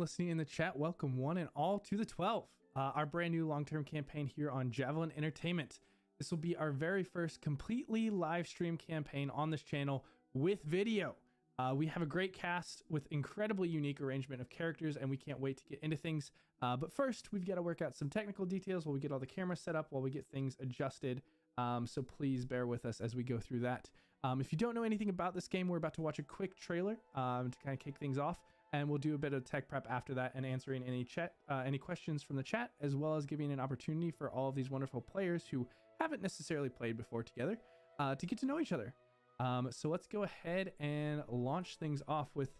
listening in the chat, welcome one and all to the 12, our brand new long-term campaign here on Javelin Entertainment. This will be our very first completely live stream campaign on this channel with video. We have a great cast with incredibly unique arrangement of characters, and we can't wait to get into things. But first, we've got to work out some technical details while we get all the cameras set up, while we get things adjusted. So please bear with us as we go through that. If you don't know anything about this game, we're about to watch a quick trailer to kind of kick things off, and we'll do a bit of tech prep after that and answering any questions from the chat, as well as giving an opportunity for all of these wonderful players who haven't necessarily played before together to get to know each other. So let's go ahead and launch things off with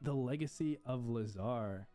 the Legacy of Lazar.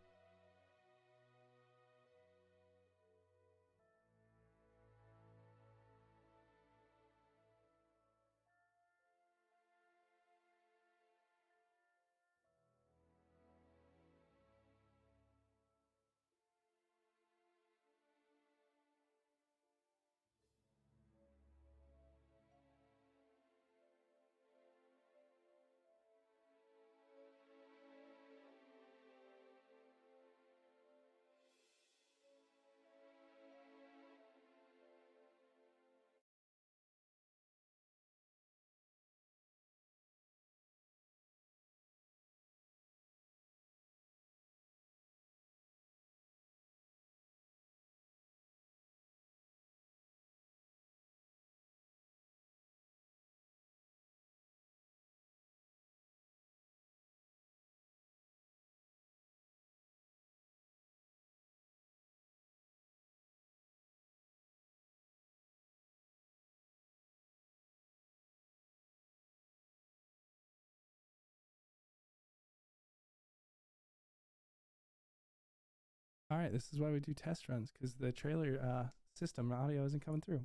All right, this is why we do test runs, because the trailer system audio isn't coming through.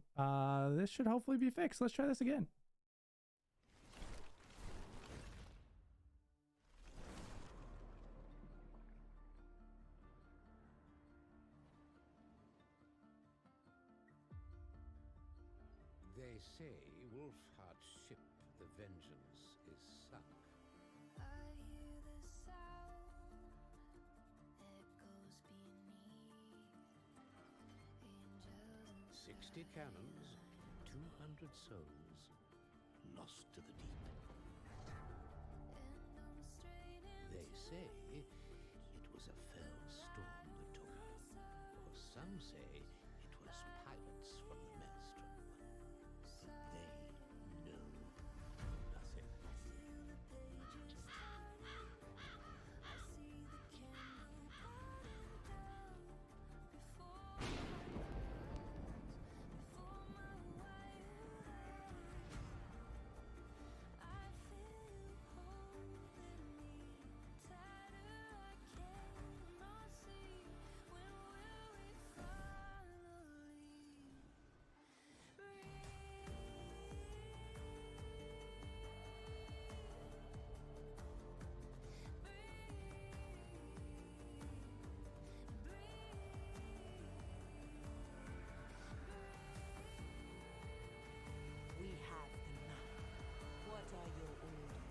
This should hopefully be fixed. Let's try this again. They say Wolfheart's ship, the Vengeance, is sunk. I hear the sound that goes beneath. Angels and 60 cannons, 200 souls, lost to the deep. and I'm straight in They say it was a fell storm that took her, or some say it was pirates from the Maelstrom. But they know nothing. the pages turning. I see the candle burning down before my wild eyes. I feel you holding me tighter. I cannot see. When will we finally We have the map. What are your orders?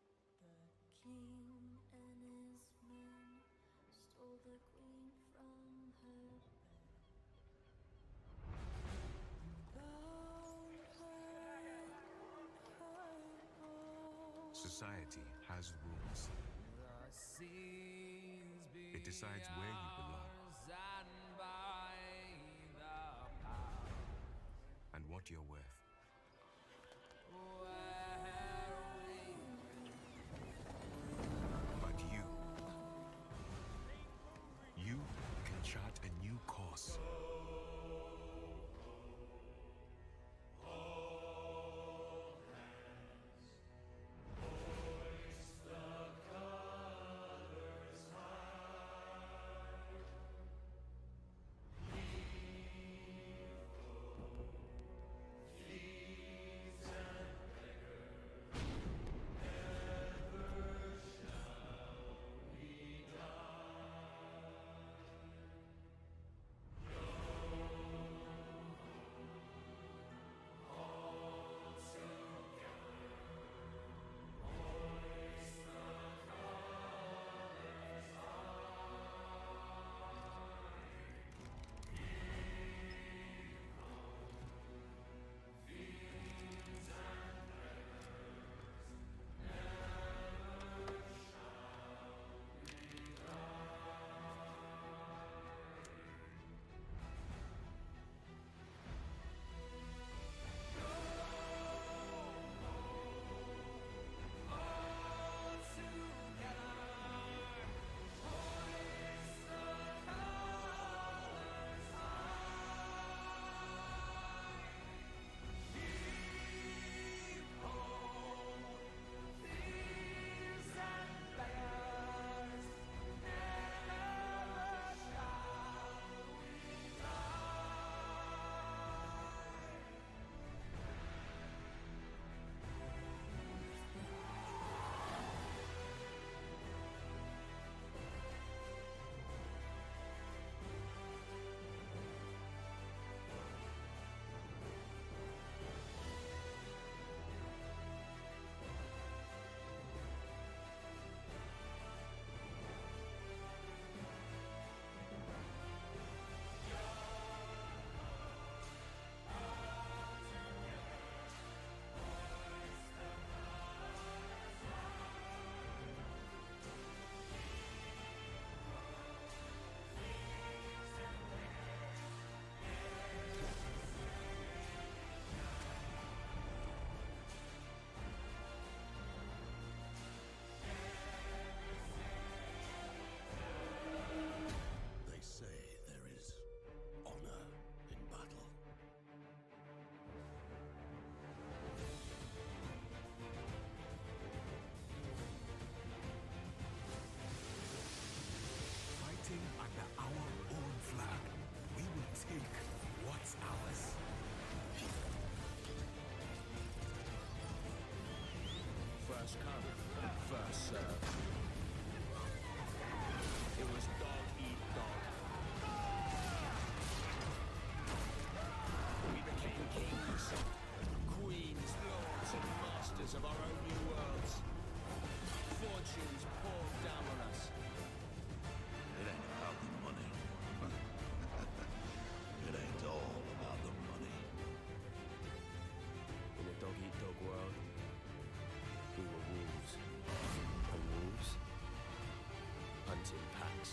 The king and his men stole the queen from her bed. Bound her in her bones. Society has rules. It decides where you belong and what you're worth. But you First come, first served. It was dog eat dog. We became kings, queens, lords, and masters of our own new worlds. Fortunes poured down on us. It ain't about the money. It ain't all about the money. In a dog-eat-dog world, we were wolves. And wolves hunting packs.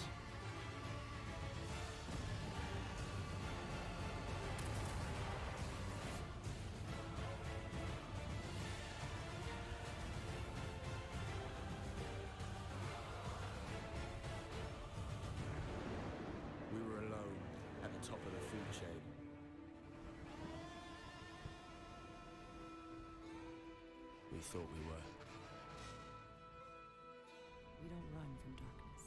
We were alone at the top of the food chain. We thought we were. We don't run from darkness.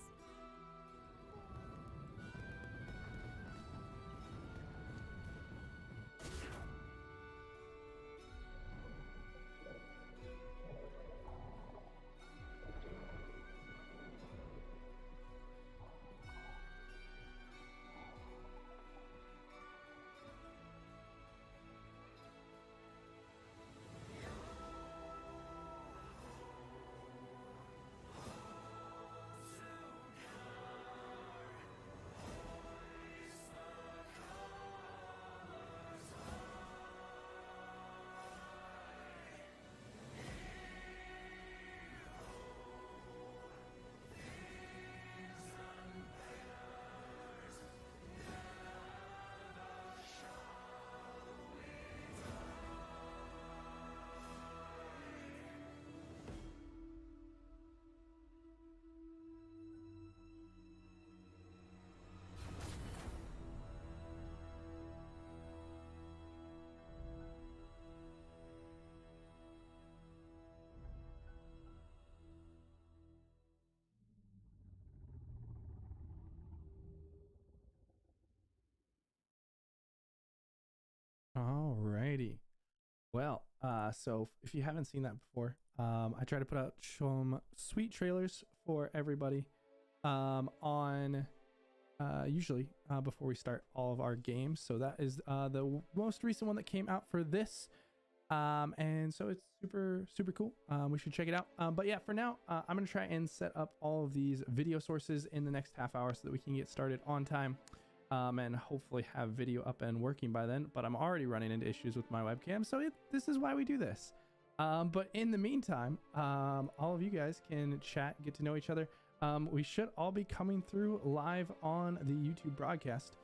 Alrighty. Well, so if you haven't seen that before, I try to put out some sweet trailers for everybody on usually before we start all of our games. So that is the most recent one that came out for this. And so it's super cool. We should check it out. But yeah, for now, I'm gonna try and set up all of these video sources in the next half hour so that we can get started on time. And hopefully have video up and working by then, but I'm already running into issues with my webcam, so this is why we do this. But in the meantime, all of you guys can chat, get to know each other. We should all be coming through live on the YouTube broadcast.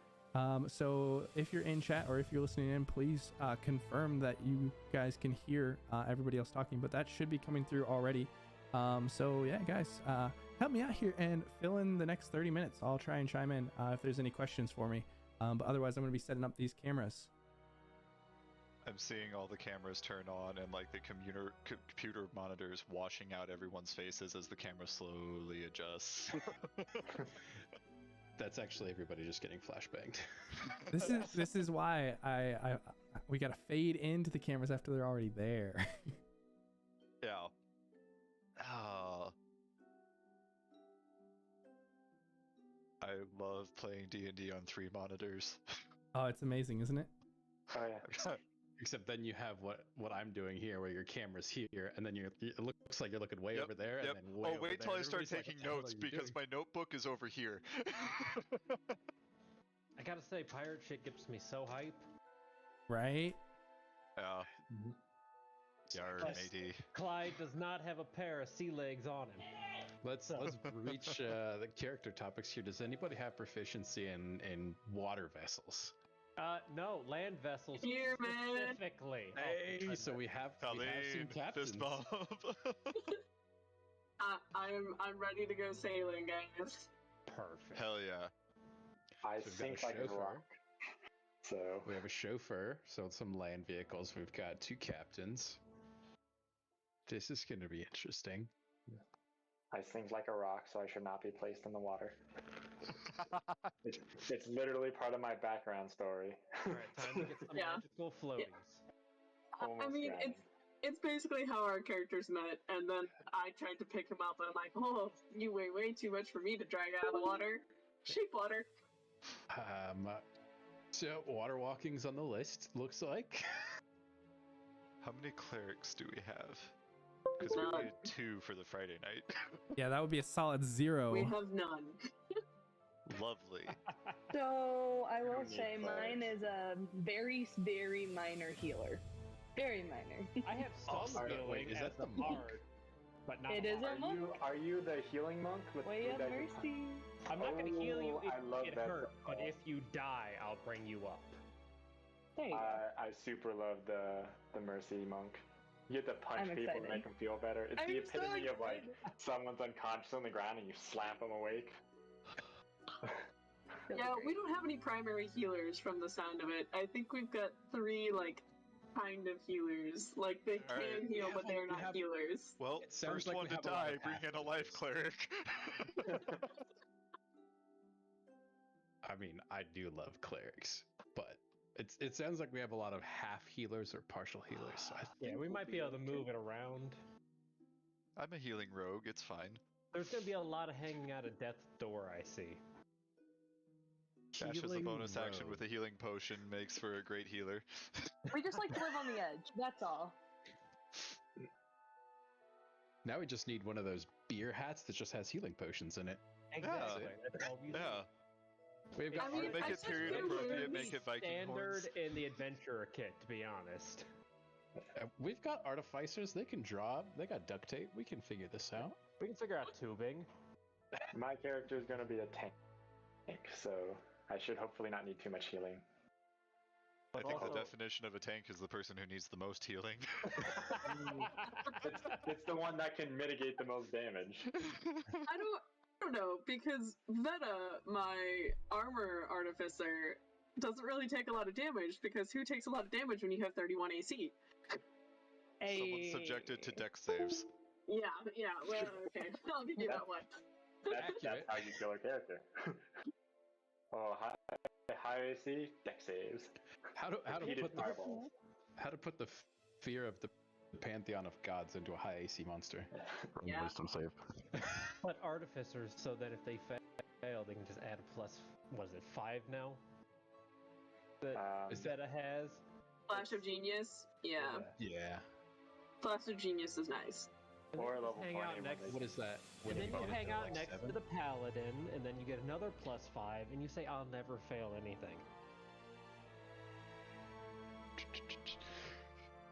So if you're in chat or if you're listening in, please confirm that you guys can hear everybody else talking, but that should be coming through already. So yeah, guys, help me out here and fill in the next 30 minutes. I'll try and chime in if there's any questions for me. But otherwise, I'm going to be setting up these cameras. I'm seeing all the cameras turn on and like the computer monitors washing out everyone's faces as the camera slowly adjusts. That's actually everybody just getting flashbanged. This is why we got to fade into the cameras after they're already there. Yeah. I love playing D&D on 3 monitors. Oh, it's amazing, isn't it? Oh yeah. Except then you have what I'm doing here, where your camera's here, and then it looks like you're looking way over there, and then way over wait there. till I start Everybody's like, taking "What the hell notes are you because doing?" my notebook is over here. I gotta say, pirate shit gets me so hype. Right? Yeah. Yar, Plus, matey. Clyde does not have a pair of sea legs on him. Let's reach the character topics here. Does anybody have proficiency in water vessels? No, land vessels Here, man. specifically. Hey, so we have some captains. Fist bump. I'm ready to go sailing, guys. Perfect. Hell yeah. I So we've got think a like a chauffeur. rock. So We have a chauffeur, so some land vehicles. We've got 2 captains. This is going to be interesting. I sink like a rock, so I should not be placed in the water. It's literally part of my background story. Alright, time to get some Yeah. magical floaties. I mean, it's basically how our characters met, and then I tried to pick him up, and I'm like, oh, you weigh way too much for me to drag out of the water. Sheep water. So water walking's on the list, looks like. How many clerics do we have? Because we None. need 2 for the Friday night. Yeah, that would be a solid 0. We have none. Lovely. So I will need say mine clerics. is a very, very minor healer. Very minor. I have some Wait, healing is as that the the monk? bard, but not It is hard. a monk. Are you the healing monk? Way of mercy. I'm not going to heal you Oh, if I you love get that. hurt, but if you die, I'll bring you up. There you go. I super love the mercy monk. You get to punch I'm people to excited. make them feel better. It's the I'm so epitome of like excited. someone's unconscious on the ground and you slap them awake. Really Yeah, great. we don't have any primary healers from the sound of it. I think we've got 3, like, kind of healers. Like, they can Alright. heal, Yeah, but they're we not have- healers. Well, It sounds first like one we to have a lot die, of bring in a life cleric. I mean, I do love clerics, but it sounds like we have a lot of half healers or partial healers. So I Yeah, think we we'll might be able to okay. move it around. I'm a healing rogue, it's fine. There's going to be a lot of hanging out of death's door, I see. Dash as a Healing bonus action rogue. with a healing potion makes for a great healer. We just like to live on the edge. That's all. Now we just need one of those beer hats that just has healing potions in it. Exactly. That's all we need. Yeah. We've got I mean, Make I it said period there appropriate, was make it Viking Standard horns. in the adventurer kit, to be honest. we've got artificers. They can draw. They got duct tape. We can figure this out. We can figure out tubing. My character is going to be a tank, so I should hopefully not need too much healing. I think the also- definition of a tank is the person who needs the most healing. It's the one that can mitigate the most damage. I don't know, because Veta, my armor artificer, doesn't really take a lot of damage, because who takes a lot of damage when you have 31 AC? Someone's subjected to dex saves. Yeah, well, okay, I'll give you that one. That's how you kill a character. Oh, high AC, dex saves. How to Repeated put the fireballs. how to put the fear of the pantheon of gods into a high AC monster. Yeah. Wisdom save. But artificers, so that if they fail, they can just add a plus, what is it, 5 now? That Zeta has? Flash of Genius, yeah. Yeah. Flash of Genius is nice. And Or then level just hang 20 out when next, they- What is that? and then you bonus hang to, out like, next 7? to the paladin, and then you get another plus 5, and you say, I'll never fail anything.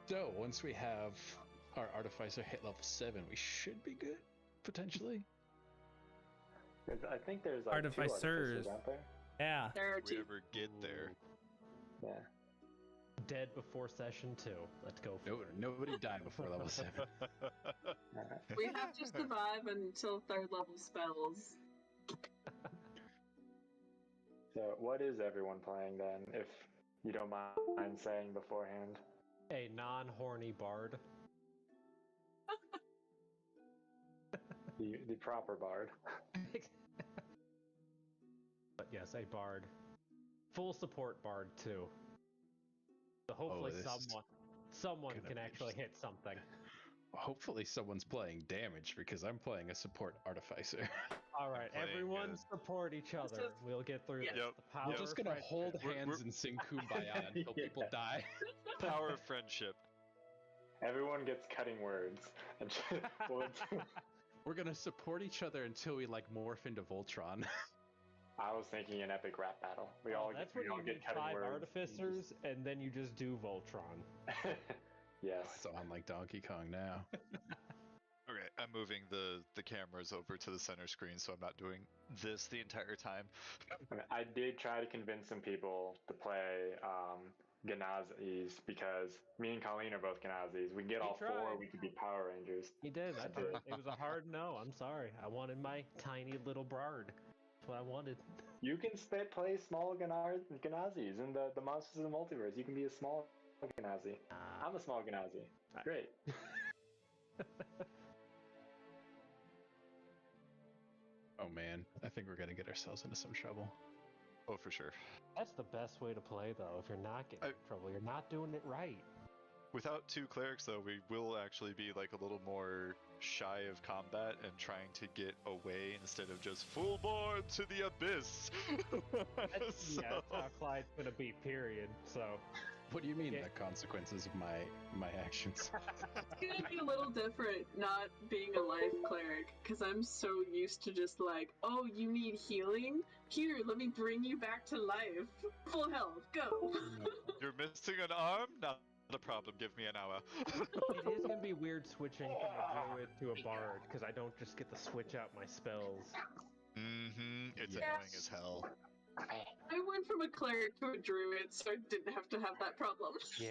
So once we have our artificer hit level 7, we should be good potentially. I think there's like two Artificers. artificers out there. Yeah. There are If we 2. ever get there. Yeah. Dead before session 2. Let's go for No, it. nobody died before level 7. Alright. We have to survive until 3rd level spells. So what is everyone playing then, if you don't mind saying beforehand? A non-horny bard. The proper bard. But yes, a bard. Full support bard too. So hopefully this is someone gonna can be actually hit something. Hopefully someone's playing damage because I'm playing a support artificer. All right, playing, everyone support each other. just- We'll get through Yeah. this. Yep. The power We're just of gonna friendship. hold We're- hands and sing kumbaya until people die. Power of friendship. Everyone gets cutting words. And We're gonna support each other until we like morph into Voltron. I was thinking an epic rap battle. We Oh, all that's we when all you get need cutting 5 words. artificers, and then you just do Voltron. Yes. It's on like Donkey Kong now. Okay, I'm moving the cameras over to the center screen so I'm not doing this the entire time. I did try to convince some people to play Ganazis because me and Colleen are both Ganazis. We can get He all 4, tried. we could be Power Rangers. He did. It was a hard no. I'm sorry. I wanted my tiny little bard. That's what I wanted. You can play small Ganazis in the Monsters of the Multiverse. You can be a small Ganazi. I'm a small Ganazi. Great. Oh man, I think we're gonna get ourselves into some trouble. Oh, for sure. That's the best way to play, though. If you're not getting in trouble, you're not doing it right. Without 2 clerics, though, we will actually be like a little more shy of combat and trying to get away instead of just full board to the abyss. Yeah, that's how Clyde's gonna be. Period. So. What do you mean the consequences of my actions? It's gonna be a little different not being a life cleric, because I'm so used to just like, oh, you need healing? Here, let me bring you back to life. Full health, go! You're missing an arm? Not a problem, give me an hour. It is gonna be weird switching from a druid to a bard, because I don't just get to switch out my spells. It's annoying as hell. I went from a cleric to a druid, so I didn't have to have that problem. Yeah.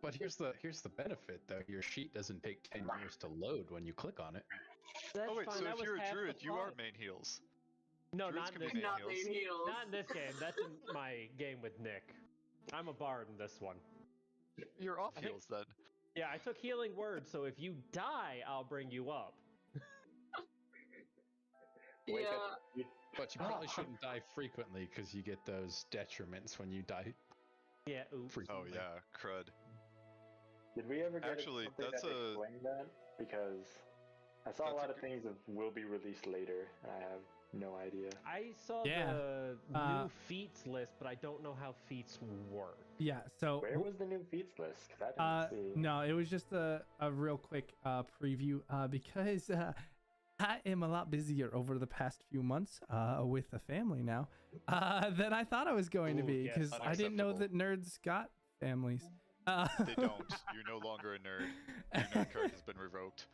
But here's the benefit, though. Your sheet doesn't take 10 years to load when you click on it. That's oh wait, fine. so that if was you're a half druid, the you are fun. main heals. No, Druids not can in be this. main Not heals. main heals. Not in this game. That's in my game with Nick. I'm a bard in this one. You're off heals then. Yeah, I took healing word, so if you die, I'll bring you up. Wake Yeah. up. But you probably shouldn't die frequently because you get those detriments when you die. Yeah, oops. Oh yeah, crud. Did we ever get Actually, something that's that a- explained that? Because I saw a That's lot a of things that will be released later, and I have no idea. I saw Yeah. the new feats list, but I don't know how feats work. Yeah, so Where was the new feats list? 'Cause I didn't see. no, it was just a real quick preview because I am a lot busier over the past few months with a family now than I thought I was going to Ooh, be, yes, because I didn't know that nerds got families. They don't. You're no longer a nerd. Your nerd card has been revoked.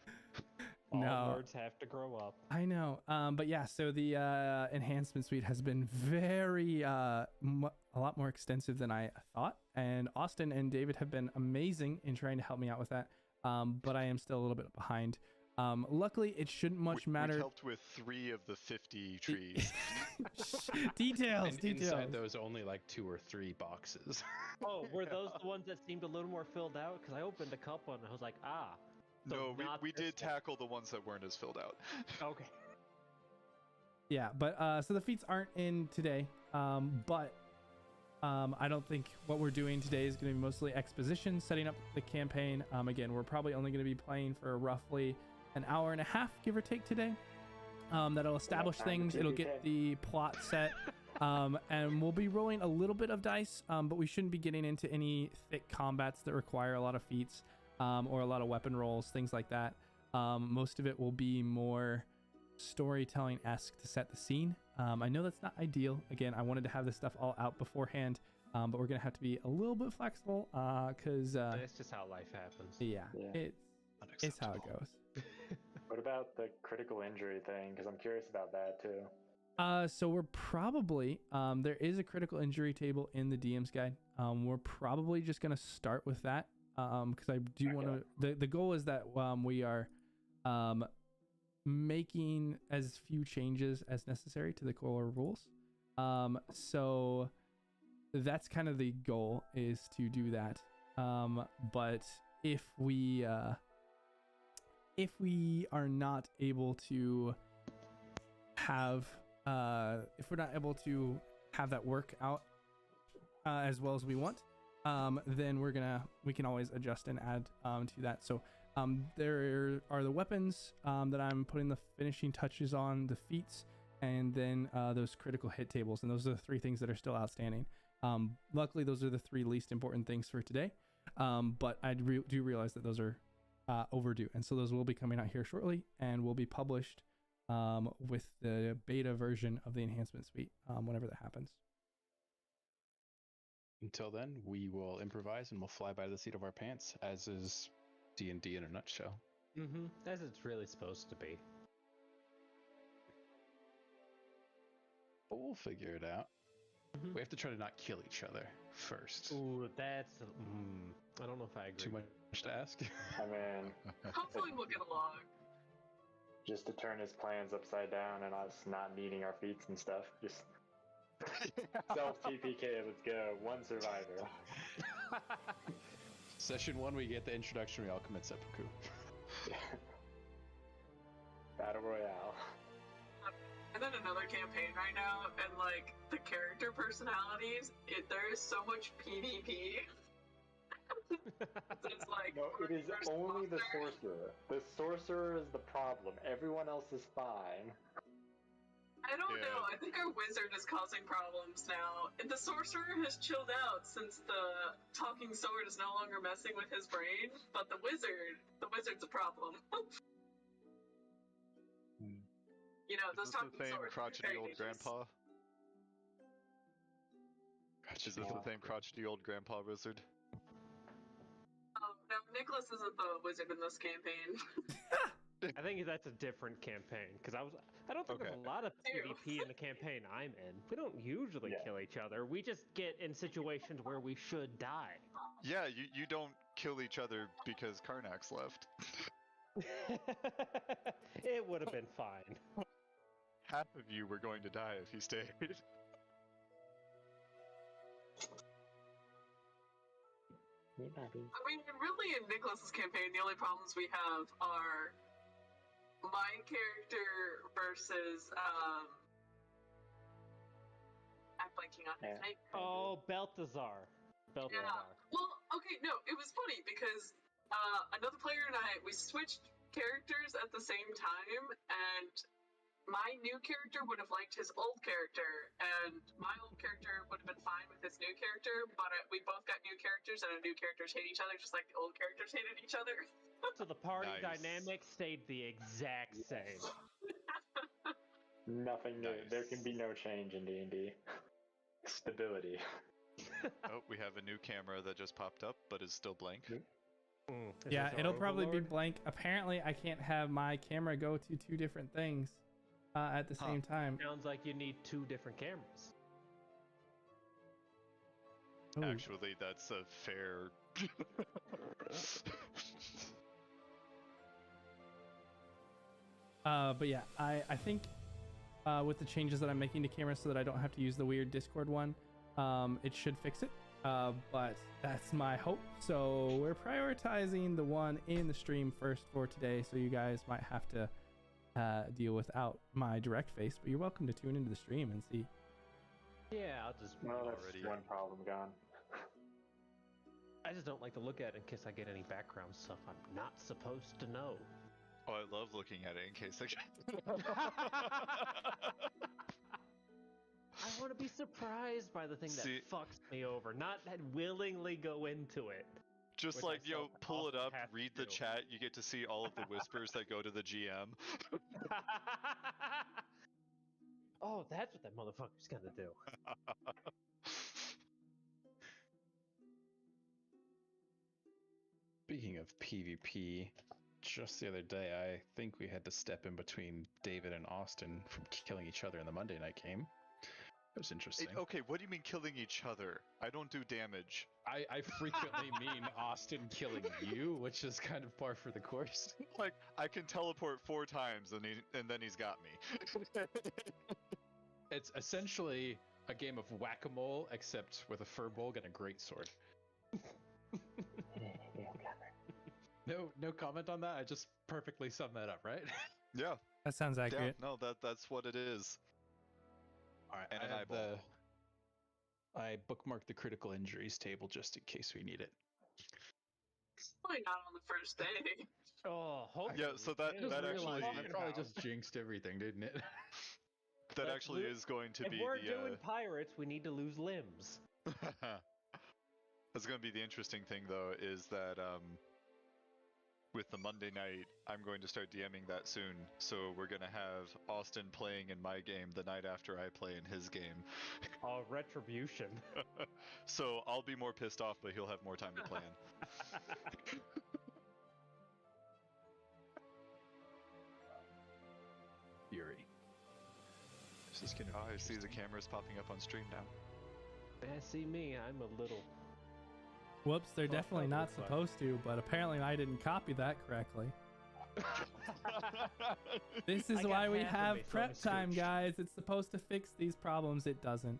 All No. nerds have to grow up. I know, but yeah, so the enhancement suite has been very a lot more extensive than I thought, and Austin and David have been amazing in trying to help me out with that, but I am still a little bit behind. Luckily, it shouldn't much matter. We helped with 3 of the 50 trees. Details. And inside those, only like 2 or 3 boxes. Oh, were those the ones that seemed a little more filled out? Because I opened a couple and I was like, ah. So No, not we this did one. tackle the ones that weren't as filled out. Okay. Yeah, but so the feats aren't in today, but I don't think what we're doing today is going to be mostly exposition, setting up the campaign. Again, we're probably only going to be playing for roughly an hour and a half, give or take, today. That'll establish things. It'll get the plot set, and we'll be rolling a little bit of dice, but we shouldn't be getting into any thick combats that require a lot of feats or a lot of weapon rolls, things like that. Most of it will be more storytelling-esque to set the scene. I know that's not ideal. Again, I wanted to have this stuff all out beforehand, but we're gonna have to be a little bit flexible because That's just how life happens. yeah, Yeah. it's how it goes. What about the critical injury thing? Because I'm curious about that too. So we're probably there is a critical injury table in the DM's guide. We're probably just gonna start with that because I do want to. The goal is that we are making as few changes as necessary to the core rules. So that's kind of the goal, is to do that. But if we are not able to have that work out as well as we want, then we can always adjust and add to that. So there are the weapons that I'm putting the finishing touches on, the feats, and then those critical hit tables, and those are the 3 things that are still outstanding. Luckily, those are the 3 least important things for today, but I do realize that those are overdue, and so those will be coming out here shortly and will be published with the beta version of the enhancement suite whenever that happens. Until then, we will improvise and we'll fly by the seat of our pants, as is D&D in a nutshell. Mm-hmm. As it's really supposed to be. But we'll figure it out. We have to try to not kill each other first. Ooh, that's... I don't know if I agree. Too much to ask? I mean, Hopefully we'll get along. just to turn his plans upside down and us not needing our feats and stuff. Just self TPK. Let's go. 1 survivor. Session 1, we get the introduction. We all commit seppuku. Battle Royale. And then another campaign right now, and like the character personalities, there is so much PvP. It's like No, it is first only the monster. sorcerer. The sorcerer is the problem. Everyone else is fine. I don't know. I think our wizard is causing problems now. The sorcerer has chilled out since the talking sword is no longer messing with his brain, but the wizard's a problem. You know, those Is this talking the same swords. crotchety old grandpa? Is this the same crotchety old grandpa wizard? Oh, no, Nicholas isn't the wizard in this campaign. I think that's a different campaign because I don't think there's a lot of PvP in the campaign I'm in. We don't usually kill each other. We just get in situations where we should die. Yeah, you don't kill each other because Karnak's left. It would have been fine. Half of you were going to die if he stayed. I mean, really, in Nicholas's campaign, the only problems we have are my character versus I'm blanking on his name. Oh, Balthazar. Yeah. Well, okay, no, it was funny because another player and I, we switched characters at the same time, and my new character would have liked his old character, and my old character would have been fine with his new character, but we both got new characters, and our new characters hate each other just like the old characters hated each other. So the party dynamic stayed the exact same. Nothing new. There can be no change in D&D. Stability. Oh, we have a new camera that just popped up, but is still blank. Yeah, it'll probably be blank. Apparently, I can't have my camera go to two different things at the same time. Sounds like you need two different cameras. Ooh. Actually, that's a fair... But yeah, I think with the changes that I'm making to cameras so that I don't have to use the weird Discord one, it should fix it. But that's my hope. So we're prioritizing the one in the stream first for today. So you guys might have to deal without my direct face, but you're welcome to tune into the stream and see. Yeah, I'll just. Well, that's one problem gone. I just don't like to look at it in case I get any background stuff I'm not supposed to know. Oh, I love looking at it in case I... I want to be surprised by the thing that fucks me over, not willingly go into it. Just like, pull it up, read the chat, you get to see all of the whispers that go to the GM. Oh, that's what that motherfucker's gonna do. Speaking of PvP, just the other day, I think we had to step in between David and Austin from killing each other in the Monday night game. It was interesting. Okay, what do you mean killing each other? I don't do damage. I frequently mean Austin killing you, which is kind of par for the course. Like, I can teleport 4 times and then he's got me. It's essentially a game of whack-a-mole, except with a furbolg and a greatsword. No comment on that? I just perfectly summed that up, right? Yeah. That sounds accurate. Yeah, no, that's what it is. All right, and an eyeball. I bookmarked the critical injuries table just in case we need it. Probably not on the first day. Oh, hopefully. Yeah, so that actually... I probably just jinxed everything, didn't it? That actually is going to be If we're doing pirates, we need to lose limbs. That's going to be the interesting thing, though, is that with the Monday night, I'm going to start DMing that soon. So we're going to have Austin playing in my game the night after I play in his game. Oh, retribution. So I'll be more pissed off, but he'll have more time to plan. Fury. This is gonna I see the cameras popping up on stream now. Yeah, see me, I'm a little... Whoops, they're definitely not supposed to, but apparently I didn't copy that correctly. This is why we have prep time, guys. It's supposed to fix these problems. It doesn't.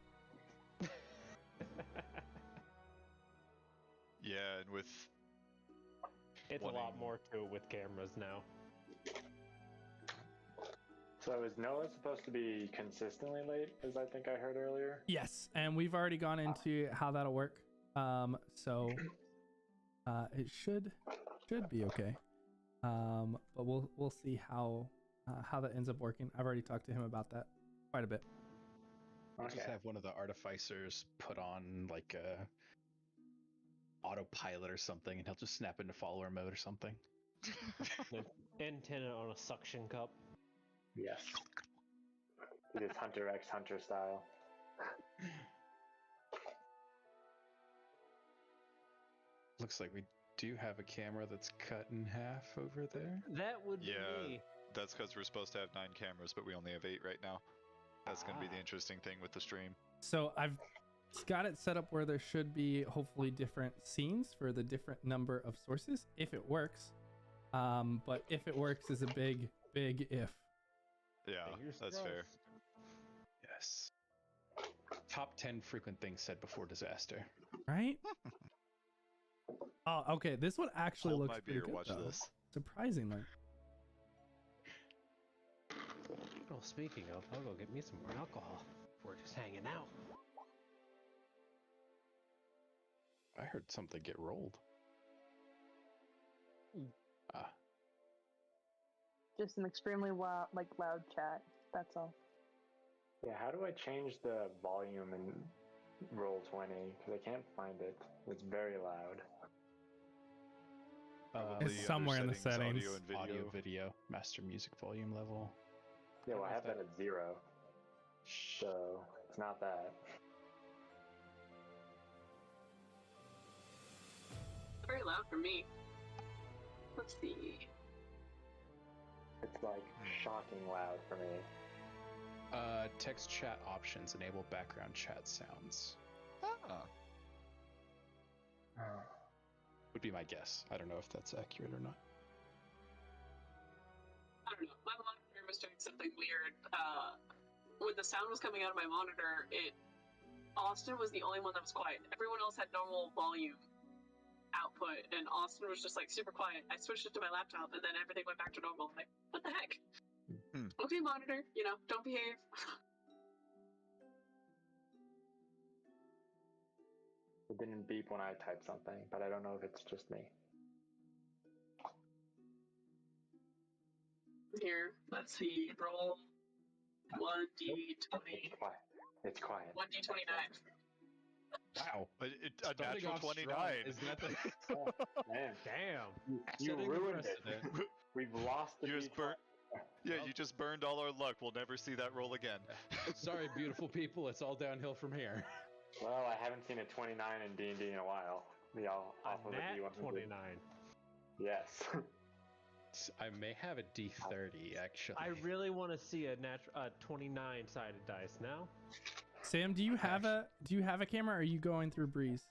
Yeah, and with... It's a lot more to it with cameras now. So is Noah supposed to be consistently late, as I think I heard earlier? Yes, and we've already gone into how that'll work. it should be okay. But we'll see how that ends up working. I've already talked to him about that quite a bit. We'll just have one of the artificers put on like a autopilot or something, and he'll just snap into follower mode or something. Antenna on a suction cup. Yes. It is Hunter x Hunter style. Looks like we do have a camera that's cut in half over there. That would be me. That's because we're supposed to have 9 cameras, but we only have 8 right now. That's going to be the interesting thing with the stream. So I've got it set up where there should be hopefully different scenes for the different number of sources, if it works. But if it works is a big if. Yeah, that's fair. Yes. Top 10 frequent things said before disaster. Right? Oh, okay. This one actually Hold looks my pretty beer, good, watch though. this. Surprisingly. Well, speaking of, I'll go get me some more alcohol. We're just hanging out. I heard something get rolled. Just an extremely loud chat. That's all. Yeah, how do I change the volume in Roll20? Because I can't find it. It's very loud. It's somewhere in the settings. Audio, video, master music volume level. Yeah, well, I have that at 0. So, it's not that. Very loud for me. Let's see. It's like shocking loud for me. Text chat options enable background chat sounds. Would be my guess. I don't know if that's accurate or not. I don't know. My monitor was doing something weird. When the sound was coming out of my monitor, Austin was the only one that was quiet. Everyone else had normal volume output, and Austin was just like super quiet. I switched it to my laptop, and then everything went back to normal. I'm like, what the heck? Okay, monitor, don't behave. It didn't beep when I typed something, but I don't know if it's just me. Here, let's see. Roll 1d20. It's quiet. 1d29. Wow. A natural 29. Isn't that the... Oh, man. Damn. You ruined it. We've lost the you just burned all our luck. We'll never see that roll again. Sorry, beautiful people. It's all downhill from here. Well, I haven't seen a 29 in D&D in a while. Off of Nat a D100. 29. Yes. I may have a D30, actually. I really want to see a 29-sided dice now. Sam, do you have a camera, or are you going through Breeze?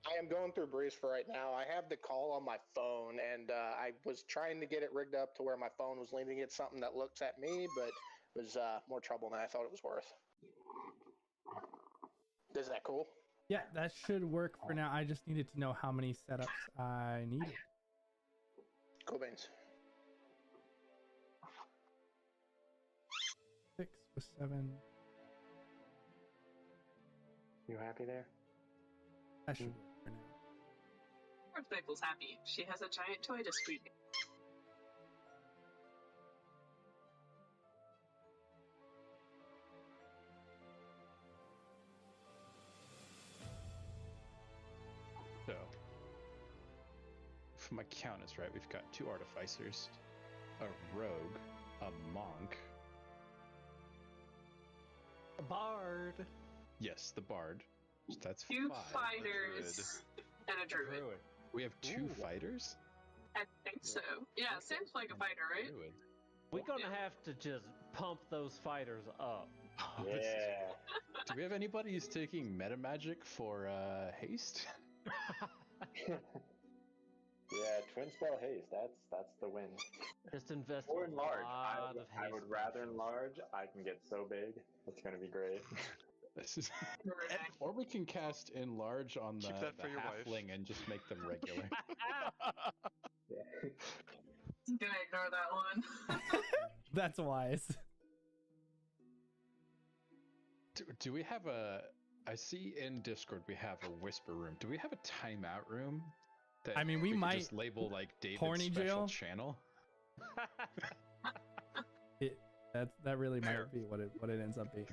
I am going through Breeze for right now. I have the call on my phone, and I was trying to get it rigged up to where my phone was leaning at something that looks at me, but it was more trouble than I thought it was worth. Is that cool? Yeah, that should work for now. I just needed to know how many setups I needed. Cool beans. 6 with 7. You happy there? That should work for now. Of course, Michael's happy. She has a giant toy to squeak. So, if my count is right, we've got 2 artificers, a rogue, a monk, a bard. Yes, the bard. So that's 2 5. fighters and a druid. We have 2 fighters? I think so. Yeah, Sam's like a fighter, right? We're gonna have to just pump those fighters up. Yeah. Do we have anybody who's taking meta magic for haste? Yeah, twin spell haste. That's the win. Just invest Or a enlarge. lot of I would haste rather potions. enlarge. I can get so big. It's gonna be great. This is... Or we can cast enlarge on the, Keep that for your wife. halfling and just make them regular. I'm gonna ignore that one. That's wise. Do we have a I see in Discord we have a whisper room. Do we have a timeout room? That I mean, we could might just label like David's horny special jail. channel. That really might be what it ends up being.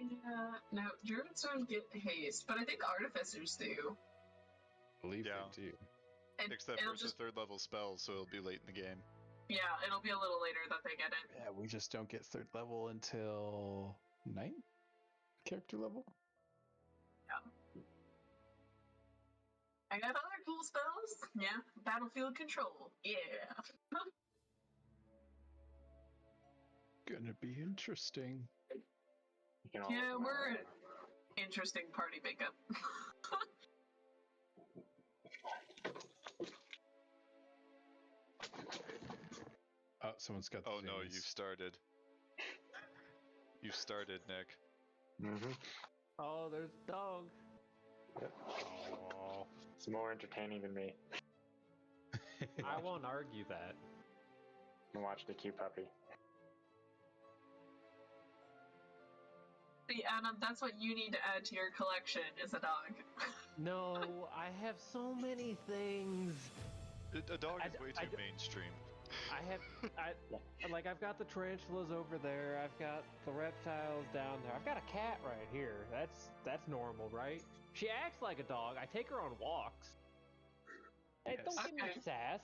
Yeah, no, druids don't get haste, but I think artificers do. I believe they do. Except for it's a 3rd level spell, so it'll be late in the game. Yeah, it'll be a little later that they get it. Yeah, we just don't get 3rd level until 9th character level. Yeah. I got other cool spells. Yeah, battlefield control. Yeah. Gonna be interesting. Yeah, we're an interesting party makeup. Oh, someone's got. Oh no, you've started. You started, Nick. Mm-hmm. Oh, there's a dog. Oh, it's more entertaining than me. I won't argue that. And watch the cute puppy. See, Adam, that's what you need to add to your collection is a dog. No, I have so many things. A dog is way too mainstream. I've got the tarantulas over there. I've got the reptiles down there. I've got a cat right here. That's normal, right? She acts like a dog. I take her on walks. Hey, don't give me sass.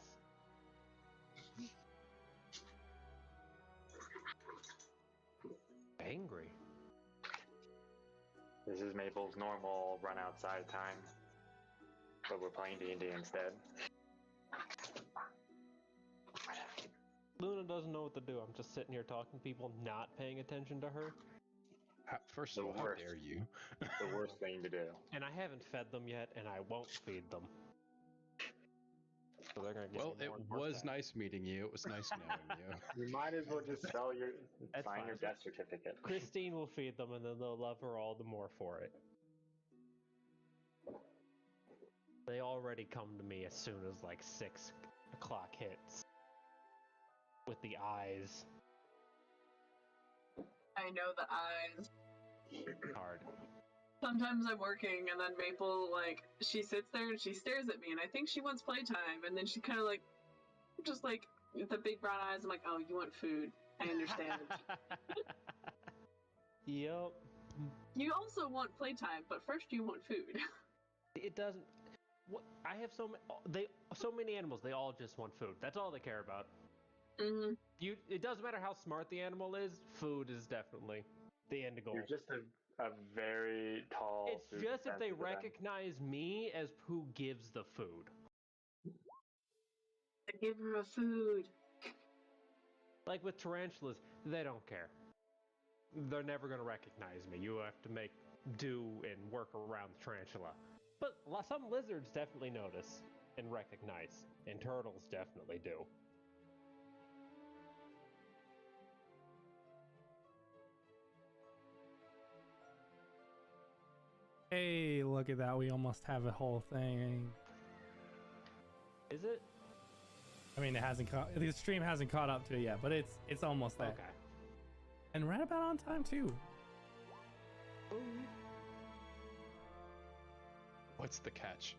Angry. This is Maple's normal run outside time, but we're playing D&D instead. Luna doesn't know what to do. I'm just sitting here talking to people, not paying attention to her. First of all, how dare you? The worst thing to do. And I haven't fed them yet, and I won't feed them. So they're gonna get Well, me it more and more was fat. nice meeting you. It was nice knowing you. You might as well just That's sign your fine. death certificate. Christine will feed them, and then they'll love her all the more for it. They already come to me as soon as like 6 o'clock hits. With the eyes. I know the eyes. Hard. Sometimes I'm working and then Maple, like, she sits there and she stares at me and I think she wants playtime and then she kind of like, just like, with the big brown eyes, I'm like, oh, you want food. I understand. Yep. You also want playtime, but first you want food. It doesn't... I have so many animals, they all just want food. That's all they care about. Mm-hmm. It doesn't matter how smart the animal is, food is definitely the end goal. You're just a very tall... It's just if they recognize me as who gives the food. Give her a food. Like with tarantulas, they don't care. They're never going to recognize me. You have to make do and work around the tarantula. But some lizards definitely notice and recognize, and turtles definitely do. Hey, look at that. We almost have a whole thing. Is it? I mean, the stream hasn't caught up to it yet, but it's almost there. Okay. And right about on time too. Ooh. What's the catch?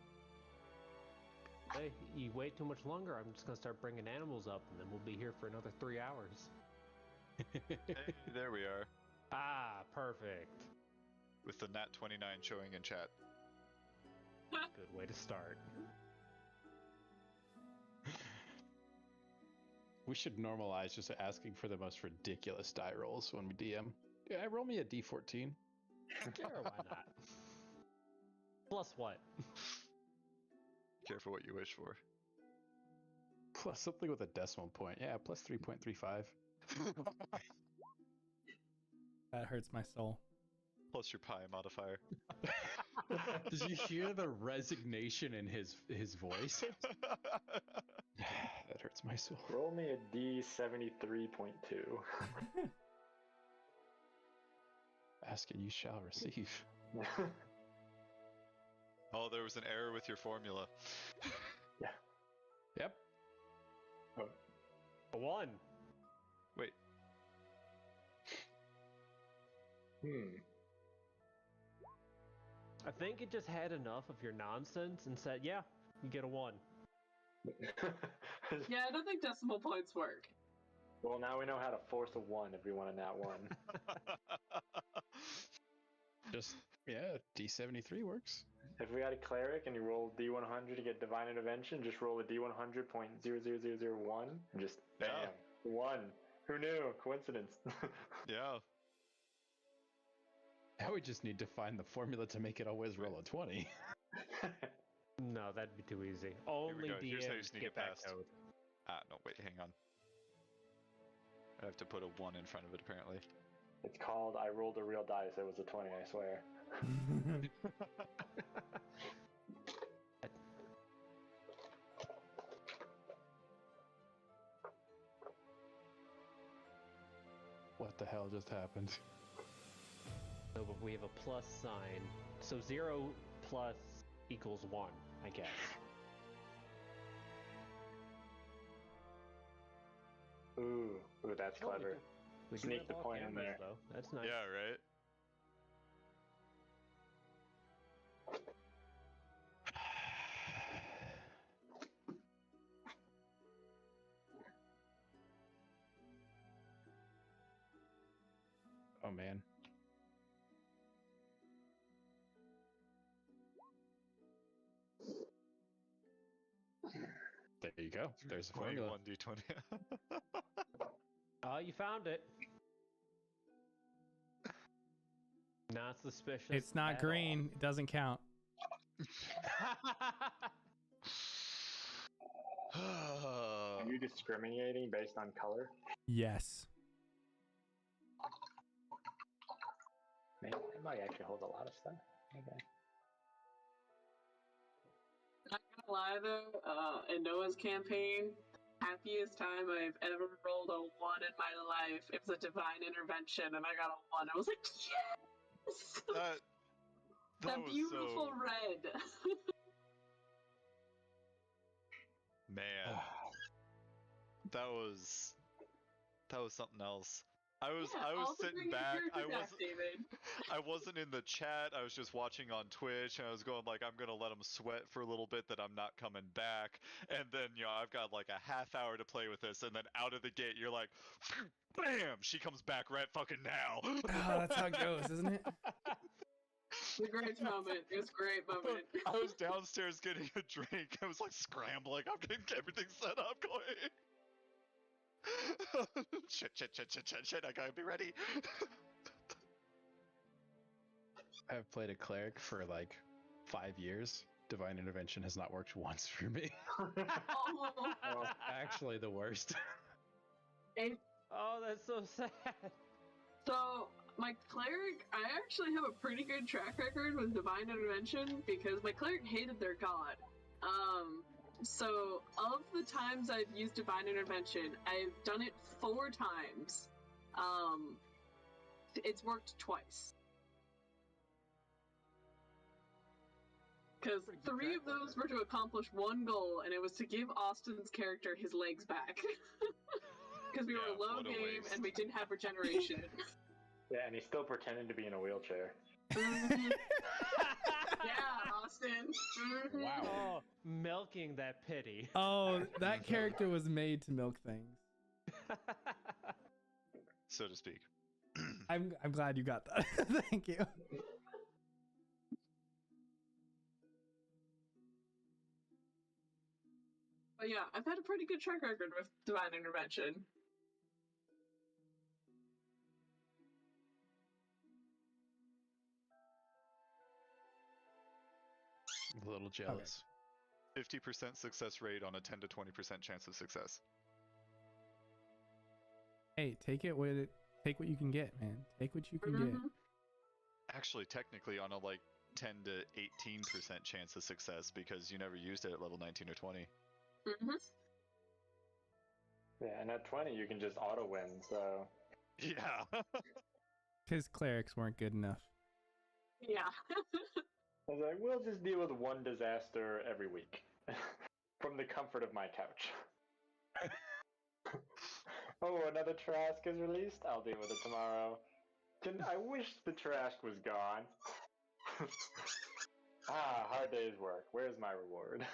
Hey, you wait too much longer, I'm just going to start bringing animals up, and then we'll be here for another 3 hours. Hey, there we are. Ah, perfect. With the Nat 29 showing in chat. Good way to start. We should normalize just asking for the most ridiculous die rolls when we DM. Yeah, roll me a D14. Sure, why not? Plus what? Careful what you wish for. Plus something with a decimal point. Yeah, plus 3.35. That hurts my soul. Plus your pi modifier. Did you hear the resignation in his voice? That hurts my soul. Roll me a D73.2. Ask and you shall receive. Oh, there was an error with your formula. Yeah. Yep. A 1. Wait. I think it just had enough of your nonsense and said, yeah, you get a 1. Yeah, I don't think decimal points work. Well, now we know how to force a 1 if we want a nat 1. Just, yeah, D73 works. If we had a cleric and you roll D100 to get divine intervention, just roll a D100.00001 and just bam, 1. Who knew? Coincidence. Yeah. Now we just need to find the formula to make it always roll a 20. No, that'd be too easy. Only Here's how you DMs sneak get it that past. code. No, wait, hang on. I have to put a 1 in front of it, apparently. It's called I rolled a real dice. It was a 20, I swear. What the hell just happened? No, but we have a plus sign. So 0 plus equals 1, I guess. Ooh, that's clever. We do Sneak have the all point in cameras, there. though. That's nice. Yeah, right? Oh man. There you go. There's the formula. 1d20. Oh, you found it. Not suspicious. It's not at green. It doesn't count. Are you discriminating based on color? Yes. Man, it might actually hold a lot of stuff. Okay. Not gonna lie though, in Noah's campaign, happiest time I've ever rolled a 1 in my life. It was a divine intervention, and I got a 1. I was like, yes! That That was beautiful so... red. Man. that was something else. I was sitting back. I wasn't in the chat. I was just watching on Twitch, and I was going like, I'm gonna let him sweat for a little bit that I'm not coming back. And then I've got like a half hour to play with this, and then out of the gate you're like, bam! She comes back right fucking now. Oh, that's how it goes, isn't it? It's a great moment. It was a great moment. I was downstairs getting a drink. I was like scrambling. I'm getting everything set up, going. shit, I gotta be ready. I've played a cleric for like 5 years. Divine intervention has not worked once for me. Oh. Actually, the worst. Oh, that's so sad. So, my cleric, I actually have a pretty good track record with divine intervention because my cleric hated their god. So of the times I've used divine intervention, I've done it 4 times. It's worked twice. Because 3 of those were to accomplish 1 goal, and it was to give Austin's character his legs back. Because we were low game and we didn't have regeneration. Yeah, and he's still pretending to be in a wheelchair. Yeah, Austin. Wow. Oh, milking that pity. Oh, that character was made to milk things. So to speak. I'm glad you got that. Thank you. But yeah, I've had a pretty good track record with divine intervention. A little jealous. 50% success rate on a 10 to 20% chance of success. Hey, take what you can get, man. Take what you can get. Actually, technically on a like 10 to 18% chance of success because you never used it at level 19 or 20. Yeah, and at 20 you can just auto win, so... Yeah. Because clerics weren't good enough. Yeah. I was like, we'll just deal with 1 disaster every week. From the comfort of my couch. Oh, another Trask is released? I'll deal with it tomorrow. I wish the trash was gone. Hard day's work. Where's my reward?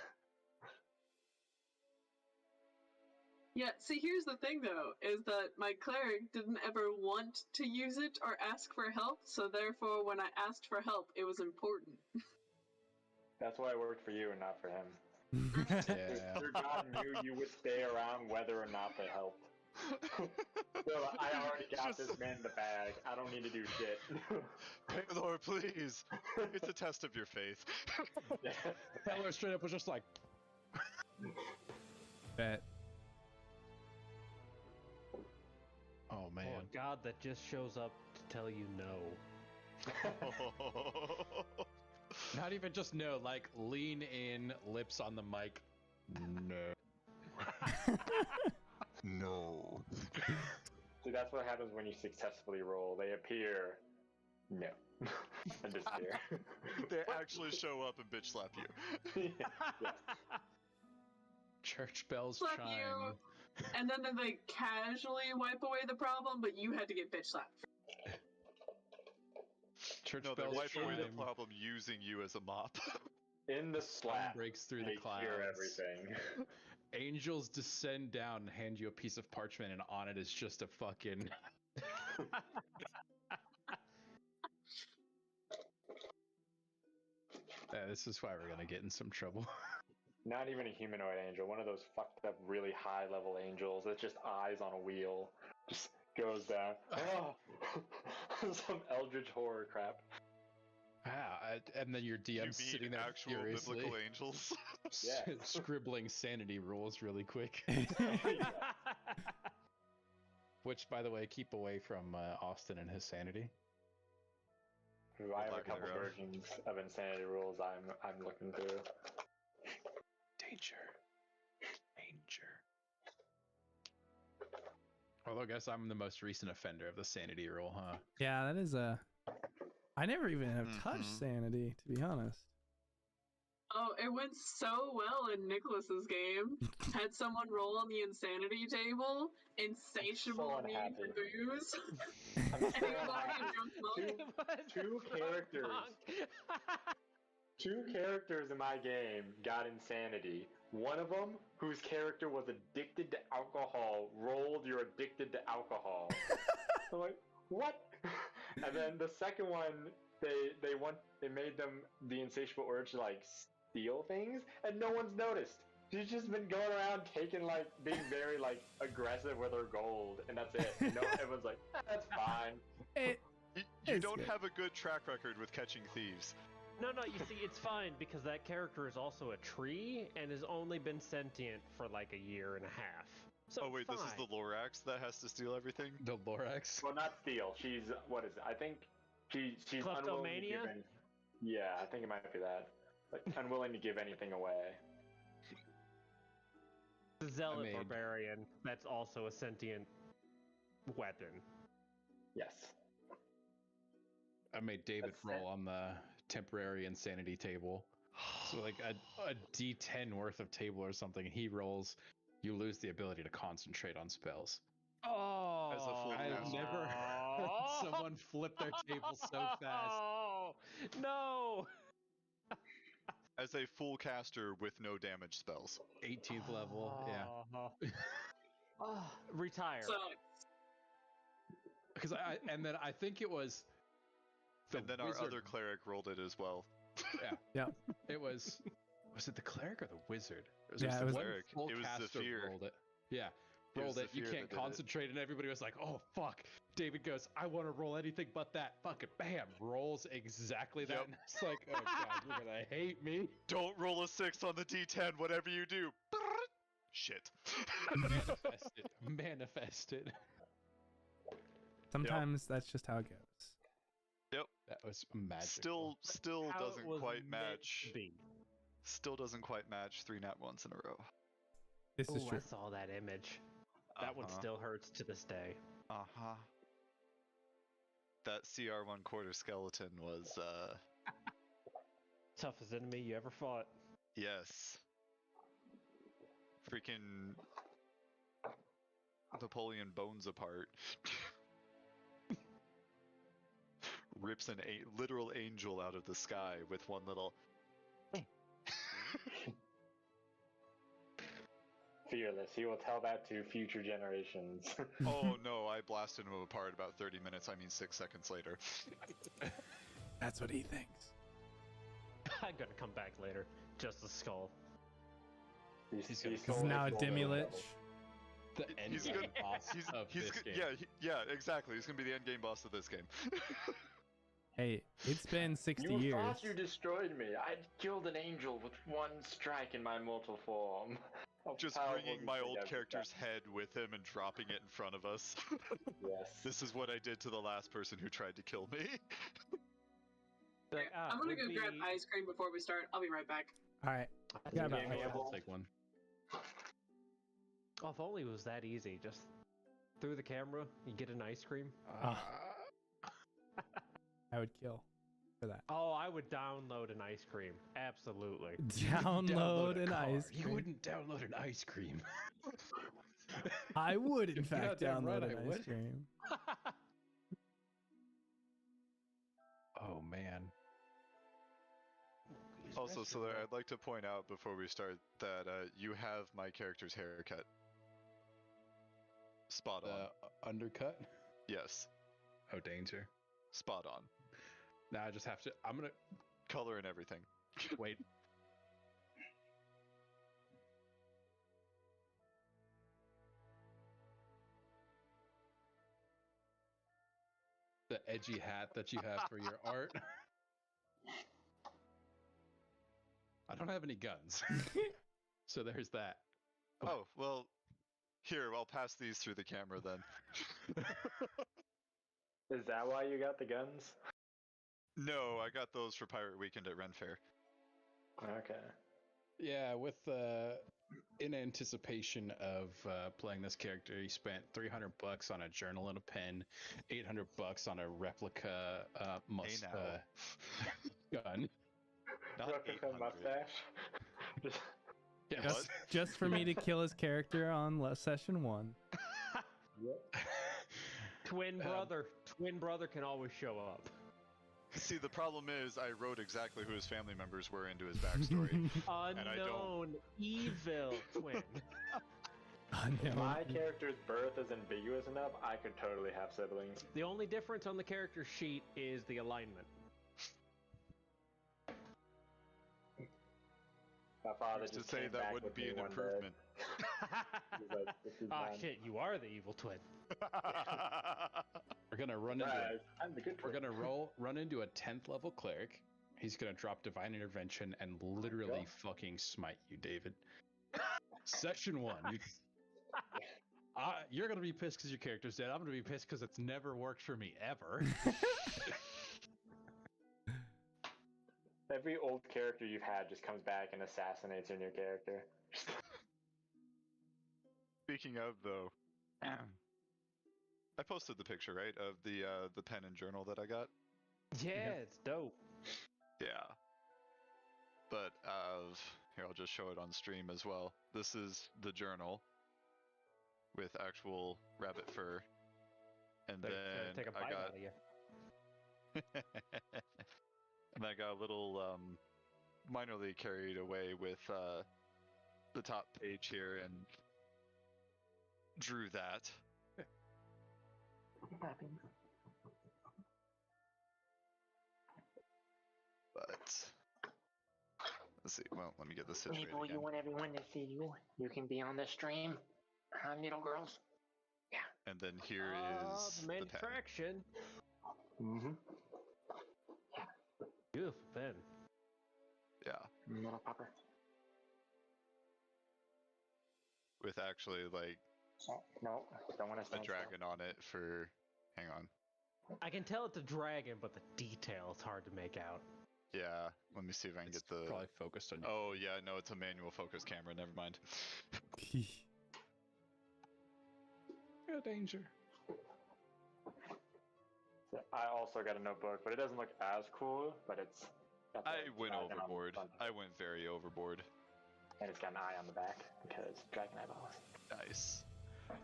Yeah, see, here's the thing though, is that my cleric didn't ever want to use it or ask for help, so therefore when I asked for help, it was important. That's why I worked for you and not for him. Yeah. Your god knew you would stay around whether or not they helped. So I already got this man in the bag. I don't need to do shit. Paylor, please. It's a test of your faith. Paylor straight up was just like, Bet. oh man. Oh, God that just shows up to tell you no. Not even just no, like lean in, lips on the mic. No. No. See, that's what happens when you successfully roll. They appear, no, and disappear. They actually show up and bitch slap you. Yeah. Church bells Slap chime. you, and then they casually wipe away the problem, but you had to get bitch slapped. Church No, they bells wipe away the chime. problem using you as a mop. In the slap, Breaks through the they clouds. hear everything. Angels descend down and hand you a piece of parchment, and on it is just a fucking. This is why we're gonna get in some trouble. Not even a humanoid angel, one of those fucked up, really high level angels that's just eyes on a wheel. Just goes down. Oh! Some eldritch horror crap. And then your You DM's mean sitting there actual furiously biblical angels? Yeah. scribbling sanity rules really quick. Which, by the way, keep away from Austin and his sanity. I have a lack couple thereof. versions of insanity rules I'm looking through. Danger. Although I guess I'm the most recent offender of the sanity rule, huh? Yeah, that is a. I never even have touched sanity, to be honest. Oh, it went so well in Nicholas's game. Had someone roll on the insanity table, insatiable So need unhappy. for booze. I'm And so he was already a unhappy. drunk monk. Two characters. Two characters in my game got insanity. One of them, whose character was addicted to alcohol, rolled "you're addicted to alcohol." I'm like, what? And then the second one, they made them the insatiable urge to like steal things, and no one's noticed. She's just been going around taking being very aggressive with her gold, and that's it. No, everyone's like, that's fine. You don't have a good track record with catching thieves. No, you see, it's fine because that character is also a tree and has only been sentient for like a year and a half. So Oh wait, fine. this is the Lorax that has to steal everything? The Lorax? Well, not steal. She's what is it? I think she's unwilling to Kleptomania? give yeah, I think it might be that. Like unwilling to give anything away. The Zealot Barbarian, that's also a sentient weapon. Yes. I made David roll on the temporary insanity table. So like a D10 worth of table or something, and he rolls, you lose the ability to concentrate on spells. Oh, As a full I've caster. never heard someone flip their table so fast. Oh, no! As a full caster with no damage spells. 18th level, yeah. Retire. Because I think it was. And then our other cleric rolled it as well. Yeah. It was it the cleric or the wizard? It was the cleric. It was Zephyr. Rolled it. Yeah. It Rolled was it. You Zephyr can't that did it. concentrate, and everybody was like, "Oh fuck!" David goes, "I want to roll anything but that." Fucking bam! Rolls exactly that. Yep. And it's like, oh god, you're gonna hate me. Don't roll a 6 on the D10, whatever you do. Shit. Manifest it. Sometimes that's just how it goes. Yep. That was magical. Still How it doesn't was quite meant match. to be. Still doesn't quite match 3 nat 1s in a row. This is Ooh, true. I saw that image. That one still hurts to this day. Uh-huh. That CR1 quarter skeleton was, Toughest enemy you ever fought. yes. Freaking Napoleon bones apart. rips a literal angel out of the sky with one little. Fearless. He will tell that to future generations. Oh no, I blasted him apart about 30 minutes, 6 seconds later. That's what he thinks. I'm gonna come back later. Just a skull. He's now a Demi-Lich. The end game boss of this game. Yeah, exactly. He's gonna be the end game boss of this game. Hey, it's been 60 You years. thought you destroyed me. I killed an angel with one strike in my mortal form. Just bringing my old character's head with him and dropping it in front of us. Yes. This is what I did to the last person who tried to kill me. I'm gonna go grab ice cream before we start. I'll be right back. All right. Yeah, I'll take one. Oh, if only it was that easy. Just through the camera, you get an ice cream. I would kill for that. Oh, I would download an ice cream. Absolutely. Download an ice cream. You wouldn't download an ice cream. I would, in fact, Goddamn download right an I ice would. cream. Oh man. Also, so I'd like to point out before we start that you have my character's haircut. Spot on. Undercut? Yes. Oh, danger. Spot on. Now I just have to. I'm gonna color and everything. Wait. The edgy hat that you have for your art. I don't have any guns. So there's that. Oh, well, here, I'll pass these through the camera then. Is that why you got the guns? No, I got those for Pirate Weekend at Ren Fair. Okay. Yeah, with in anticipation of playing this character, he spent $300 on a journal and a pen, $800 on a replica gun. Not replica 800. mustache. Yes. Just for me to kill his character on session 1. Yep. Twin brother can always show up. See, the problem is I wrote exactly who his family members were into his backstory. And I don't. Unknown evil twin. If my character's birth is ambiguous enough, I could totally have siblings. The only difference on the character sheet is the alignment. My father Who's to just say came that back wouldn't with be me an one improvement? He's like, this is Ah, mine. shit, you are the evil twin. We're gonna run into. Surprise, I'm the good We're twin. gonna run into a 10th level cleric. He's gonna drop divine intervention and literally fucking smite you, David. Session 1. You're gonna be pissed because your character's dead. I'm gonna be pissed because it's never worked for me ever. Every old character you've had just comes back and assassinates your new character. Speaking of, though, I posted the picture, right, of the pen and journal that I got. Yeah, it's dope. Yeah. But here, I'll just show it on stream as well. This is the journal with actual rabbit fur, and They're then take a bite out of you. and I got a little minorly carried away with the top page here and drew that. But let's see. Well, let me get this situated People, again. you want everyone to see you. You can be on the stream, huh, little girls? Yeah. And then here is the pen. Manufraction. Mm-hmm. Beautiful pen. Yeah. Little popper. With actually like Oh, no, don't want to a stand dragon on it for. Hang on. I can tell it's a dragon, but the detail is hard to make out. Yeah. Let me see if I can It's get the. probably focused on you. Oh yeah, no, it's a manual focus camera. Never mind. Yeah, danger. I also got a notebook, but it doesn't look as cool, but it's... got the I went dragon on the overboard. front. I went very overboard. And it's got an eye on the back, because dragon eyeballs. Nice.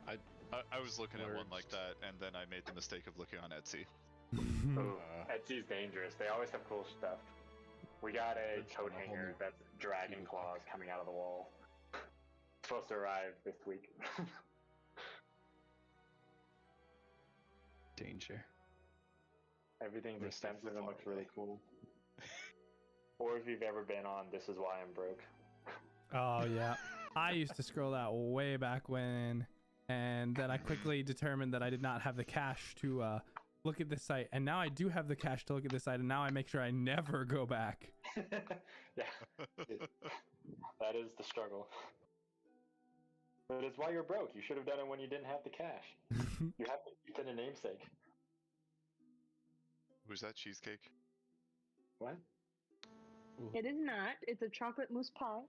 I was looking at one like Words. that, and then I made the mistake of looking on Etsy. Ooh, Etsy's dangerous. They always have cool stuff. We got a coat hanger that's dragon claws coming out of the wall. Supposed to arrive this week. Danger. Everything's expensive and looks really cool. Or if you've ever been on This Is Why I'm Broke. Oh yeah, I used to scroll that way back when, and then I quickly determined that I did not have the cash to look at this site, and now I do have the cash to look at this site, and now I make sure I never go back. Yeah, that is the struggle. But it's why you're broke. You should have done it when you didn't have the cash. You have to keep it a namesake. Who's that cheesecake? What? It is not. It's a chocolate mousse pie.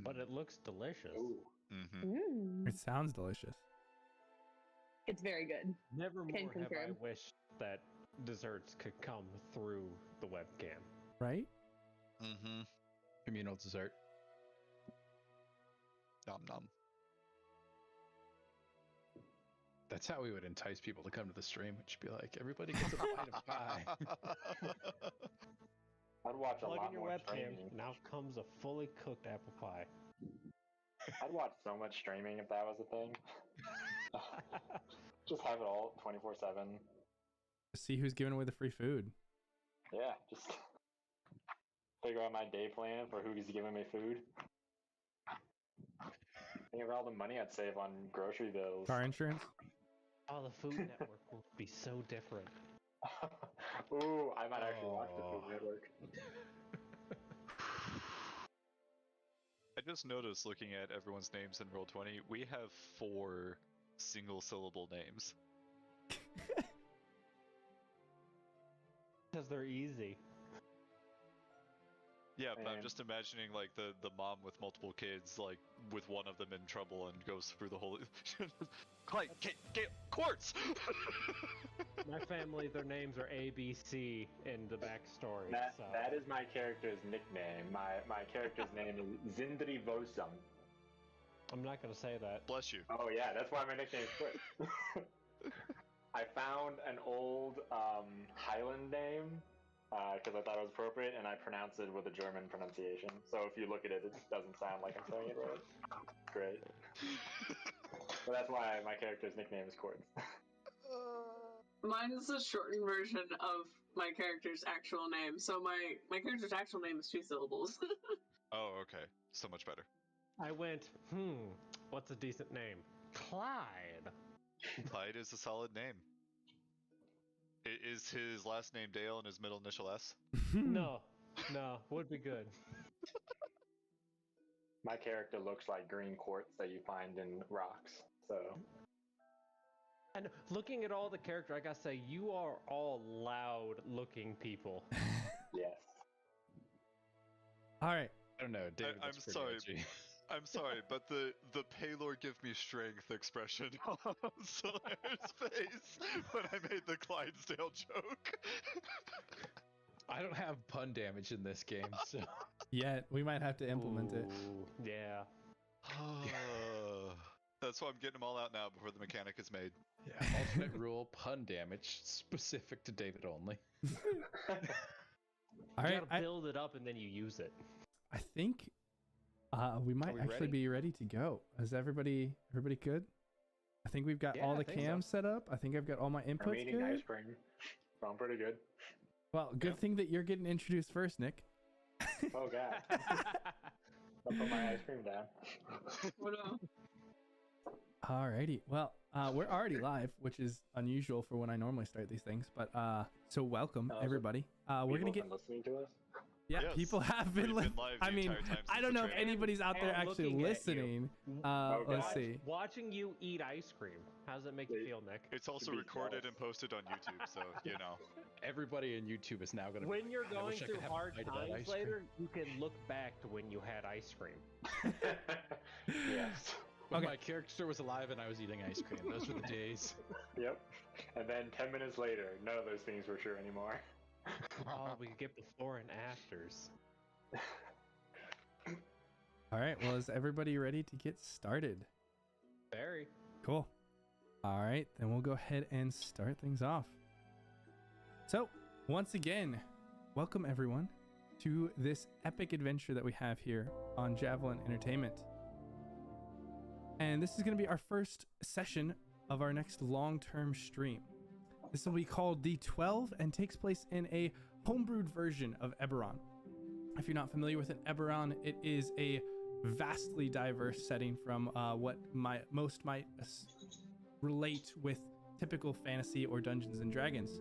But it looks delicious. It sounds delicious. It's very good. Never more Can have confirm. I wished that desserts could come through the webcam. Right? Mm-hmm. Communal dessert. Nom nom. That's how we would entice people to come to the stream. It should be like, everybody gets a bite of pie. I'd watch a Plug lot in your more webcam. streaming. Now comes a fully cooked apple pie. I'd watch so much streaming if that was a thing. Just have it all 24/7. See who's giving away the free food. Yeah, just figure out my day plan for who's giving me food. Think of all the money I'd save on grocery bills. Car insurance. Oh, the Food Network will be so different. Ooh, I might actually watch the Food Network. I just noticed looking at everyone's names in Roll20, we have 4 single-syllable names. Because they're easy. Yeah, but I'm just imagining like the mom with multiple kids, like with one of them in trouble and goes through the whole. Clyde, get quartz. My family, their names are A, B, C in the backstory. That is my character's nickname. My character's name is Zindri Vosam. I'm not gonna say that. Bless you. Oh yeah, that's why my nickname is Quit. I found an old Highland name because I thought it was appropriate, and I pronounced it with a German pronunciation. So if you look at it, it doesn't sound like I'm saying it right. Great. But that's why my character's nickname is Quartz. Mine's a shortened version of my character's actual name. So my character's actual name is 2 syllables. Oh, okay. So much better. I went, what's a decent name? Clyde. Clyde is a solid name. Is his last name Dale and his middle initial S? No, would be good. My character looks like green quartz that you find in rocks, so... And looking at all the character, I gotta say, you are all loud-looking people. Yes. All right. I don't know, David. I'm sorry. I'm sorry, but the "Pay Lord give me strength" expression on Solare's face when I made the Clydesdale joke. I don't have pun damage in this game, so... Yet, we might have to implement it. Yeah. That's why I'm getting them all out now before the mechanic is made. Yeah, alternate rule, pun damage, specific to David only. All right, You gotta build it up and then you use it. I think we might actually be ready to go. Is everybody good? I think we've got all the cams set up. I think I've got all my inputs I'm eating good. ice cream. So I'm pretty good. Well, good thing that you're getting introduced first, Nick. Oh god. I'll put my ice cream down. Oh no. Alrighty. Well, we're already live, which is unusual for when I normally start these things. But so welcome everybody. We're gonna get listening to us. Yeah, Yes. people have been. We've been live the I mean, entire time I since don't the know if trailer. anybody's out there And actually looking at you. listening. Let's see. Watching you eat ice cream. How does that make you feel, Nick? It's also recorded and posted on YouTube, so you know. Everybody in YouTube is now going to be When like, you're "God, I going wish I through could have a hard bite of that ice times cream." later, you can look back to when you had ice cream. Yes. When my character was alive and I was eating ice cream. Those were the days. Yep. And then 10 minutes later, none of those things were true anymore. Oh, we could get before and afters. All right. Well, is everybody ready to get started? Very. Cool. All right, then we'll go ahead and start things off. So, once again, welcome everyone to this epic adventure that we have here on Javelin Entertainment. And this is going to be our first session of our next long-term stream. This will be called The 12 and takes place in a homebrewed version of Eberron. If you're not familiar with an Eberron, it is a vastly diverse setting from what most might relate with typical fantasy or Dungeons and Dragons.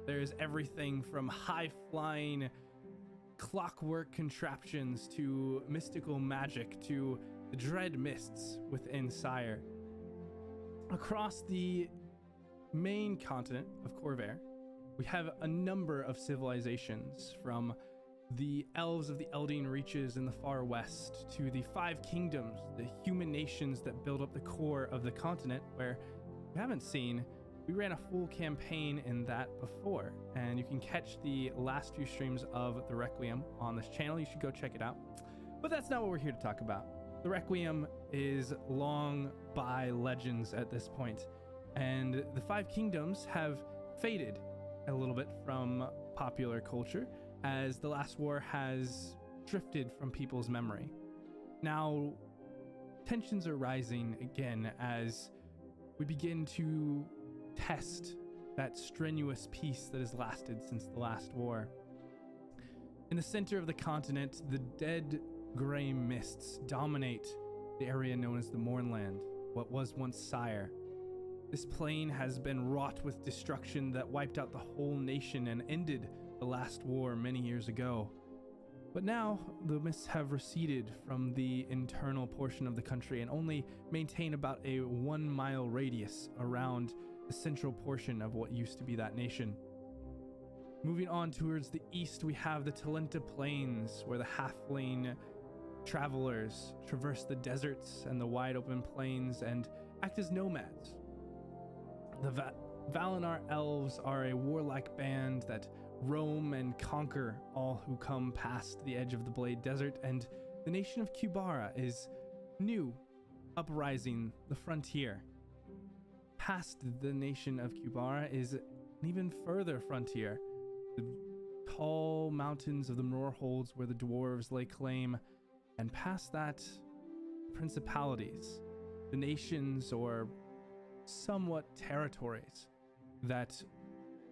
There's everything from high-flying clockwork contraptions to mystical magic to the dread mists within Sire. Across the main continent of Corvair, we have a number of civilizations, from the elves of the Eldine reaches in the far west to the Five Kingdoms, the human nations that build up the core of the continent, where we haven't seen. We ran a full campaign in that before, and you can catch the last few streams of the Requiem on this channel. You should go check it out. But that's not what we're here to talk about. The Requiem is long by legends at this point, and the Five Kingdoms have faded a little bit from popular culture as the last war has drifted from people's memory. Now, tensions are rising again as we begin to test that strenuous peace that has lasted since the last war. In the center of the continent, the dead gray mists dominate the area known as the Mournland, what was once Sire. This plain has been wrought with destruction that wiped out the whole nation and ended the last war many years ago. But now, the mists have receded from the internal portion of the country and only maintain about a 1 mile radius around the central portion of what used to be that nation. Moving on towards the east, we have the Talenta Plains, where the halfling travelers traverse the deserts and the wide open plains and act as nomads. The Valinar elves are a warlike band that roam and conquer all who come past the edge of the Blade Desert, and the nation of Kubara is new, uprising the frontier. Past the nation of Kubara is an even further frontier, the tall mountains of the Mrorholds where the dwarves lay claim, and past that, principalities, the nations or somewhat territories that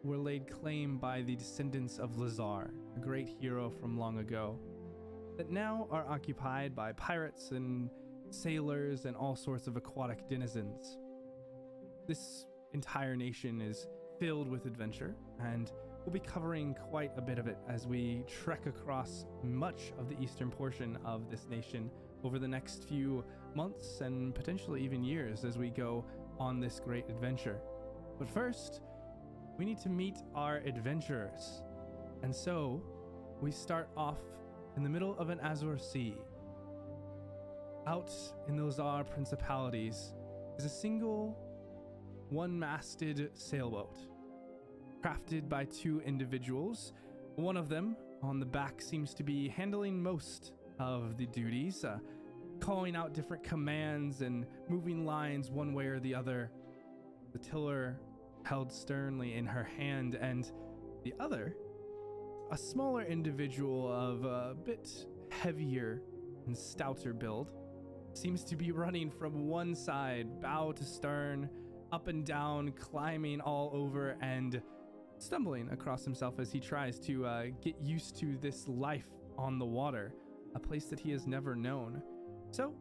were laid claim by the descendants of Lazar, a great hero from long ago, that now are occupied by pirates and sailors and all sorts of aquatic denizens. This entire nation is filled with adventure, and we'll be covering quite a bit of it as we trek across much of the eastern portion of this nation over the next few months and potentially even years as we go on this great adventure. But first, we need to meet our adventurers. And so, we start off in the middle of an Azure Sea. Out in those Lazar principalities is a single one-masted sailboat, crafted by two individuals. One of them on the back seems to be handling most of the duties, calling out different commands and moving lines one way or the other, the tiller held sternly in her hand, and the other, a smaller individual of a bit heavier and stouter build, seems to be running from one side, bow to stern, up and down, climbing all over, and stumbling across himself as he tries to get used to this life on the water, a place that he has never known. So,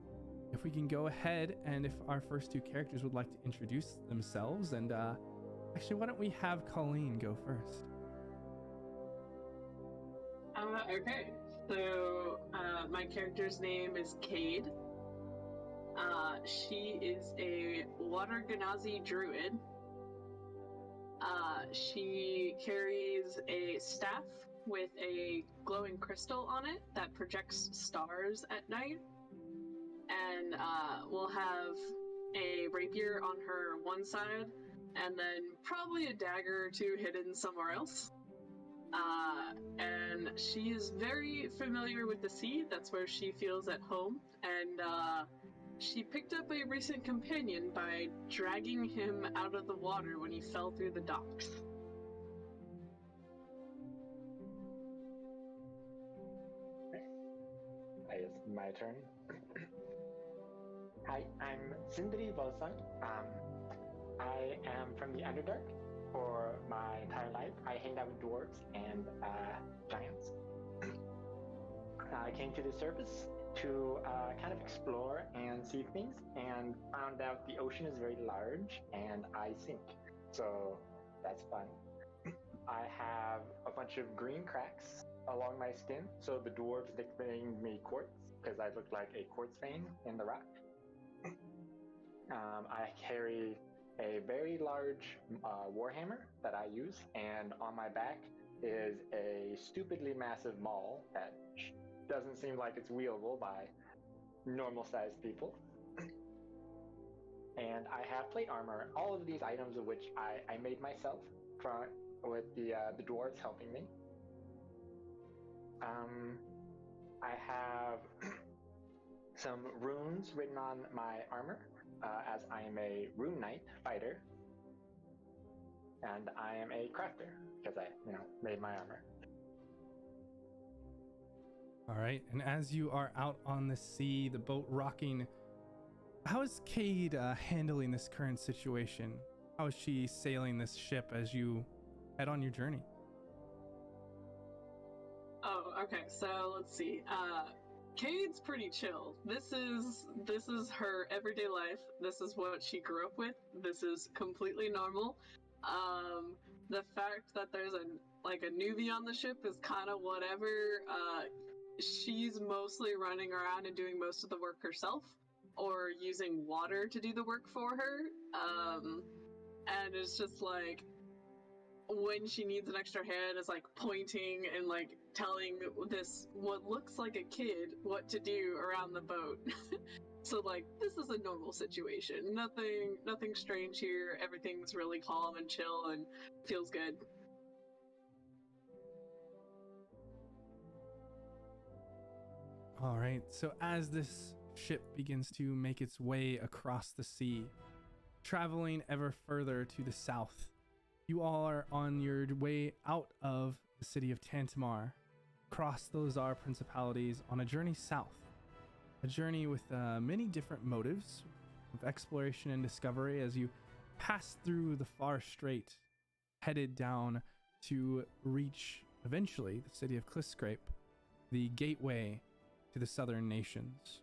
if we can go ahead, and if our first two characters would like to introduce themselves, and actually, why don't we have Colleen go first? Okay, so my character's name is Cade. She is a Water Ganazi druid. She carries a staff with a glowing crystal on it that projects stars at night, and we'll have a rapier on her one side, and then probably a dagger or two hidden somewhere else. And she is very familiar with the sea. That's where she feels at home, and she picked up a recent companion by dragging him out of the water when he fell through the docks. I guess my turn. Hi, I'm Sindri Volsung. I am from the Underdark. For my entire life, I hanged out with dwarves and giants. I came to the surface to kind of explore and see things, and found out the ocean is very large and I sink. So that's fun. I have a bunch of green cracks along my skin, so the dwarves nicknamed me Quartz because I look like a quartz vein in the rock. I carry a very large warhammer that I use, and on my back is a stupidly massive maul that doesn't seem like it's wieldable by normal-sized people. And I have plate armor, all of these items of which I made myself with the dwarves helping me. I have some runes written on my armor, as I am a rune knight fighter, and I am a crafter because I, made my armor. All right, and as you are out on the sea, the boat rocking, how is Cade handling this current situation? How is she sailing this ship as you head on your journey? Oh, okay. So let's see. Cade's pretty chill. This is her everyday life. This is what she grew up with. This is completely normal. The fact that there's a newbie on the ship is kind of whatever. She's mostly running around and doing most of the work herself, or using water to do the work for her. And it's just like, when she needs an extra hand, is like pointing and like telling this what looks like a kid what to do around the boat. So like, this is a normal situation. Nothing strange here. Everything's really calm and chill and feels good. All right, so as this ship begins to make its way across the sea, traveling ever further to the south, you all are on your way out of the city of Tantamar, across those Zar principalities, on a journey south. A journey with many different motives of exploration and discovery as you pass through the far strait, headed down to reach, eventually, the city of Cliffscrape, the gateway to the southern nations.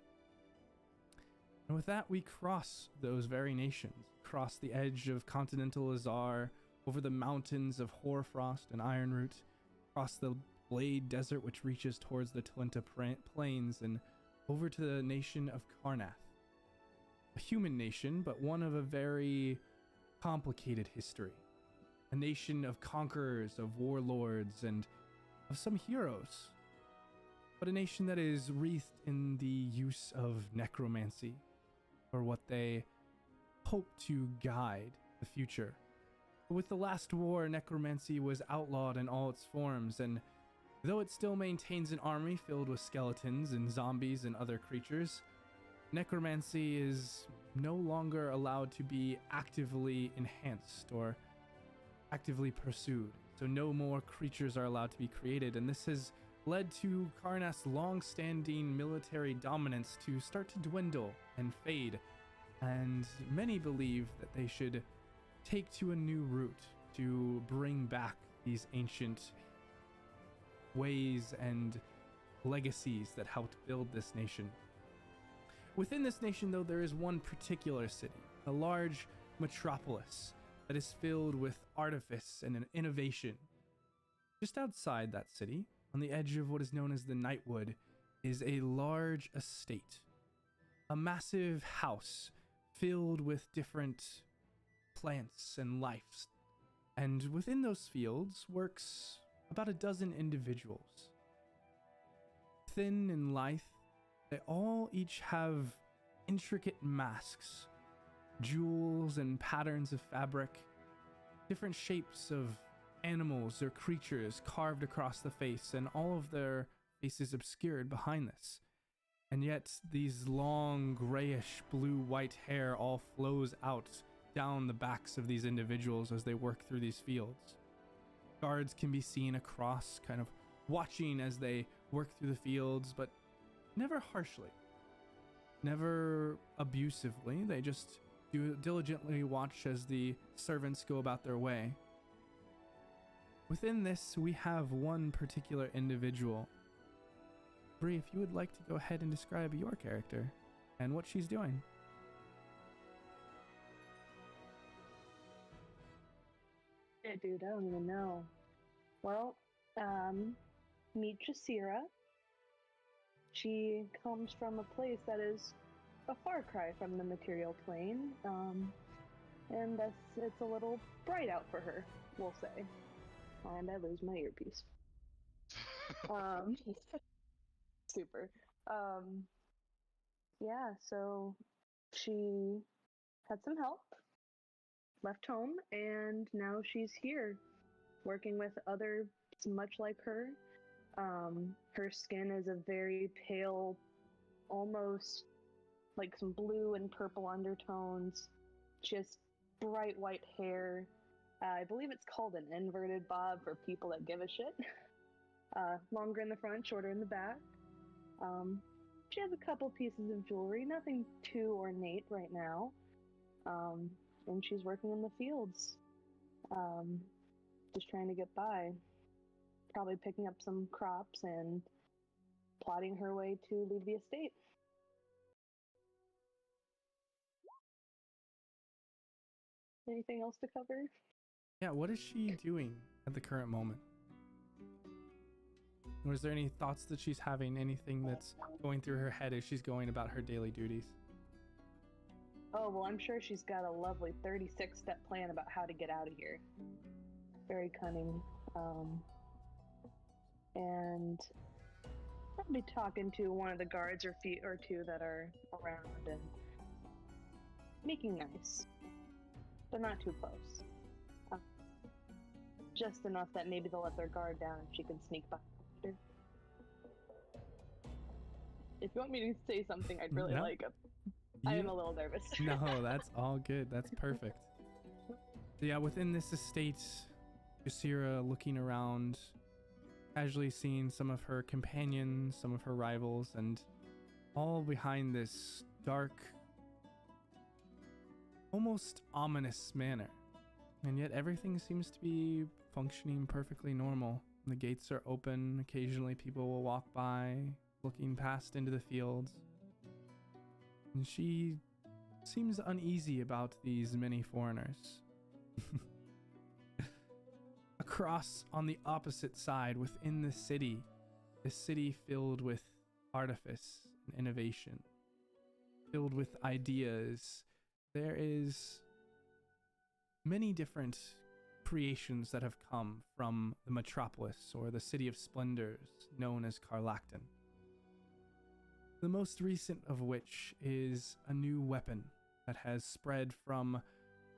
And with that, we cross those very nations, cross the edge of continental Azar, over the mountains of Hoarfrost and Ironroot, across the Blade Desert, which reaches towards the Talenta Plains, and over to the nation of Karnath. A human nation, but one of a very complicated history. A nation of conquerors, of warlords, and of some heroes. But a nation that is wreathed in the use of necromancy, or what they hope to guide the future. With the last war, necromancy was outlawed in all its forms, and though it still maintains an army filled with skeletons and zombies and other creatures, necromancy is no longer allowed to be actively enhanced or actively pursued. So no more creatures are allowed to be created, and this has led to Karnath's long-standing military dominance to start to dwindle and fade, and many believe that they should take to a new route to bring back these ancient ways and legacies that helped build this nation. Within this nation, though, there is one particular city, a large metropolis that is filled with artifice and an innovation. Just outside that city, on the edge of what is known as the Nightwood, is a large estate, a massive house filled with different plants and life, and within those fields works about a dozen individuals. Thin and lithe, they all each have intricate masks, jewels and patterns of fabric, different shapes of animals or creatures carved across the face, and all of their faces obscured behind this. And yet these long grayish blue-white hair all flows out down the backs of these individuals as they work through these fields. Guards can be seen across, kind of watching as they work through the fields, but never harshly, never abusively. They just do diligently watch as the servants go about their way. Within this, we have one particular individual. Bree, if you would like to go ahead and describe your character and what she's doing. Yeah, dude, I don't even know. Well, meet Jasira. She comes from a place that is a far cry from the material plane, and thus it's a little bright out for her, we'll say. And I lose my earpiece. Super. Yeah, so she had some help, left home, and now she's here, working with others much like her. Her skin is a very pale, almost like some blue and purple undertones, just bright white hair. I believe it's called an inverted bob for people that give a shit. Longer in the front, shorter in the back. She has a couple pieces of jewelry, nothing too ornate right now. And she's working in the fields, just trying to get by. Probably picking up some crops and plotting her way to leave the estate. Anything else to cover? Yeah, what is she doing at the current moment? Or is there any thoughts that she's having, anything that's going through her head as she's going about her daily duties? Oh, well, I'm sure she's got a lovely 36-step plan about how to get out of here. Very cunning. And I'll be talking to one of the guards or two that are around and making nice, but not too close. Just enough that maybe they'll let their guard down and she can sneak by after. If you want me to say something, I'd really like it. I am a little nervous. No, that's all good. That's perfect. So yeah, within this estate, Jasira looking around, casually seeing some of her companions, some of her rivals, and all behind this dark, almost ominous manner. And yet everything seems to be functioning perfectly normal. The gates are open. Occasionally people will walk by, looking past into the fields. And she seems uneasy about these many foreigners. Across on the opposite side, within the city, a city filled with artifice and innovation, filled with ideas, there is many different creations that have come from the metropolis or the city of splendors known as Carlacton. The most recent of which is a new weapon that has spread from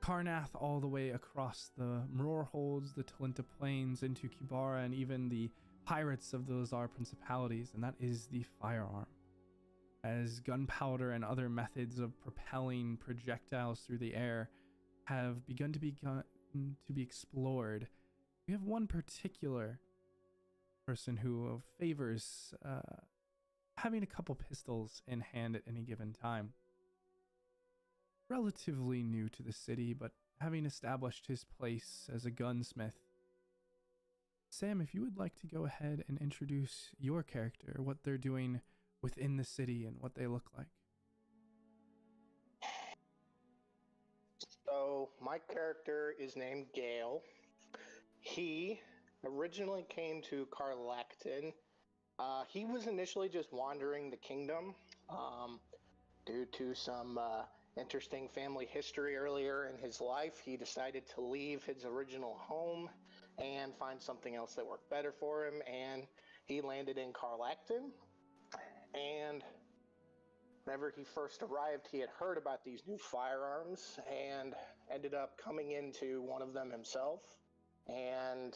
Karnath all the way across the Mrorholds, the Talinta Plains, into Kubara, and even the pirates of those are principalities, and that is the firearm. As gunpowder and other methods of propelling projectiles through the air have begun to be explored, we have one particular person who favors having a couple pistols in hand at any given time. Relatively new to the city, but having established his place as a gunsmith. Sam, if you would like to go ahead and introduce your character, what they're doing within the city and what they look like. So, my character is named Gale. He originally came to Carlacton. He was initially just wandering the kingdom due to some interesting family history earlier in his life. He decided to leave his original home and find something else that worked better for him, and he landed in Carlacton. And whenever he first arrived, he had heard about these new firearms and ended up coming into one of them himself and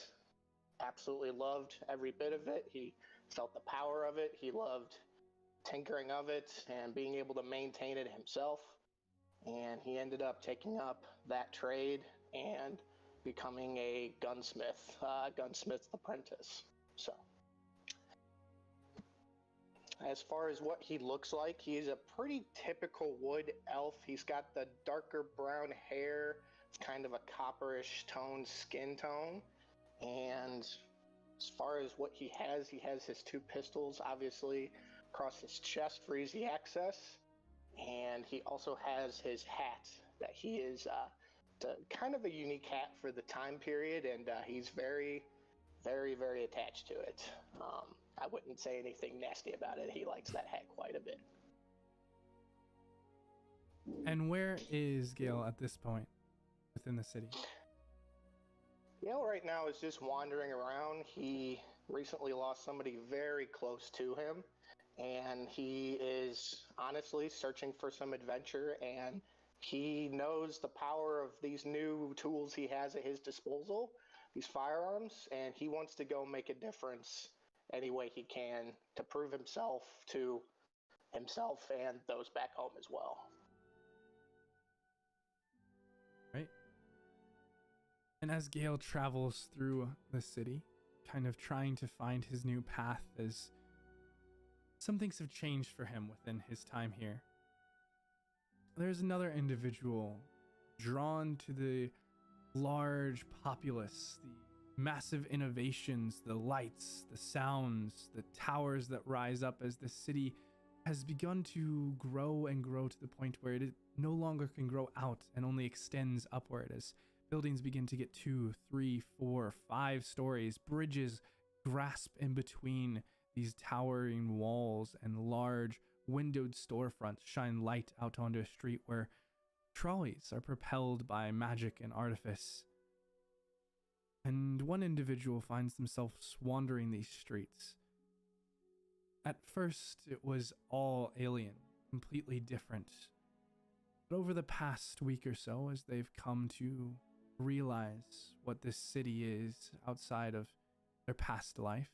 absolutely loved every bit of it. He felt the power of it. He loved tinkering of it and being able to maintain it himself. And he ended up taking up that trade and becoming a gunsmith's apprentice. So As far as what he looks like, he is a pretty typical wood elf. He's got the darker brown hair, it's kind of a copperish toned skin tone. And as far as what he has his two pistols, obviously, across his chest for easy access. And he also has his hat that he is kind of a unique hat for the time period, and he's very, very, very attached to it. I wouldn't say anything nasty about it. He likes that hat quite a bit. And where is Gale at this point within the city? Gale right now is just wandering around. He recently lost somebody very close to him, and he is honestly searching for some adventure, and he knows the power of these new tools he has at his disposal, these firearms, and he wants to go make a difference any way he can to prove himself to himself and those back home as well. Right. And as Gale travels through the city, kind of trying to find his new path, as some things have changed for him within his time here, there's another individual drawn to the large populace, the massive innovations, the lights, the sounds, the towers that rise up as the city has begun to grow and grow to the point where it no longer can grow out and only extends upward as buildings begin to get 2, 3, 4, 5 stories. Bridges grasp in between these towering walls, and large windowed storefronts shine light out onto a street where trolleys are propelled by magic and artifice. And one individual finds themselves wandering these streets. At first, it was all alien, completely different. But over the past week or so, as they've come to realize what this city is outside of their past life,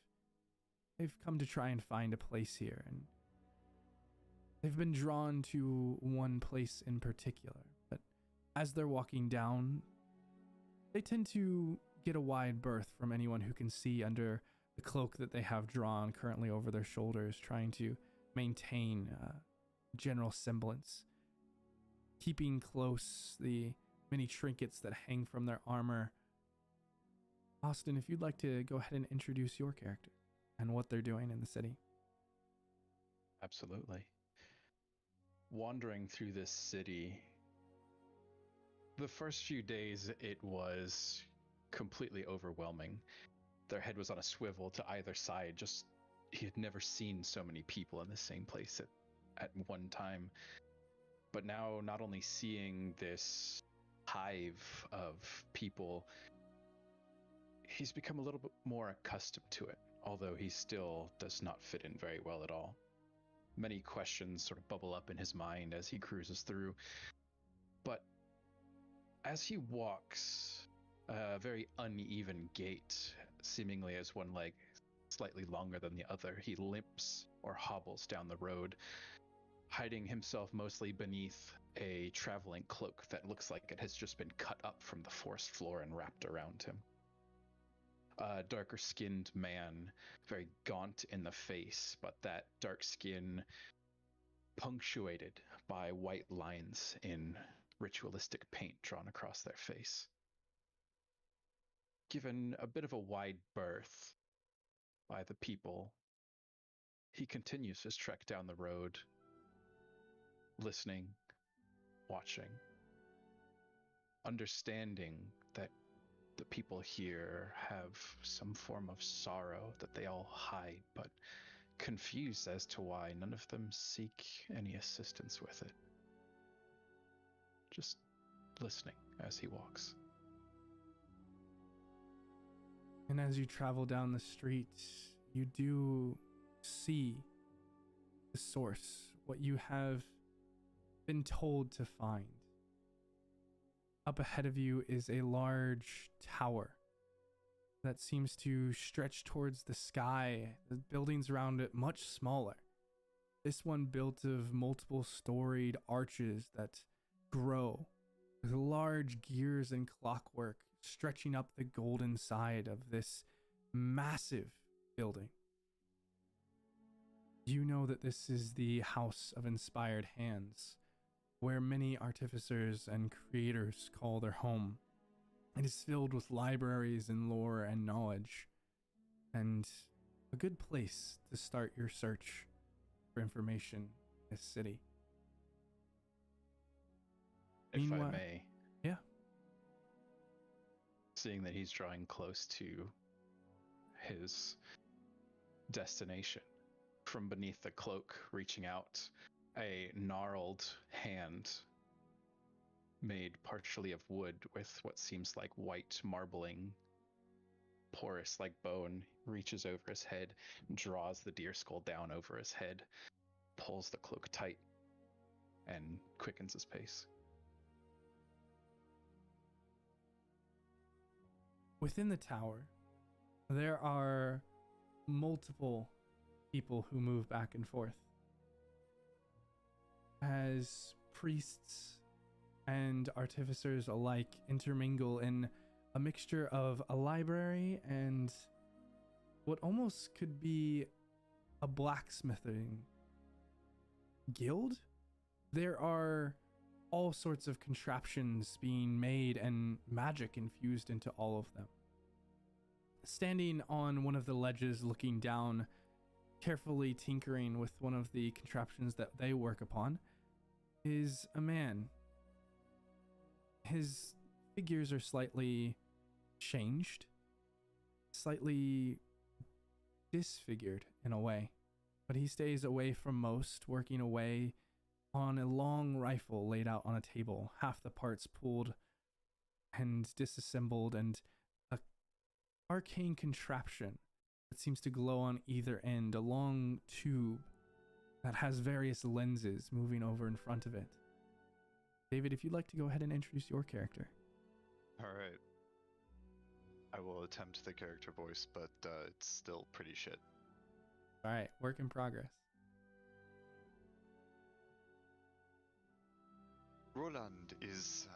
they've come to try and find a place here, and they've been drawn to one place in particular. But as they're walking down, they tend to get a wide berth from anyone who can see under the cloak that they have drawn currently over their shoulders, trying to maintain general semblance, keeping close the many trinkets that hang from their armor. Austin, if you'd like to go ahead and introduce your character and what they're doing in the city. Absolutely. Wandering through this city, the first few days it was completely overwhelming. Their head was on a swivel to either side. Just, he had never seen so many people in the same place at one time. But now, not only seeing this hive of people, he's become a little bit more accustomed to it, although he still does not fit in very well at all. Many questions sort of bubble up in his mind as he cruises through. But as he walks a very uneven gait, seemingly as one leg slightly longer than the other, he limps or hobbles down the road, hiding himself mostly beneath a traveling cloak that looks like it has just been cut up from the forest floor and wrapped around him. A darker skinned man, very gaunt in the face, but that dark skin punctuated by white lines in ritualistic paint drawn across their face. Given a bit of a wide berth by the people, he continues his trek down the road, listening, watching, understanding that the people here have some form of sorrow that they all hide, but confused as to why none of them seek any assistance with it. Just listening as he walks. And as you travel down the street, you do see the source, what you have been told to find. Up ahead of you is a large tower that seems to stretch towards the sky. The buildings around it much smaller. This one built of multiple storied arches that grow with large gears and clockwork stretching up the golden side of this massive building. You know that this is the House of Inspired Hands, where many artificers and creators call their home. It is filled with libraries and lore and knowledge, and a good place to start your search for information in this city. If I Meanwhile- may. Yeah. Seeing that he's drawing close to his destination, from beneath the cloak, reaching out, a gnarled hand made partially of wood with what seems like white marbling, porous like bone, reaches over his head, draws the deer skull down over his head, pulls the cloak tight, and quickens his pace. Within the tower, there are multiple people who move back and forth. As priests and artificers alike intermingle in a mixture of a library and what almost could be a blacksmithing guild. There are all sorts of contraptions being made and magic infused into all of them. Standing on one of the ledges, looking down, carefully tinkering with one of the contraptions that they work upon, is a man. His figures are slightly changed, slightly disfigured in a way, but he stays away from most, working away on a long rifle laid out on a table, half the parts pulled and disassembled, and a arcane contraption that seems to glow on either end, a long tube that has various lenses moving over in front of it. David, if you'd like to go ahead and introduce your character. All right. I will attempt the character voice, but it's still pretty shit. All right, work in progress. Roland is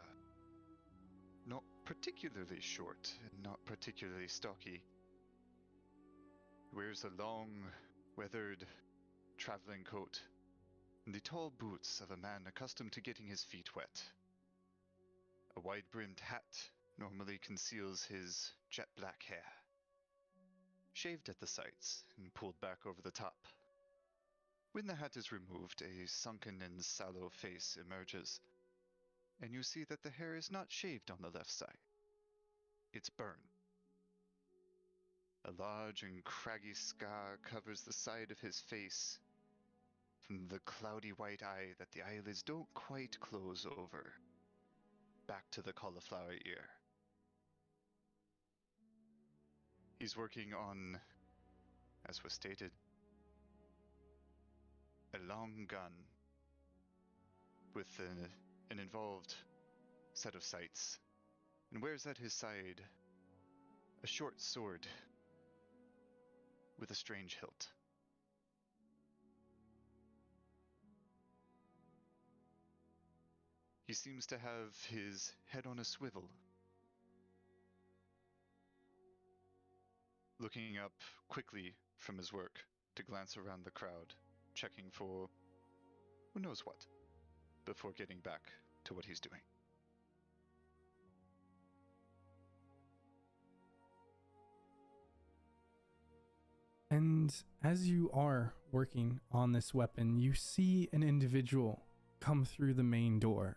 not particularly short and not particularly stocky. He wears a long, weathered traveling coat and the tall boots of a man accustomed to getting his feet wet. A wide-brimmed hat normally conceals his jet black hair, shaved at the sides and pulled back over the top. When the hat is removed, a sunken and sallow face emerges, and you see that the hair is not shaved on the left side. It's burned. A large and craggy scar covers the side of his face, from the cloudy white eye that the eyelids don't quite close over, back to the cauliflower ear. He's working on, as was stated, a long gun with an involved set of sights, and wears at his side a short sword with a strange hilt. He seems to have his head on a swivel, looking up quickly from his work to glance around the crowd, checking for who knows what, before getting back to what he's doing. And as you are working on this weapon, you see an individual come through the main door.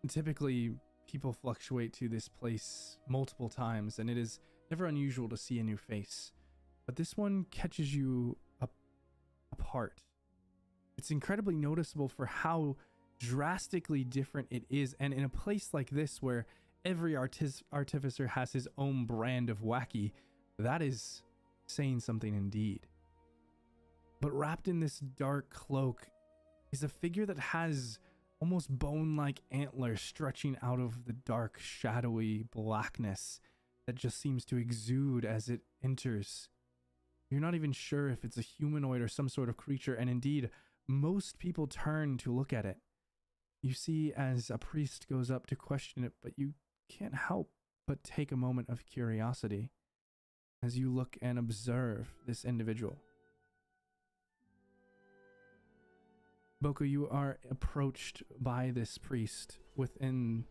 Typically, people fluctuate to this place multiple times, and it is never unusual to see a new face. But this one catches you apart. It's incredibly noticeable for how drastically different it is, and in a place like this where every artificer has his own brand of wacky, that is saying something indeed. But wrapped in this dark cloak is a figure that has almost bone-like antlers stretching out of the dark, shadowy blackness that just seems to exude as it enters. You're not even sure if it's a humanoid or some sort of creature, and indeed, most people turn to look at it. You see as a priest goes up to question it, but you can't help but take a moment of curiosity as you look and observe this individual. Boko, you are approached by this priest within,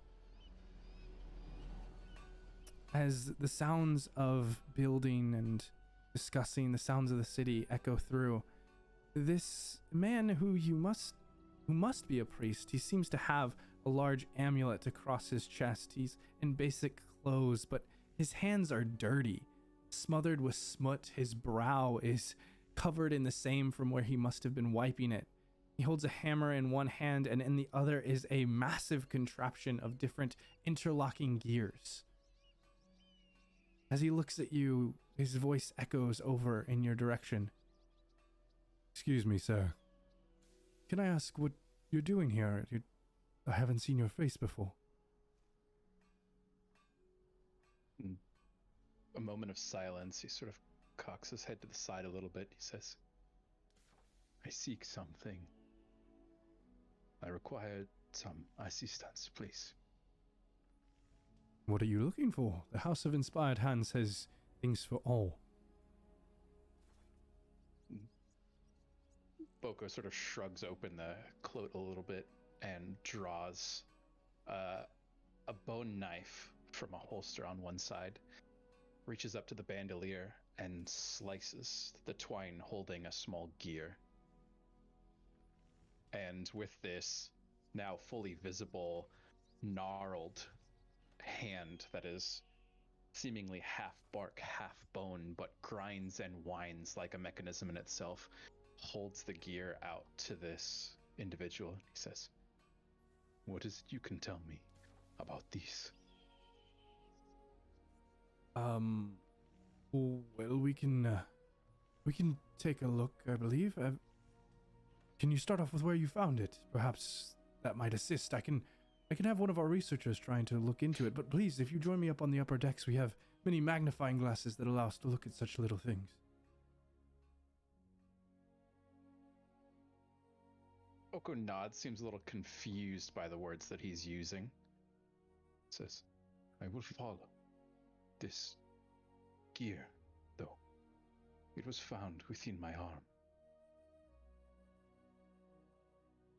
as the sounds of building and discussing, the sounds of the city echo through. This man who must be a priest, he seems to have a large amulet across his chest. He's in basic clothes, but his hands are dirty, smothered with smut. His brow is covered in the same from where he must have been wiping it. He holds a hammer in one hand, and in the other is a massive contraption of different interlocking gears. As he looks at you, his voice echoes over in your direction. Excuse me, sir. Can I ask what you're doing here? I haven't seen your face before. A moment of silence. He sort of cocks his head to the side a little bit. He says, I seek something. I require some assistance, please. What are you looking for? The House of Inspired Hands has things for all. Boko sort of shrugs open the cloak a little bit and draws a bone knife from a holster on one side, reaches up to the bandolier and slices the twine holding a small gear. And with this now fully visible, gnarled hand that is seemingly half bark, half bone, but grinds and whines like a mechanism in itself, holds the gear out to this individual. He says, what is it you can tell me about these? Well, we can take a look, I believe. Can you start off with where you found it? Perhaps that might assist. I can have one of our researchers trying to look into it, but please, if you join me up on the upper decks, we have many magnifying glasses that allow us to look at such little things. Oko nods, seems a little confused by the words that he's using. Says, I will follow. This gear, though, it was found within my arm.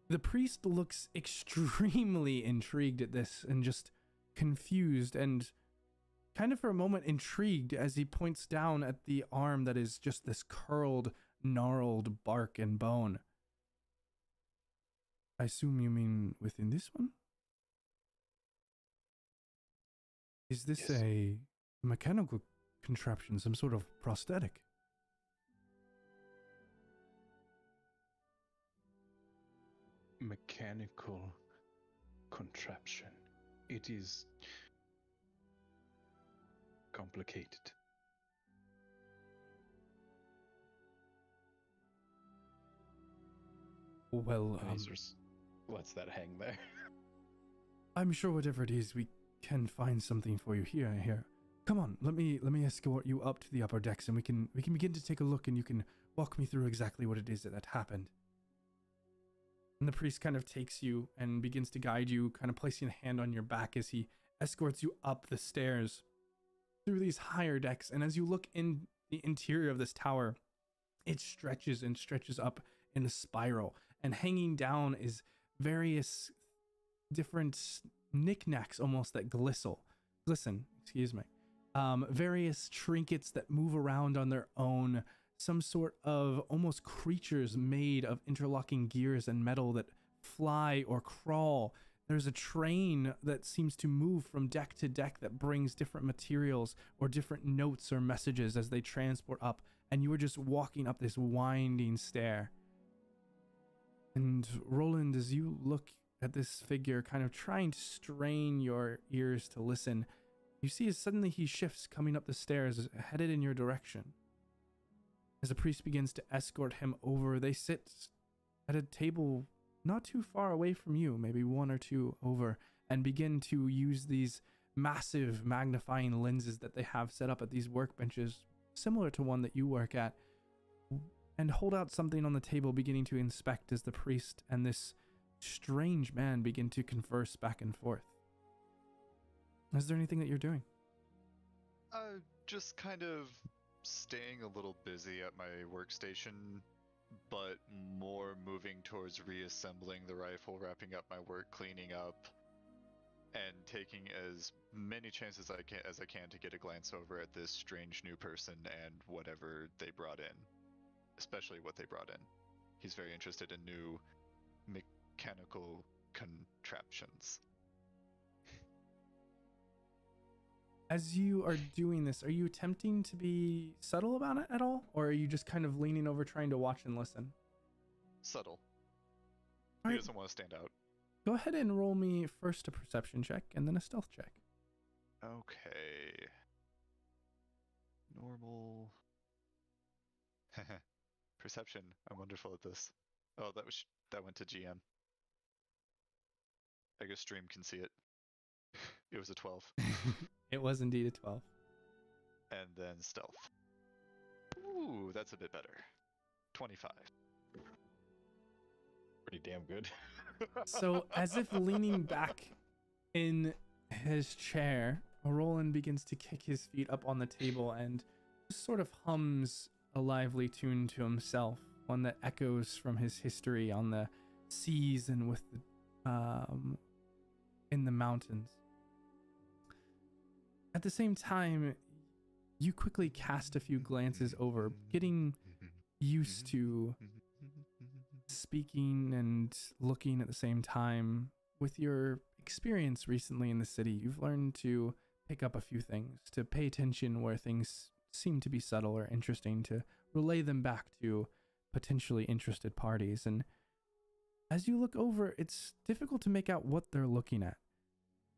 The priest looks extremely intrigued at this and just confused and kind of for a moment intrigued as he points down at the arm that is just this curled, gnarled bark and bone. I assume you mean within this one? Is this Yes. a mechanical contraption, some sort of prosthetic? Mechanical contraption. It is complicated. Well, Razors lets that hang there. I'm sure whatever it is, we can find something for you here. Come on, let me escort you up to the upper decks, and we can begin to take a look, and you can walk me through exactly what it is that happened. And the priest kind of takes you and begins to guide you, kind of placing a hand on your back as he escorts you up the stairs through these higher decks. And as you look in the interior of this tower, it stretches and stretches up in a spiral, and hanging down is various different knickknacks almost that glisten, various trinkets that move around on their own, some sort of almost creatures made of interlocking gears and metal that fly or crawl. There's a train that seems to move from deck to deck that brings different materials or different notes or messages as they transport up, and you are just walking up this winding stair. And Roland, as you look at this figure, kind of trying to strain your ears to listen, you see as suddenly he shifts coming up the stairs, headed in your direction. As the priest begins to escort him over, they sit at a table not too far away from you, maybe one or two over, and begin to use these massive magnifying lenses that they have set up at these workbenches, similar to one that you work at, and hold out something on the table, beginning to inspect as the priest and this strange man begin to converse back and forth. Is there anything that you're doing? Just kind of staying a little busy at my workstation, but more moving towards reassembling the rifle, wrapping up my work, cleaning up, and taking as many chances as I can to get a glance over at this strange new person and whatever they brought in, especially what they brought in. He's very interested in new mechanical contraptions. As you are doing this, are you attempting to be subtle about it at all? Or are you just kind of leaning over trying to watch and listen? Subtle. All He right. doesn't want to stand out. Go ahead and roll me first a perception check and then a stealth check. Okay. Normal. Perception. I'm wonderful at this. Oh, that went to GM. I guess stream can see it. It was a 12. It was indeed a 12. And then stealth. Ooh, that's a bit better. 25. Pretty damn good. So, as if leaning back in his chair, Roland begins to kick his feet up on the table and just sort of hums a lively tune to himself, one that echoes from his history on the seas and with the, in the mountains. At the same time, you quickly cast a few glances over, getting used to speaking and looking at the same time. With your experience recently in the city, you've learned to pick up a few things, to pay attention where things seem to be subtle or interesting, to relay them back to potentially interested parties. And as you look over, it's difficult to make out what they're looking at,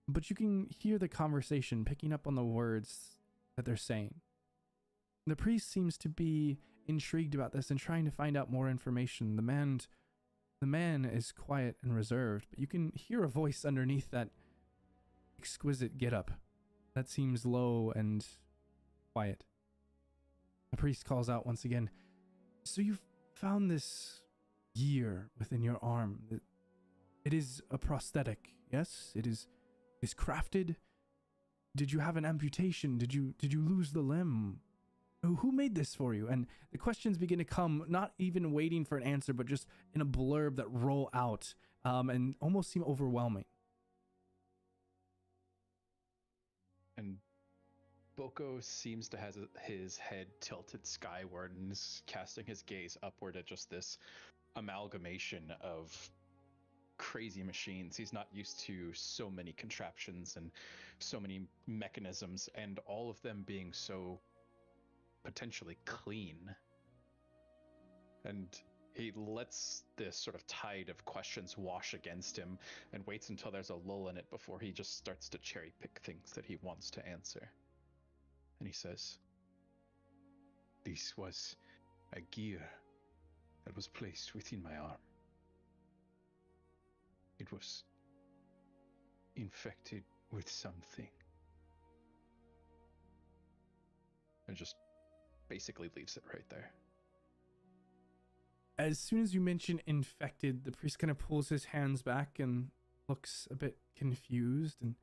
but you can hear the conversation, picking up on the words that they're saying. The priest seems to be intrigued about this and trying to find out more information. The man is quiet and reserved, but you can hear a voice underneath that exquisite getup that seems low and quiet. The priest calls out once again, "So you've found this gear within your arm. It is a prosthetic, yes? It is crafted? Did you have an amputation? Did you lose the limb? Who made this for you?" And the questions begin to come, not even waiting for an answer, but just in a blurb that roll out and almost seem overwhelming. And Boko seems to have his head tilted skyward and is casting his gaze upward at just this amalgamation of crazy machines. He's not used to so many contraptions and so many mechanisms, and all of them being so potentially clean. And he lets this sort of tide of questions wash against him and waits until there's a lull in it before he just starts to cherry pick things that he wants to answer. And he says, "This was a gear that was placed within my arm. It was infected with something." And just basically leaves it right there. As soon as you mention infected, the priest kind of pulls his hands back and looks a bit confused and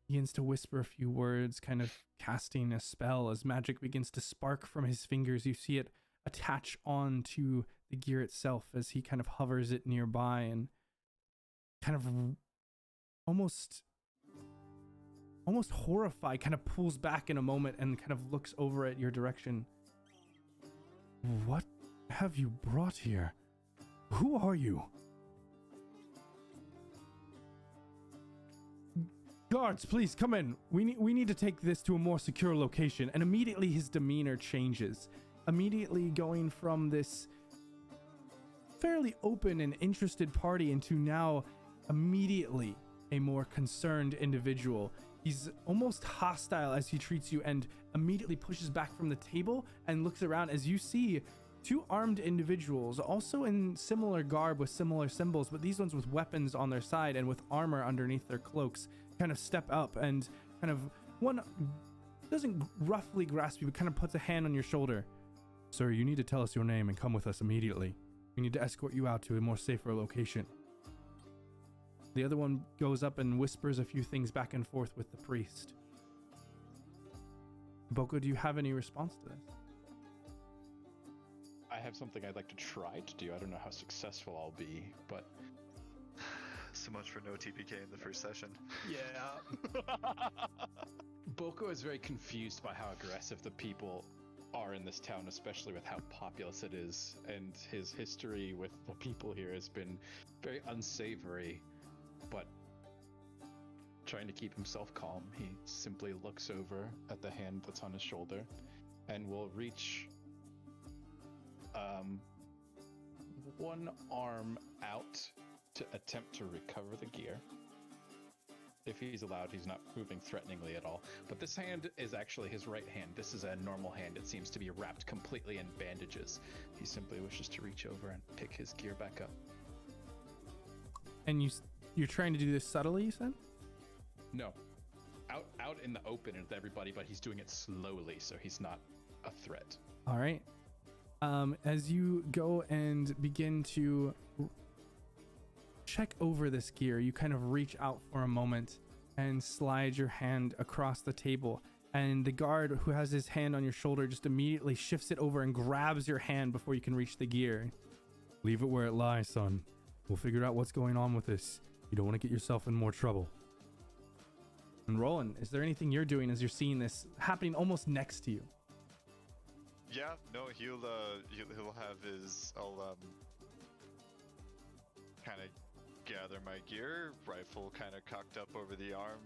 begins to whisper a few words, kind of casting a spell. As magic begins to spark from his fingers, you see it attach on to the gear itself as he kind of hovers it nearby and kind of almost horrified, kind of pulls back in a moment and kind of looks over at your direction. "What have you brought here? Who are you?" "Guards, please come in. We need to take this to a more secure location." And immediately his demeanor changes, immediately going from this fairly open and interested party into now immediately a more concerned individual. He's almost hostile as he treats you and immediately pushes back from the table and looks around as you see two armed individuals, also in similar garb with similar symbols, but these ones with weapons on their side and with armor underneath their cloaks, kind of step up and kind of, one doesn't roughly grasp you, but kind of puts a hand on your shoulder. "Sir, you need to tell us your name and come with us immediately. We need to escort you out to a more safer location." The other one goes up and whispers a few things back and forth with the priest. Boko, do you have any response to this? I have something I'd like to try to do. I don't know how successful I'll be, but So much for no TPK in the first session. yeah. Boko is very confused by how aggressive the people are in this town, especially with how populous it is, and his history with the people here has been very unsavory, but trying to keep himself calm, he simply looks over at the hand that's on his shoulder and will reach one arm out to attempt to recover the gear. If he's allowed, he's not moving threateningly at all. But this hand is actually his right hand. This is a normal hand. It seems to be wrapped completely in bandages. He simply wishes to reach over and pick his gear back up. And you're trying to do this subtly, you said? No. Out in the open with everybody, but he's doing it slowly, so he's not a threat. All right. As you go and begin to check over this gear, you kind of reach out for a moment and slide your hand across the table, and the guard who has his hand on your shoulder just immediately shifts it over and grabs your hand before you can reach the gear. Leave it where it lies, son. We'll figure out what's going on with this. You don't want to get yourself in more trouble. And Roland, is there anything you're doing as you're seeing this happening almost next to you? Yeah, no, he'll have his. I'll kind of gather my gear, rifle kind of cocked up over the arm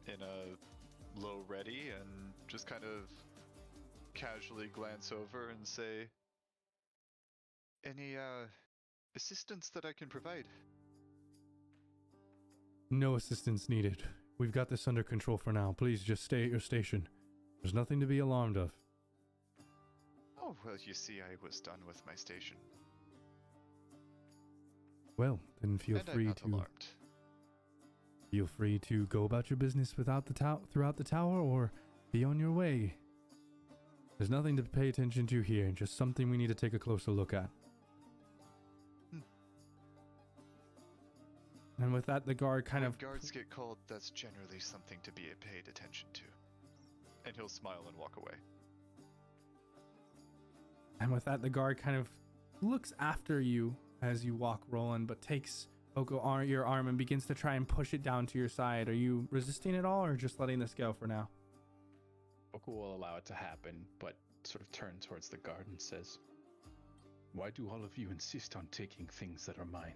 in a low ready, and just kind of casually glance over and say, any assistance that I can provide? No assistance needed. We've got this under control for now. Please just stay at your station. There's nothing to be alarmed of. Oh, well, you see, I was done with my station. Well, then feel free to go about your business throughout the tower, or be on your way. There's nothing to pay attention to here, just something we need to take a closer look at. And with that, the guard kind of... When guards get called, that's generally something to be paid attention to. And he'll smile and walk away. And with that, the guard kind of looks after you as you walk, Roland, but takes Boko your arm and begins to try and push it down to your side. Are you resisting it all, or just letting this go for now? Boko will allow it to happen, but sort of turns towards the guard and says, "Why do all of you insist on taking things that are mine?"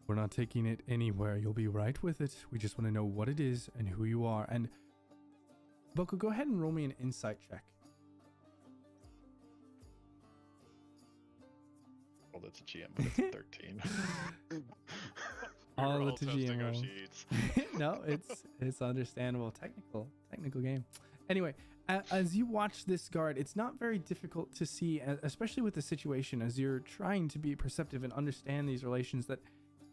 We're not taking it anywhere. You'll be right with it. We just want to know what it is and who you are. And Boko, go ahead and roll me an insight check. Well, that's a GM, but it's a 13. All the GM rolls. No, it's understandable. Technical game. Anyway, as you watch this guard, it's not very difficult to see, especially with the situation, as you're trying to be perceptive and understand these relations, that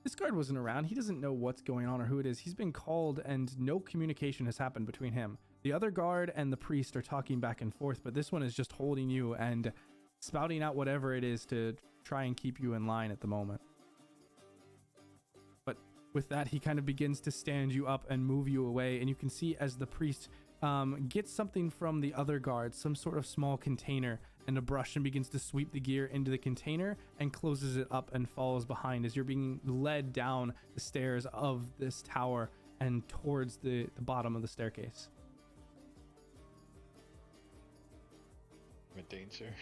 this guard wasn't around. He doesn't know what's going on or who it is. He's been called and no communication has happened between him. The other guard and the priest are talking back and forth, but this one is just holding you and spouting out whatever it is to try and keep you in line at the moment. But with that, he kind of begins to stand you up and move you away, and you can see as the priest gets something from the other guard, some sort of small container and a brush, and begins to sweep the gear into the container and closes it up and follows behind as you're being led down the stairs of this tower and towards the bottom of the staircase. I'm in danger.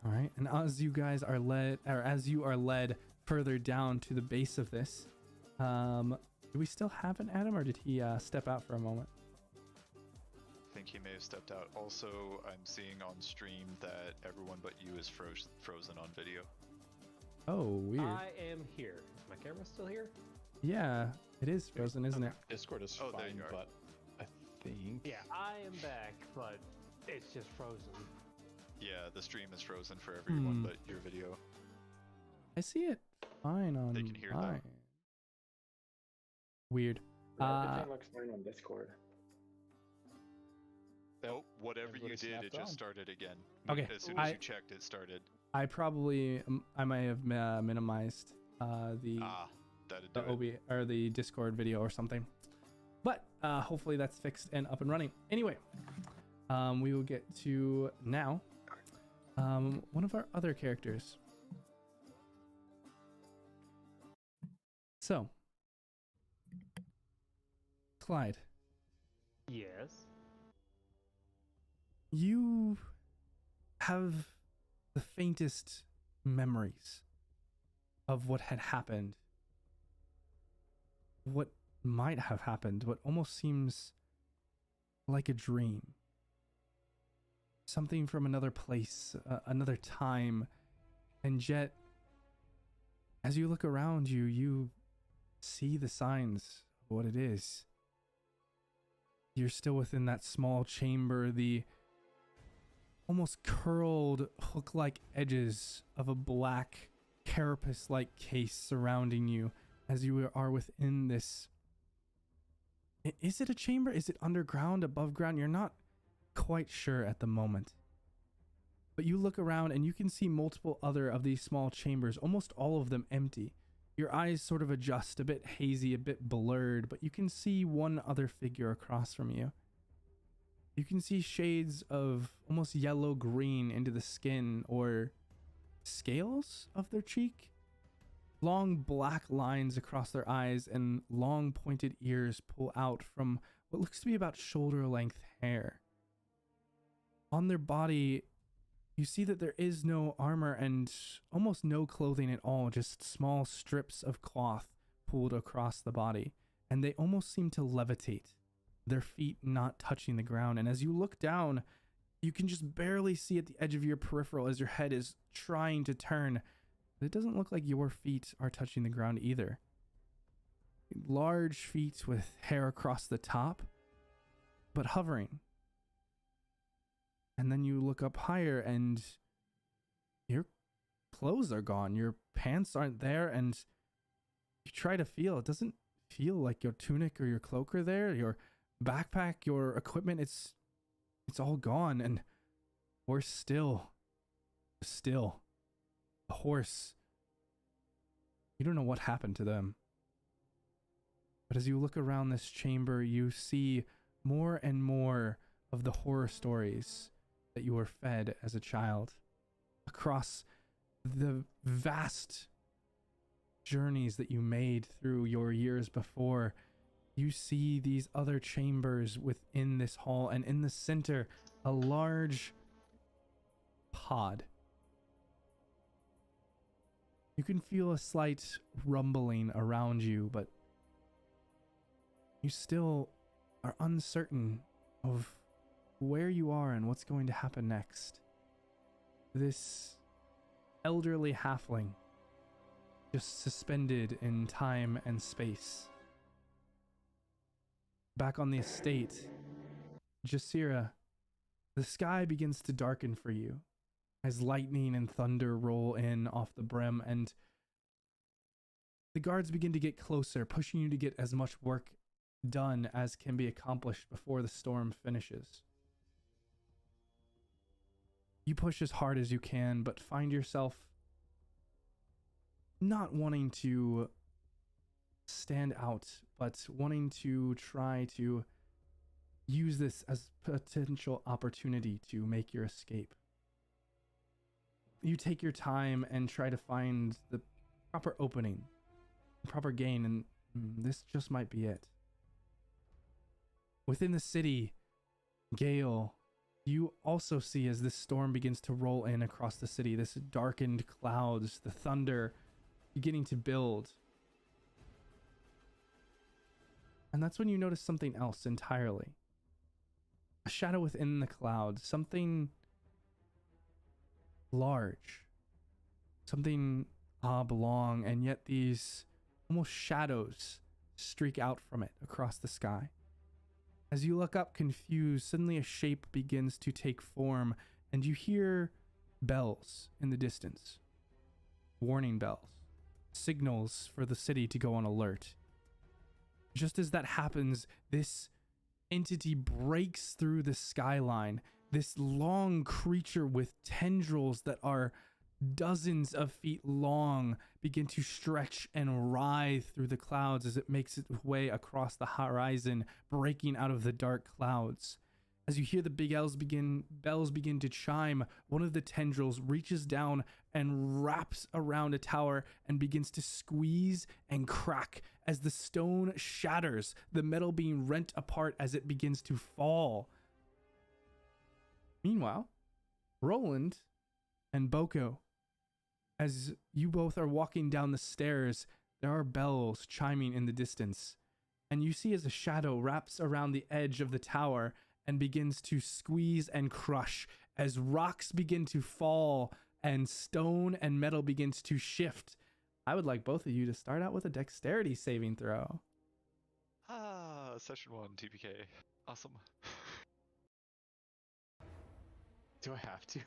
All right, and as you guys are led, or as you are led further down to the base of this, do we still have an Adam, or did he step out for a moment? I think he may have stepped out. Also, I'm seeing on stream that everyone but you is frozen on video. Oh, weird. I am here. Is my camera still here? Yeah, it is frozen, isn't it? Discord is fine, but I think... Yeah, I am back, but it's just frozen. Yeah, the stream is frozen for everyone but your video. I see it fine on They can hear mine. that. Weird. Everything looks fine on Discord. Oh, whatever you Everybody did, it snapped just on. started again. Okay, As soon as you checked, it started. I probably I might have minimized the That'd do OB or the Discord video or something. But Hopefully that's fixed and up and running. Anyway, we will get to now one of our other characters. So, Clyde. Yes. You have the faintest memories of what had happened. What might have happened, what almost seems like a dream. Something from another place, another time. And yet, as you look around you, you see the signs of what it is. You're still within that small chamber, the almost curled hook-like edges of a black carapace-like case surrounding you as you are within this. Is it a chamber? Is it underground, above ground? You're not quite sure at the moment. But you look around and you can see multiple other of these small chambers, almost all of them empty. Your eyes sort of adjust, a bit hazy, a bit blurred, but you can see one other figure across from you. You can see shades of almost yellow-green into the skin or scales of their cheek. Long black lines across their eyes and long pointed ears pull out from what looks to be about shoulder-length hair. On their body, you see that there is no armor and almost no clothing at all, just small strips of cloth pulled across the body, and they almost seem to levitate, their feet not touching the ground. And as you look down, you can just barely see at the edge of your peripheral as your head is trying to turn. But it doesn't look like your feet are touching the ground either. Large feet with hair across the top, but hovering. And then you look up higher and your clothes are gone. Your pants aren't there, and you try to feel. It doesn't feel like your tunic or your cloak are there. Your backpack, your equipment, it's all gone. And worse still, the horse. You don't know what happened to them. But as you look around this chamber, you see more and more of the horror stories that you were fed as a child. Across the vast journeys that you made through your years before, you see these other chambers within this hall, and in the center, a large pod. You can feel a slight rumbling around you, but you still are uncertain of where you are and what's going to happen next. This elderly halfling, just suspended in time and space. Back on the estate, Jasira, the sky begins to darken for you as lightning and thunder roll in off the brim, and the guards begin to get closer, pushing you to get as much work done as can be accomplished before the storm finishes. You push as hard as you can, but find yourself not wanting to stand out, but wanting to try to use this as potential opportunity to make your escape. You take your time and try to find the proper opening, proper gain, and this just might be it. Within the city, Gale, you also see as this storm begins to roll in across the city, this darkened clouds, the thunder beginning to build. And that's when you notice something else entirely. A shadow within the clouds, something large, something oblong, and yet these almost shadows streak out from it across the sky. As you look up confused, suddenly a shape begins to take form, and you hear bells in the distance. Warning bells. Signals for the city to go on alert. Just as that happens, this entity breaks through the skyline. This long creature with tendrils that are dozens of feet long begin to stretch and writhe through the clouds as it makes its way across the horizon, breaking out of the dark clouds. As you hear the big bells begin to chime, one of the tendrils reaches down and wraps around a tower and begins to squeeze and crack as the stone shatters, the metal being rent apart as it begins to fall. Meanwhile, Roland and Boko, as you both are walking down the stairs, there are bells chiming in the distance, and you see as a shadow wraps around the edge of the tower and begins to squeeze and crush as rocks begin to fall and stone and metal begins to shift. I would like both of you to start out with a dexterity saving throw. Session 1 TPK. Awesome. Do I have to?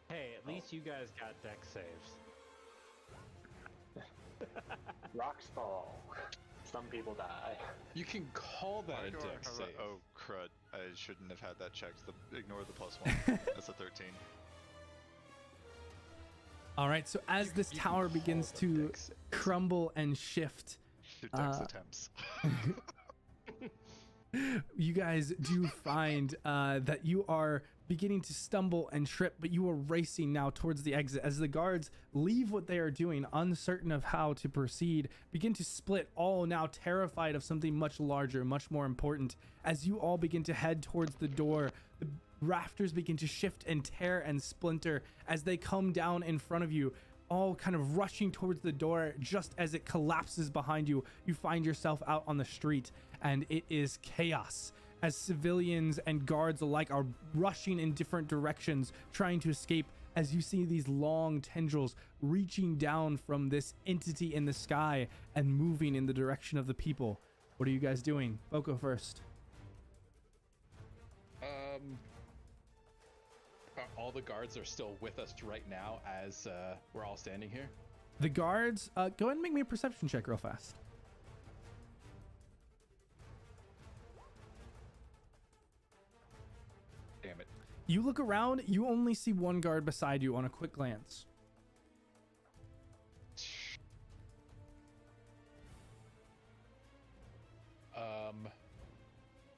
Hey, at least you guys got deck saves. Rocks fall. Some people die. You can call that Why a do I deck remember- save. Oh, crud. I shouldn't have had that checked. Ignore the +1. That's a 13. All right, so as this tower begins to crumble and shift, Dex attempts. you guys do find that you are beginning to stumble and trip, but you are racing now towards the exit as the guards leave what they are doing, uncertain of how to proceed, begin to split, all now terrified of something much larger, much more important. As you all begin to head towards the door, the rafters begin to shift and tear and splinter as they come down in front of you, all kind of rushing towards the door. Just as it collapses behind you, you find yourself out on the street, and it is chaos as civilians and guards alike are rushing in different directions, trying to escape, as you see these long tendrils reaching down from this entity in the sky and moving in the direction of the people. What are you guys doing? Boko first. All the guards are still with us right now as we're all standing here. The guards, go ahead and make me a perception check real fast. Damn it. You look around, you only see one guard beside you on a quick glance.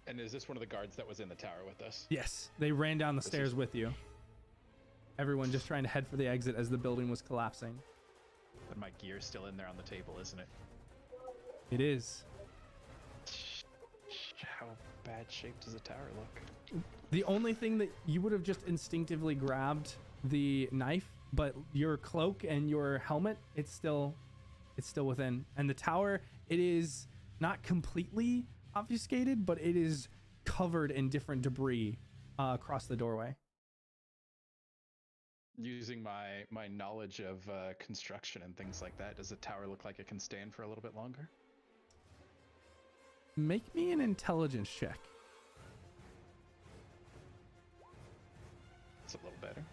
And is this one of the guards that was in the tower with us? Yes, they ran down the stairs with you. Everyone just trying to head for the exit as the building was collapsing. But my gear's still in there on the table, isn't it? It is. How bad shape does the tower look? The only thing that you would have just instinctively grabbed the knife, but your cloak and your helmet, it's still within. And the tower, it is not completely obfuscated, but it is covered in different debris across the doorway. Using my knowledge of construction and things like that, does the tower look like it can stand for a little bit longer? Make me an intelligence check. It's a little better.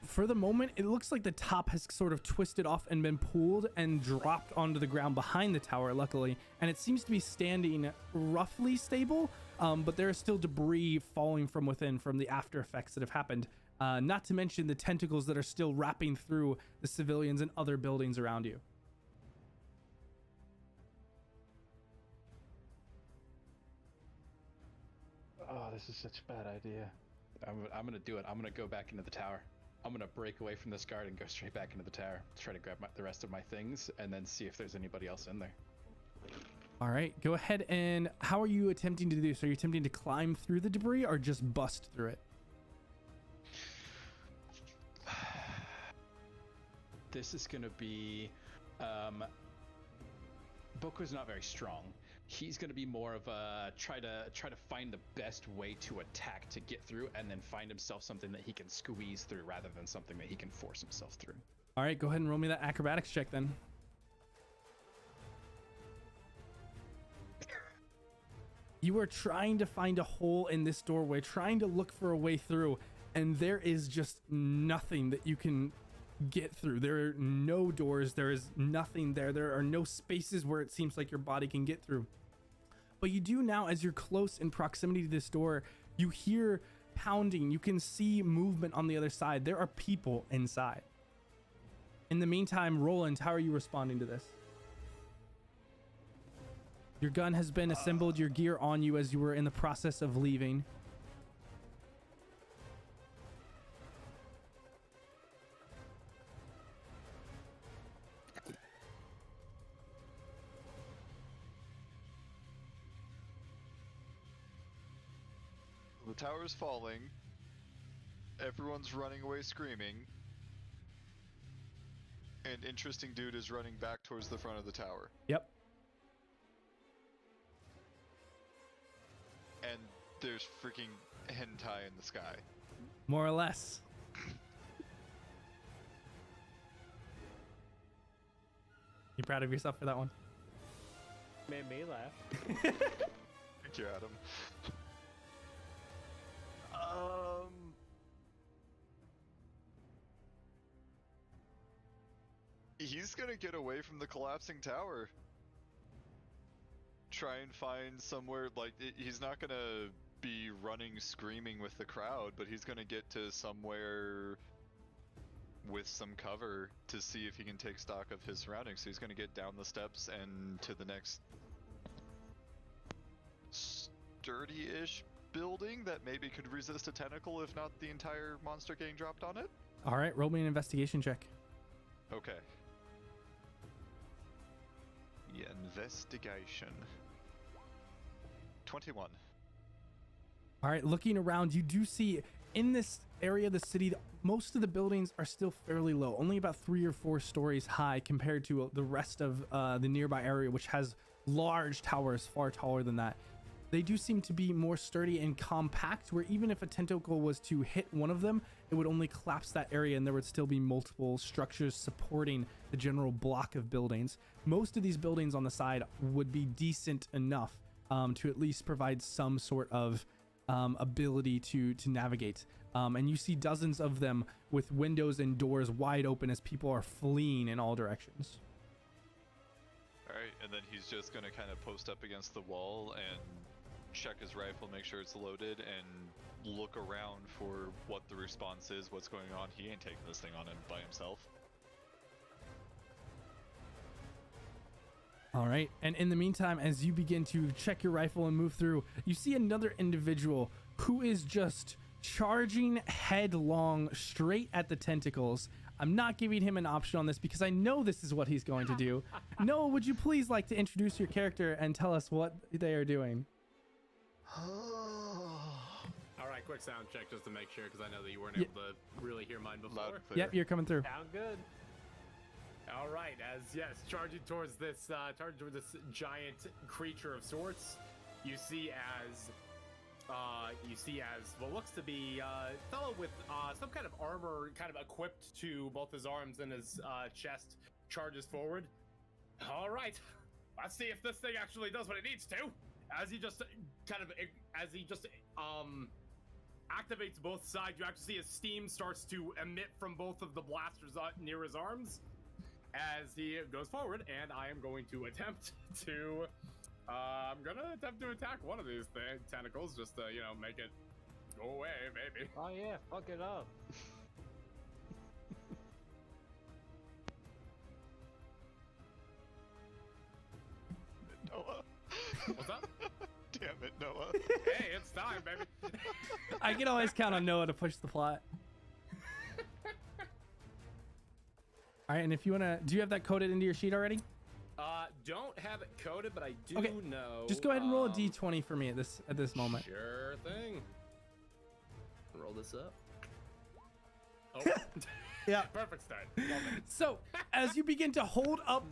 For the moment, it looks like the top has sort of twisted off and been pulled and dropped onto the ground behind the tower, luckily. And it seems to be standing roughly stable, but there is still debris falling from within from the after effects that have happened. Not to mention the tentacles that are still wrapping through the civilians and other buildings around you. Oh, this is such a bad idea. I'm gonna do it. I'm gonna go back into the tower. I'm gonna break away from this guard and go straight back into the tower. Try to grab the rest of my things and then see if there's anybody else in there. All right, go ahead. And how are you attempting to do this? Are you attempting to climb through the debris or just bust through it? This is gonna be Boko's not very strong. He's gonna be more of a try to find the best way to attack to get through, and then find himself something that he can squeeze through rather than something that he can force himself through. All right, go ahead and roll me that acrobatics check then. You are trying to find a hole in this doorway, trying to look for a way through, and there is just nothing that you can get through. There are no doors. There is nothing there. There are no spaces where it seems like your body can get through. But you do now, as you're close in proximity to this door, you hear pounding. You can see movement on the other side. There are people inside. In the meantime, Roland, how are you responding to this? Your gun has been assembled, your gear on you as you were in the process of leaving. The tower's falling. Everyone's running away screaming. And interesting dude is running back towards the front of the tower. Yep. And there's freaking hentai in the sky. More or less. You proud of yourself for that one? Made me laugh. Thank you, Adam. He's gonna get away from the collapsing tower. Try and find somewhere, like, he's not gonna be running screaming with the crowd, but he's gonna get to somewhere with some cover to see if he can take stock of his surroundings. So he's gonna get down the steps and to the next sturdy-ish building that maybe could resist a tentacle, if not the entire monster getting dropped on it. All right, roll me an investigation check. Okay. Yeah, investigation. 21. All right, looking around, you do see in this area of the city, most of the buildings are still fairly low, only about 3 or 4 stories high compared to the rest of the nearby area, which has large towers far taller than that. They do seem to be more sturdy and compact, where even if a tentacle was to hit one of them, it would only collapse that area and there would still be multiple structures supporting the general block of buildings. Most of these buildings on the side would be decent enough to at least provide some sort of ability to navigate. And you see dozens of them with windows and doors wide open as people are fleeing in all directions. Alright, and then he's just gonna kind of post up against the wall and check his rifle, make sure it's loaded, and look around for what the response is, what's going on. He ain't taking this thing on him by himself. All right, and in the meantime, as you begin to check your rifle and move through, you see another individual who is just charging headlong straight at the tentacles. I'm not giving him an option on this because I know this is what he's going to do. Noah, would you please like to introduce your character and tell us what they are doing? All right, quick sound check just to make sure, because I know that you weren't able to really hear mine before. Yep, you're coming through. Sound good. All right, charging towards this giant creature of sorts, you see as what looks to be a fellow with some kind of armor, kind of equipped to both his arms and his chest, charges forward. All right, let's see if this thing actually does what it needs to. As he just activates both sides, you actually see his steam starts to emit from both of the blasters near his arms as he goes forward, and I am going to attempt to attack one of these tentacles just to, make it go away, maybe. Oh yeah, fuck it up. Noah. What's up? Damn it, Noah. Hey, it's time, baby. I can always count on Noah to push the plot. All right, and if you want to, do you have that coded into your sheet already? Don't have it coded, but I do know. Just go ahead and roll a d20 for me at this moment. Sure thing. Roll this up. Oh. Yeah. Perfect start. Love it. So, as you begin to hold up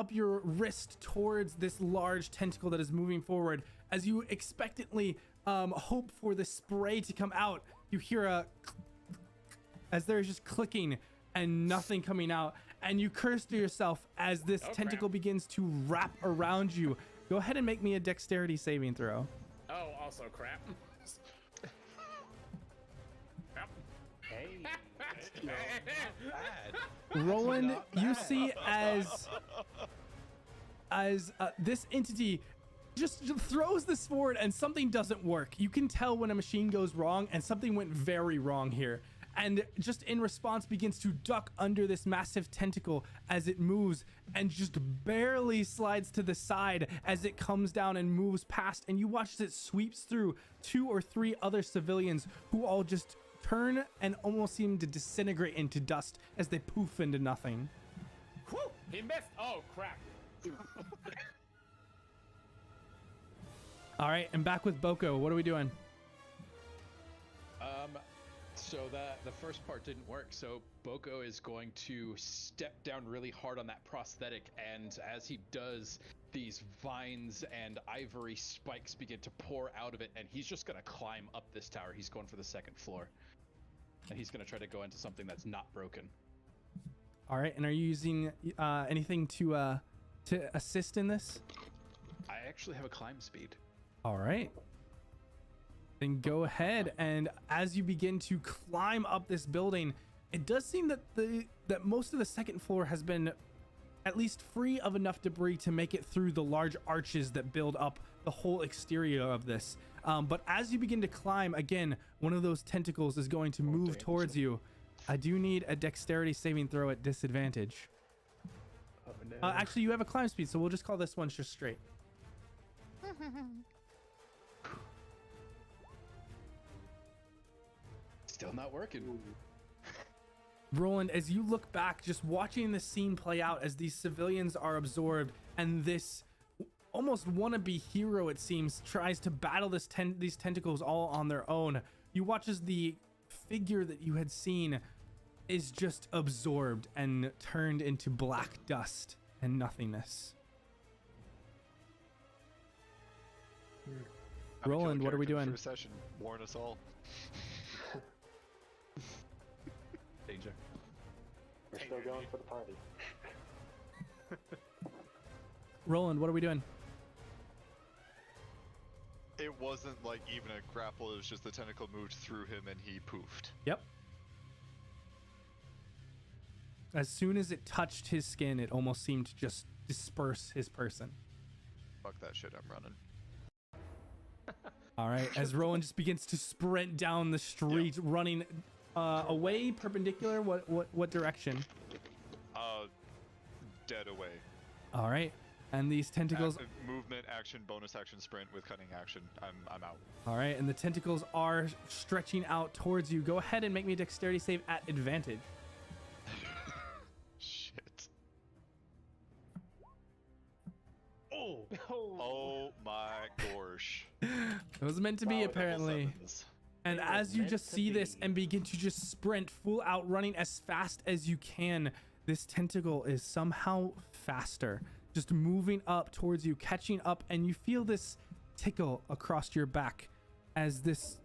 your wrist towards this large tentacle that is moving forward, as you expectantly hope for the spray to come out, you hear as there's just clicking and nothing coming out, and you curse to yourself as this tentacle begins to wrap around you. Go ahead and make me a dexterity saving throw. Oh, also crap. Hey. Roland, you see as this entity just throws this forward and something doesn't work. You can tell when a machine goes wrong, and something went very wrong here. And just in response begins to duck under this massive tentacle as it moves, and just barely slides to the side as it comes down and moves past. And you watch as it sweeps through 2 or 3 other civilians who all just turn and almost seem to disintegrate into dust as they poof into nothing. Whew, he missed. Oh, crap. All right, and back with Boko. What are we doing? So that the first part didn't work. So Boko is going to step down really hard on that prosthetic, and as he does, these vines and ivory spikes begin to pour out of it, and he's just gonna climb up this tower. He's going for the 2nd floor, and he's gonna try to go into something that's not broken. All right, and are you using anything to assist in this? I actually have a climb speed. All right. Then go ahead, and as you begin to climb up this building, it does seem that that most of the 2nd floor has been at least free of enough debris to make it through the large arches that build up the whole exterior of this. But as you begin to climb, again, one of those tentacles is going to move towards you. I do need a dexterity saving throw at disadvantage. Oh, no. Actually, you have a climb speed, so we'll just call this one just straight. Still not working. Roland, as you look back, just watching the scene play out as these civilians are absorbed, and this almost wannabe hero, it seems, tries to battle these tentacles all on their own. You watch as the figure that you had seen is just absorbed and turned into black dust and nothingness. Roland, what are we doing? First session, warn us all. Danger. We're still going for the party. Roland, what are we doing? It wasn't like even a grapple, it was just the tentacle moved through him and he poofed. Yep. As soon as it touched his skin, it almost seemed to just disperse his person. Fuck that shit, I'm running. All right, as Roland just begins to sprint down the street, running away perpendicular. What direction? Dead away. All right, and these tentacles. Movement, action, bonus action, sprint with cutting action. I'm out. All right, and the tentacles are stretching out towards you. Go ahead and make me a dexterity save at advantage. Shit. Oh my gosh. It was meant to be, apparently. And as you just see this and begin to just sprint full out, running as fast as you can, this tentacle is somehow faster, just moving up towards you, catching up, and you feel this tickle across your back as this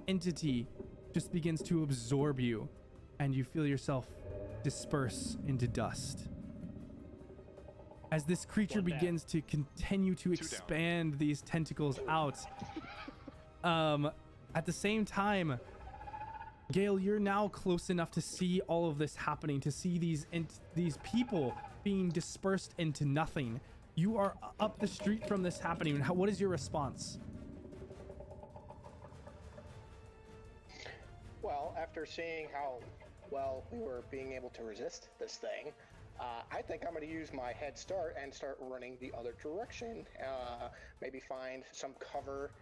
entity just begins to absorb you, and you feel yourself disperse into dust. As this creature begins to continue to expand these tentacles out, at the same time, Gale, you're now close enough to see all of this happening, to see these people being dispersed into nothing. You are up the street from this happening. What is your response? Well, after seeing how well we were being able to resist this thing, I think I'm going to use my head start and start running the other direction. Maybe find some cover.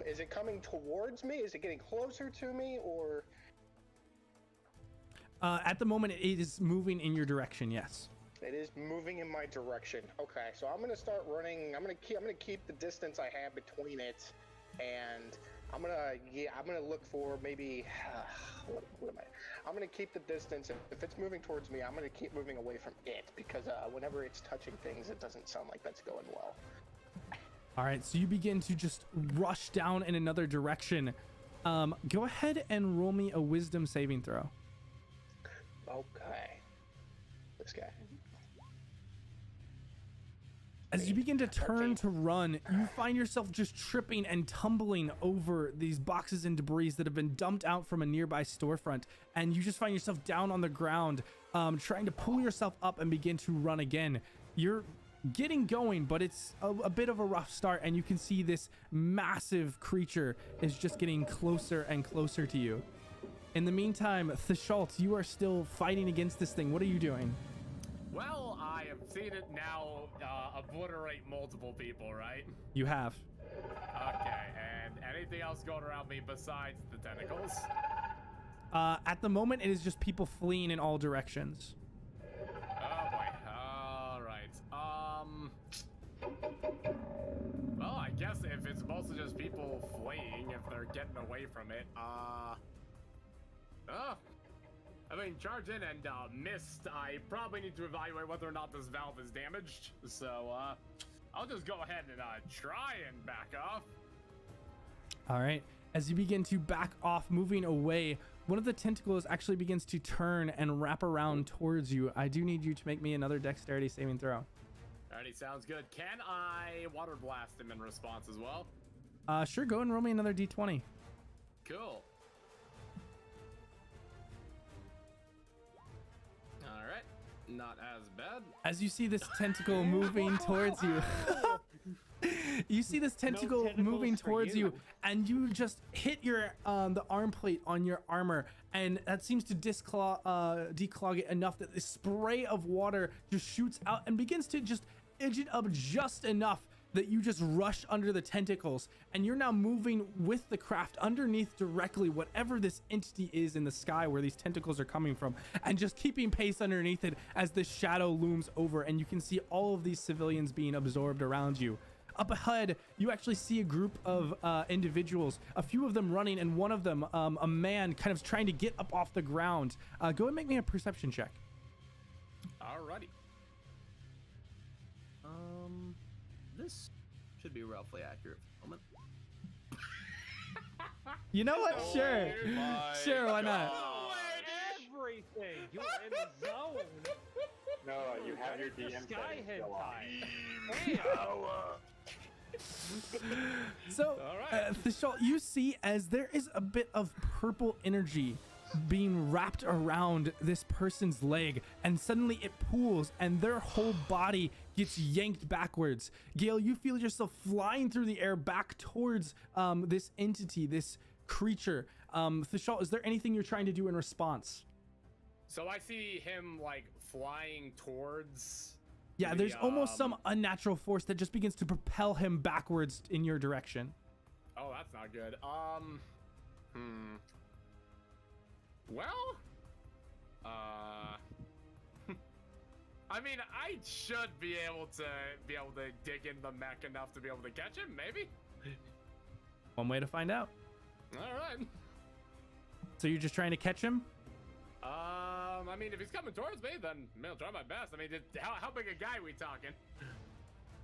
Is it coming towards me? Is it getting closer to me, or? At the moment, it is moving in your direction. Yes. It is moving in my direction. Okay, so I'm going to start running. I'm going to keep the distance I have between it, and I'm gonna look for maybe. What am I? I'm gonna keep the distance. If it's moving towards me, I'm gonna keep moving away from it, because whenever it's touching things, it doesn't sound like that's going well. All right, so you begin to just rush down in another direction. Go ahead and roll me a wisdom saving throw. Okay. This guy. As you begin to turn to run, you find yourself just tripping and tumbling over these boxes and debris that have been dumped out from a nearby storefront, and you just find yourself down on the ground, trying to pull yourself up and begin to run again. You're getting going, but it's a bit of a rough start, and you can see this massive creature is just getting closer and closer to you. In the meantime, Thishalt, you are still fighting against this thing. What are you doing? Well, I have seen it now obliterate multiple people, right? You have. Okay, and anything else going around me besides the tentacles? At the moment, it is just people fleeing in all directions. Oh boy. All right. Well, I guess if it's mostly just people fleeing, if they're getting away from it, I mean, charge in and missed. I probably need to evaluate whether or not this valve is damaged. So, I'll just go ahead and try and back off. All right. As you begin to back off, moving away, one of the tentacles actually begins to turn and wrap around towards you. I do need you to make me another dexterity saving throw. Alrighty, sounds good. Can I water blast him in response as well? Sure. Go and roll me another d20. Cool. Alright, not as bad. As you see this tentacle moving towards you, you see this tentacle moving towards you, and you just hit your the arm plate on your armor, and that seems to declog it enough that the spray of water just shoots out and begins to just edge it up just enough that you just rush under the tentacles, and you're now moving with the craft underneath directly whatever this entity is in the sky where these tentacles are coming from, and just keeping pace underneath it as the shadow looms over, and you can see all of these civilians being absorbed around you. Up ahead, you actually see a group of individuals, a few of them running, and one of them, a man, kind of trying to get up off the ground. Go and make me a perception check. Alrighty. This should be roughly accurate for the moment. You know what? Sure. Sure, why not? Everything. You're in the zone. No, you have your DM Sky settings still on. So, Thishalt, you see as there is a bit of purple energy being wrapped around this person's leg, and suddenly it pools and their whole body gets yanked backwards. Gale, you feel yourself flying through the air back towards this entity, this creature. Thishalt, is there anything you're trying to do in response? So I see him like flying towards. Yeah, there's almost some unnatural force that just begins to propel him backwards in your direction. Oh, that's not good. Well, I mean, I should be able to dig in the mech enough to be able to catch him, maybe. One way to find out. All right. So you're just trying to catch him? I mean, if he's coming towards me, then I'll try my best. I mean, how big a guy are we talking?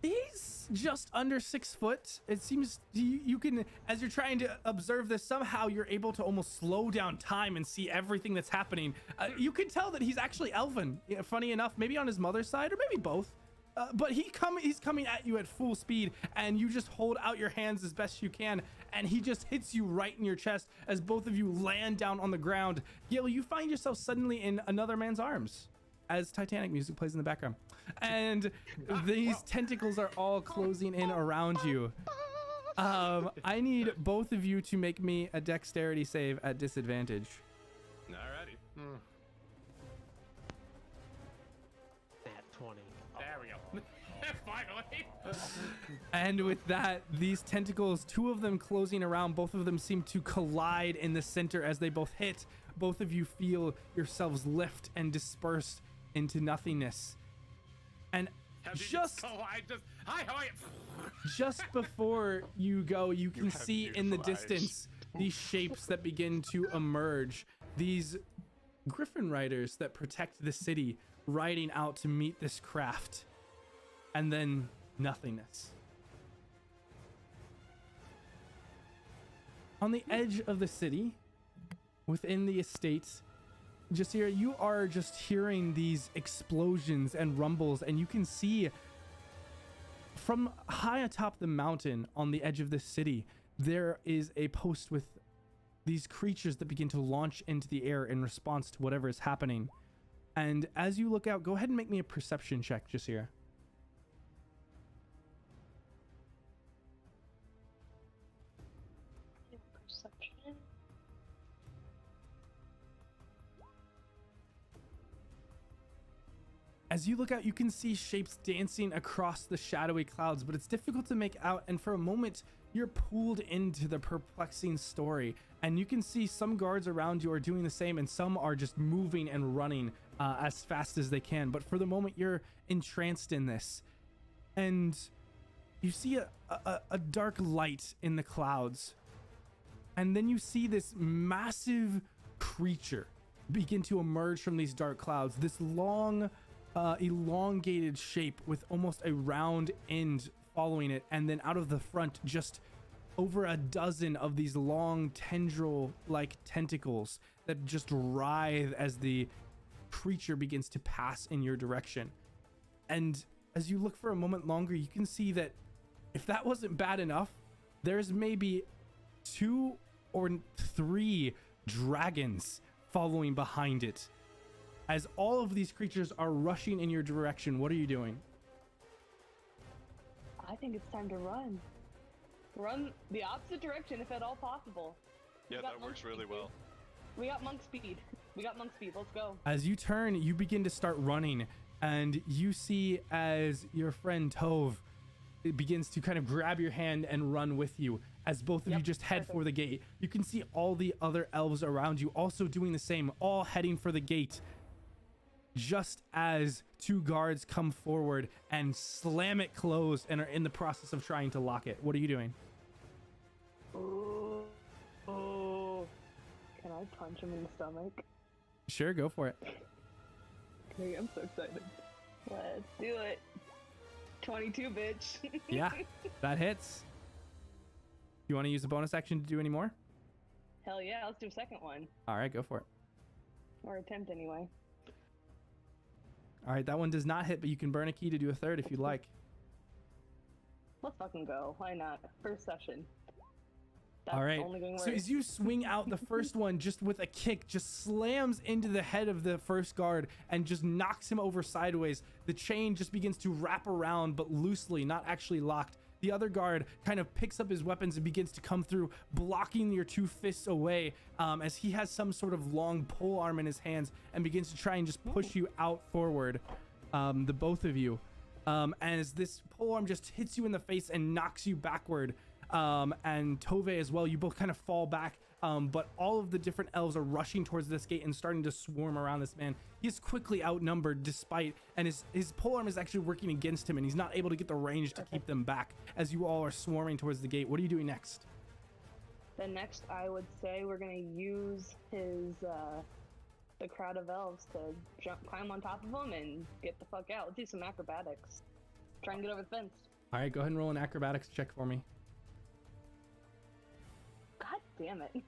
He's just under 6 foot. It seems you can, as you're trying to observe this, somehow you're able to almost slow down time and see everything that's happening. You can tell that he's actually elven. Yeah, funny enough, maybe on his mother's side or maybe both. But he's coming at you at full speed, and you just hold out your hands as best you can, and he just hits you right in your chest as both of you land down on the ground. Gale, you find yourself suddenly in another man's arms as Titanic music plays in the background, and these tentacles are all closing in around you. I need both of you to make me a dexterity save at disadvantage. Alrighty. Nat 20. There we go. Finally. And with that, these tentacles, two of them closing around, both of them seem to collide in the center as they both hit. Both of you feel yourselves lift and disperse into nothingness. And just before you go, you can see in the distance these shapes that begin to emerge. These griffin riders that protect the city riding out to meet this craft. And then nothingness. On the edge of the city, within the estates, Jasira, you are just hearing these explosions and rumbles, and you can see from high atop the mountain on the edge of the city, there is a post with these creatures that begin to launch into the air in response to whatever is happening. And as you look out, go ahead and make me a perception check, Jasira. As you look out, you can see shapes dancing across the shadowy clouds, but it's difficult to make out, and for a moment you're pulled into the perplexing story, and you can see some guards around you are doing the same, and some are just moving and running as fast as they can. But for the moment you're entranced in this, and you see a dark light in the clouds, and then you see this massive creature begin to emerge from these dark clouds. This long elongated shape with almost a round end following it, and then out of the front just over a dozen of these long tendril like tentacles that just writhe as the creature begins to pass in your direction. And as you look for a moment longer, you can see that if that wasn't bad enough, there's maybe 2 or 3 dragons following behind it. As all of these creatures are rushing in your direction, what are you doing? I think it's time to run. Run the opposite direction if at all possible. Yeah, that works really well. We got monk speed. Let's go. As you turn, you begin to start running, and you see as your friend Tove begins to kind of grab your hand and run with you as both of you just head for the gate. You can see all the other elves around you also doing the same, all heading for the gate. Just as 2 guards come forward and slam it closed and are in the process of trying to lock it. What are you doing? Oh. Can I punch him in the stomach? Sure, go for it. Okay, I'm so excited. Let's do it. 22, bitch. Yeah, that hits. You want to use a bonus action to do any more? Hell yeah, let's do a second one. All right, go for it. Or attempt anyway. All right, that one does not hit, but you can burn a key to do a third if you'd like. Let's fucking go. Why not? First session. That's all right, only going so worse. as you swing out, the first one just with a kick just slams into the head of the first guard and just knocks him over sideways. The chain just begins to wrap around, but loosely, not actually locked. The other guard kind of picks up his weapons and begins to come through, blocking your 2 fists away as he has some sort of long pole arm in his hands and begins to try and just push you out forward, the both of you. As this pole arm just hits you in the face and knocks you backward. And Tove as well, you both kind of fall back, but all of the different elves are rushing towards this gate and starting to swarm around this man. He is quickly outnumbered despite, and his polearm is actually working against him, and he's not able to get the range to keep them back as you all are swarming towards the gate. What are you doing next? Then next, I would say we're gonna use his, the crowd of elves to climb on top of him and get the fuck out. Let's do some acrobatics. Try and get over the fence. All right, go ahead and roll an acrobatics check for me. God damn it.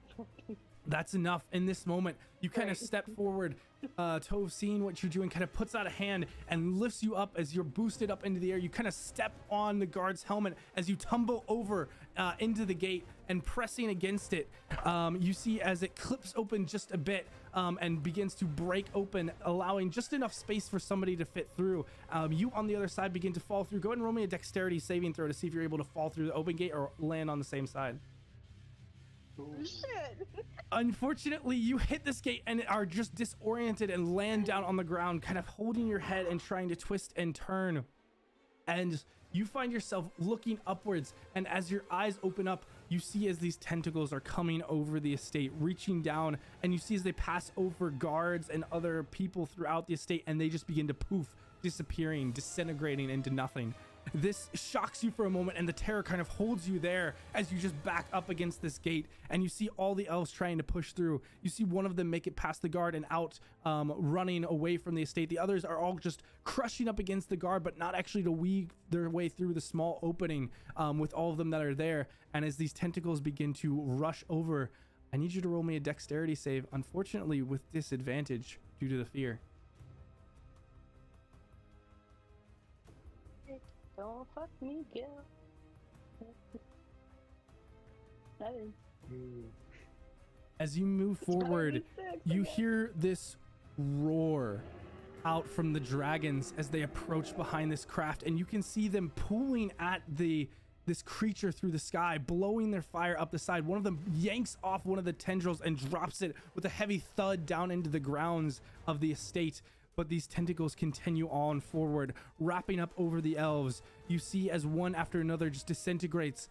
That's enough. In this moment, you kind of step forward. Tove, seeing what you're doing, kind of puts out a hand and lifts you up as you're boosted up into the air. You kind of step on the guard's helmet as you tumble over into the gate and pressing against it. You see as it clips open just a bit and begins to break open, allowing just enough space for somebody to fit through. You on the other side begin to fall through. Go ahead and roll me a dexterity saving throw to see if you're able to fall through the open gate or land on the same side. Shit. Unfortunately, you hit this gate and are just disoriented and land down on the ground, kind of holding your head and trying to twist and turn. And you find yourself looking upwards, and as your eyes open up, you see as these tentacles are coming over the estate, reaching down, and you see as they pass over guards and other people throughout the estate, and they just begin to poof, disappearing, disintegrating into nothing. This shocks you for a moment, and the terror kind of holds you there as you just back up against this gate, and you see all the elves trying to push through. You see one of them make it past the guard and out, running away from the estate. The others are all just crushing up against the guard, but not actually to weave their way through the small opening with all of them that are there. And as these tentacles begin to rush over, I need you to roll me a dexterity save, unfortunately with disadvantage due to the fear. Don't fuck me, Gil. That is. As you move forward, you hear this roar out from the dragons as they approach behind this craft, and you can see them pulling at this creature through the sky, blowing their fire up the side. One of them yanks off one of the tendrils and drops it with a heavy thud down into the grounds of the estate. but these tentacles continue on forward, wrapping up over the elves. You see as one after another just disintegrates.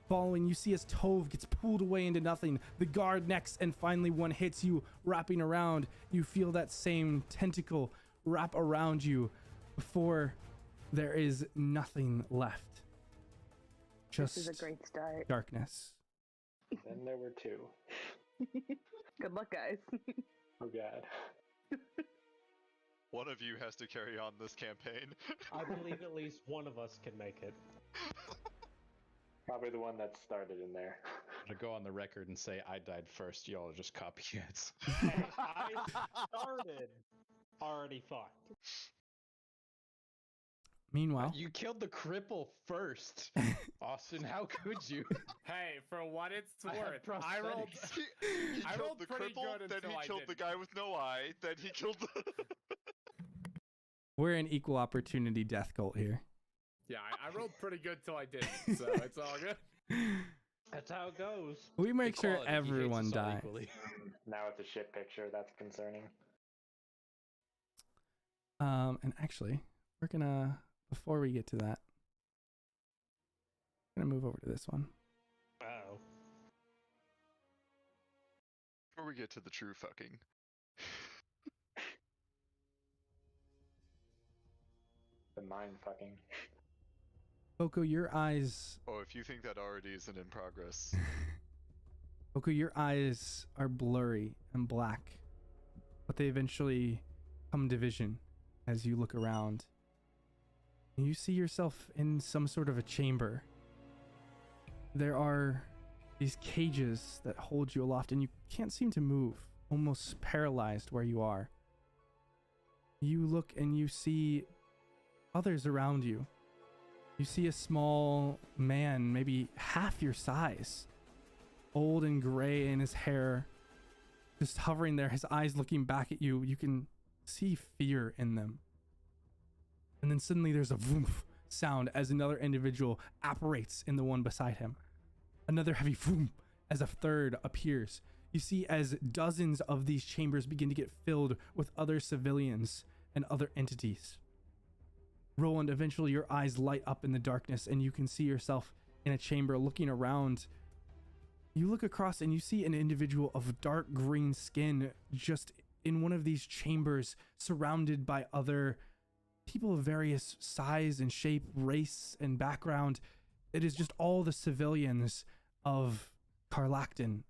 Following, you see as Tove gets pulled away into nothing, the guard next, and finally one hits you, wrapping around. You feel that same tentacle wrap around you before there is nothing left. Just this is a great start. Darkness. Then there were 2. Good luck, guys. Oh god. One of you has to carry on this campaign. I believe at least one of us can make it. Probably the one that started in there. To go on the record and say I died first, y'all are just copycats. Hey, I started already fucked. Meanwhile, you killed the cripple first. Austin, how could you? Hey, for what it's I had worth, I rolled. He I killed rolled the pretty cripple, good then until he I killed the didn't. guy with no eye, then he killed the... we're an equal opportunity death cult here. Yeah, I rolled pretty good till I didn't, so it's all good. That's how it goes. We make sure Equality, he hates everyone us all dies. equally. Now it's a shit picture. That's concerning. And actually, we're gonna, before we get to that, I'm gonna move over to this one. Uh-oh. Before we get to the true fucking. The mind fucking. Boko, your eyes, Oh, if you think that already isn't in progress. Boko, your eyes are blurry and black, but they eventually come to vision as you look around. You see yourself in some sort of a chamber. There are these cages that hold you aloft, and you can't seem to move, almost paralyzed where you are. You look and you see others around you. You see a small man, maybe half your size, old and gray in his hair, just hovering there, his eyes looking back at you. You can see fear in them. And then suddenly there's a voomf sound as another individual apparates in the one beside him. Another heavy voom as a third appears. You see as dozens of these chambers begin to get filled with other civilians and other entities. Roland, eventually your eyes light up in the darkness and you can see yourself in a chamber looking around. You look across and you see an individual of dark green skin just in one of these chambers, surrounded by other people of various size and shape, race and background. It is just all the civilians of Karlakton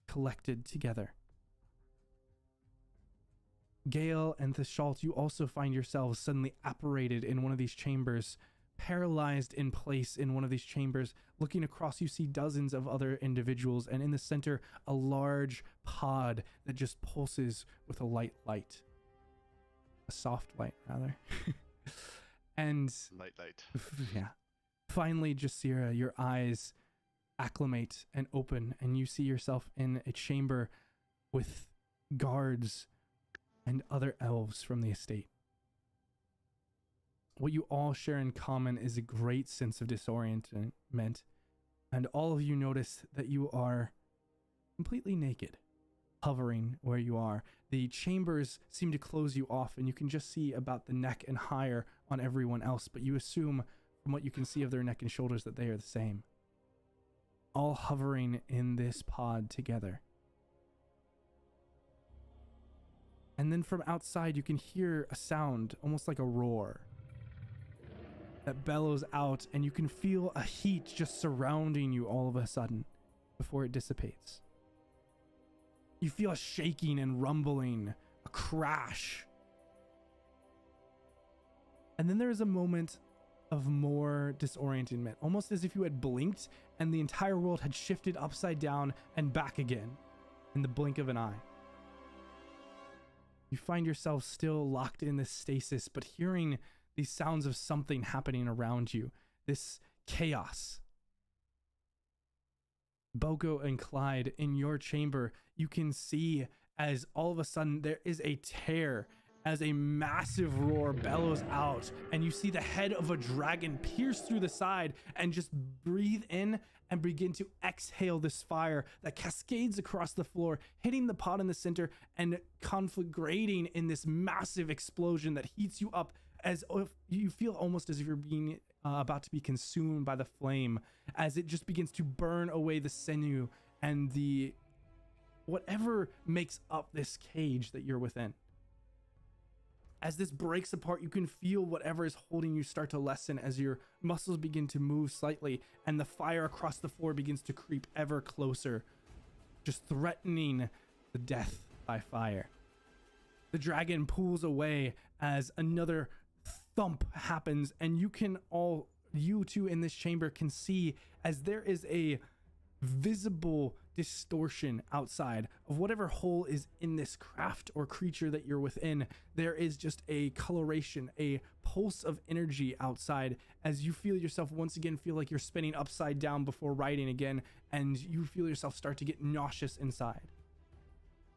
collected together. Gale and Thashalt, you also find yourselves suddenly apparated in one of these chambers, paralyzed in place in one of these chambers. Looking across, you see dozens of other individuals, and in the center, a large pod that just pulses with a light. A soft light, rather. And Light. yeah. Finally, Jasira, your eyes acclimate and open, and you see yourself in a chamber with guards and other elves from the estate. What you all share in common is a great sense of disorientation, and all of you notice that you are completely naked, hovering where you are. The chambers seem to close you off, and you can just see about the neck and higher on everyone else, but you assume from what you can see of their neck and shoulders that they are the same. All hovering in this pod together. And then from outside, you can hear a sound, almost like a roar, that bellows out, and you can feel a heat just surrounding you all of a sudden before it dissipates. You feel a shaking and rumbling, a crash. And then there is a moment of more disorientation, almost as if you had blinked and the entire world had shifted upside down and back again in the blink of an eye. You find yourself still locked in this stasis, but hearing these sounds of something happening around you, this chaos. Boko and Clyde, in your chamber, you can see as all of a sudden there is a tear as a massive roar bellows out, and you see the head of a dragon pierce through the side and just breathe in and begin to exhale this fire that cascades across the floor, hitting the pot in the center and conflagrating in this massive explosion that heats you up as if you feel almost as if you're being about to be consumed by the flame, as it just begins to burn away the sinew and the whatever makes up this cage that you're within. As this breaks apart, you can feel whatever is holding you start to lessen as your muscles begin to move slightly and the fire across the floor begins to creep ever closer, just threatening the death by fire. The dragon pulls away as another thump happens, and you two in this chamber can see as there is a visible distortion outside of whatever hole is in this craft or creature that you're within. There is just a coloration, a pulse of energy outside as you feel yourself once again feel like you're spinning upside down before riding again, and you feel yourself start to get nauseous inside.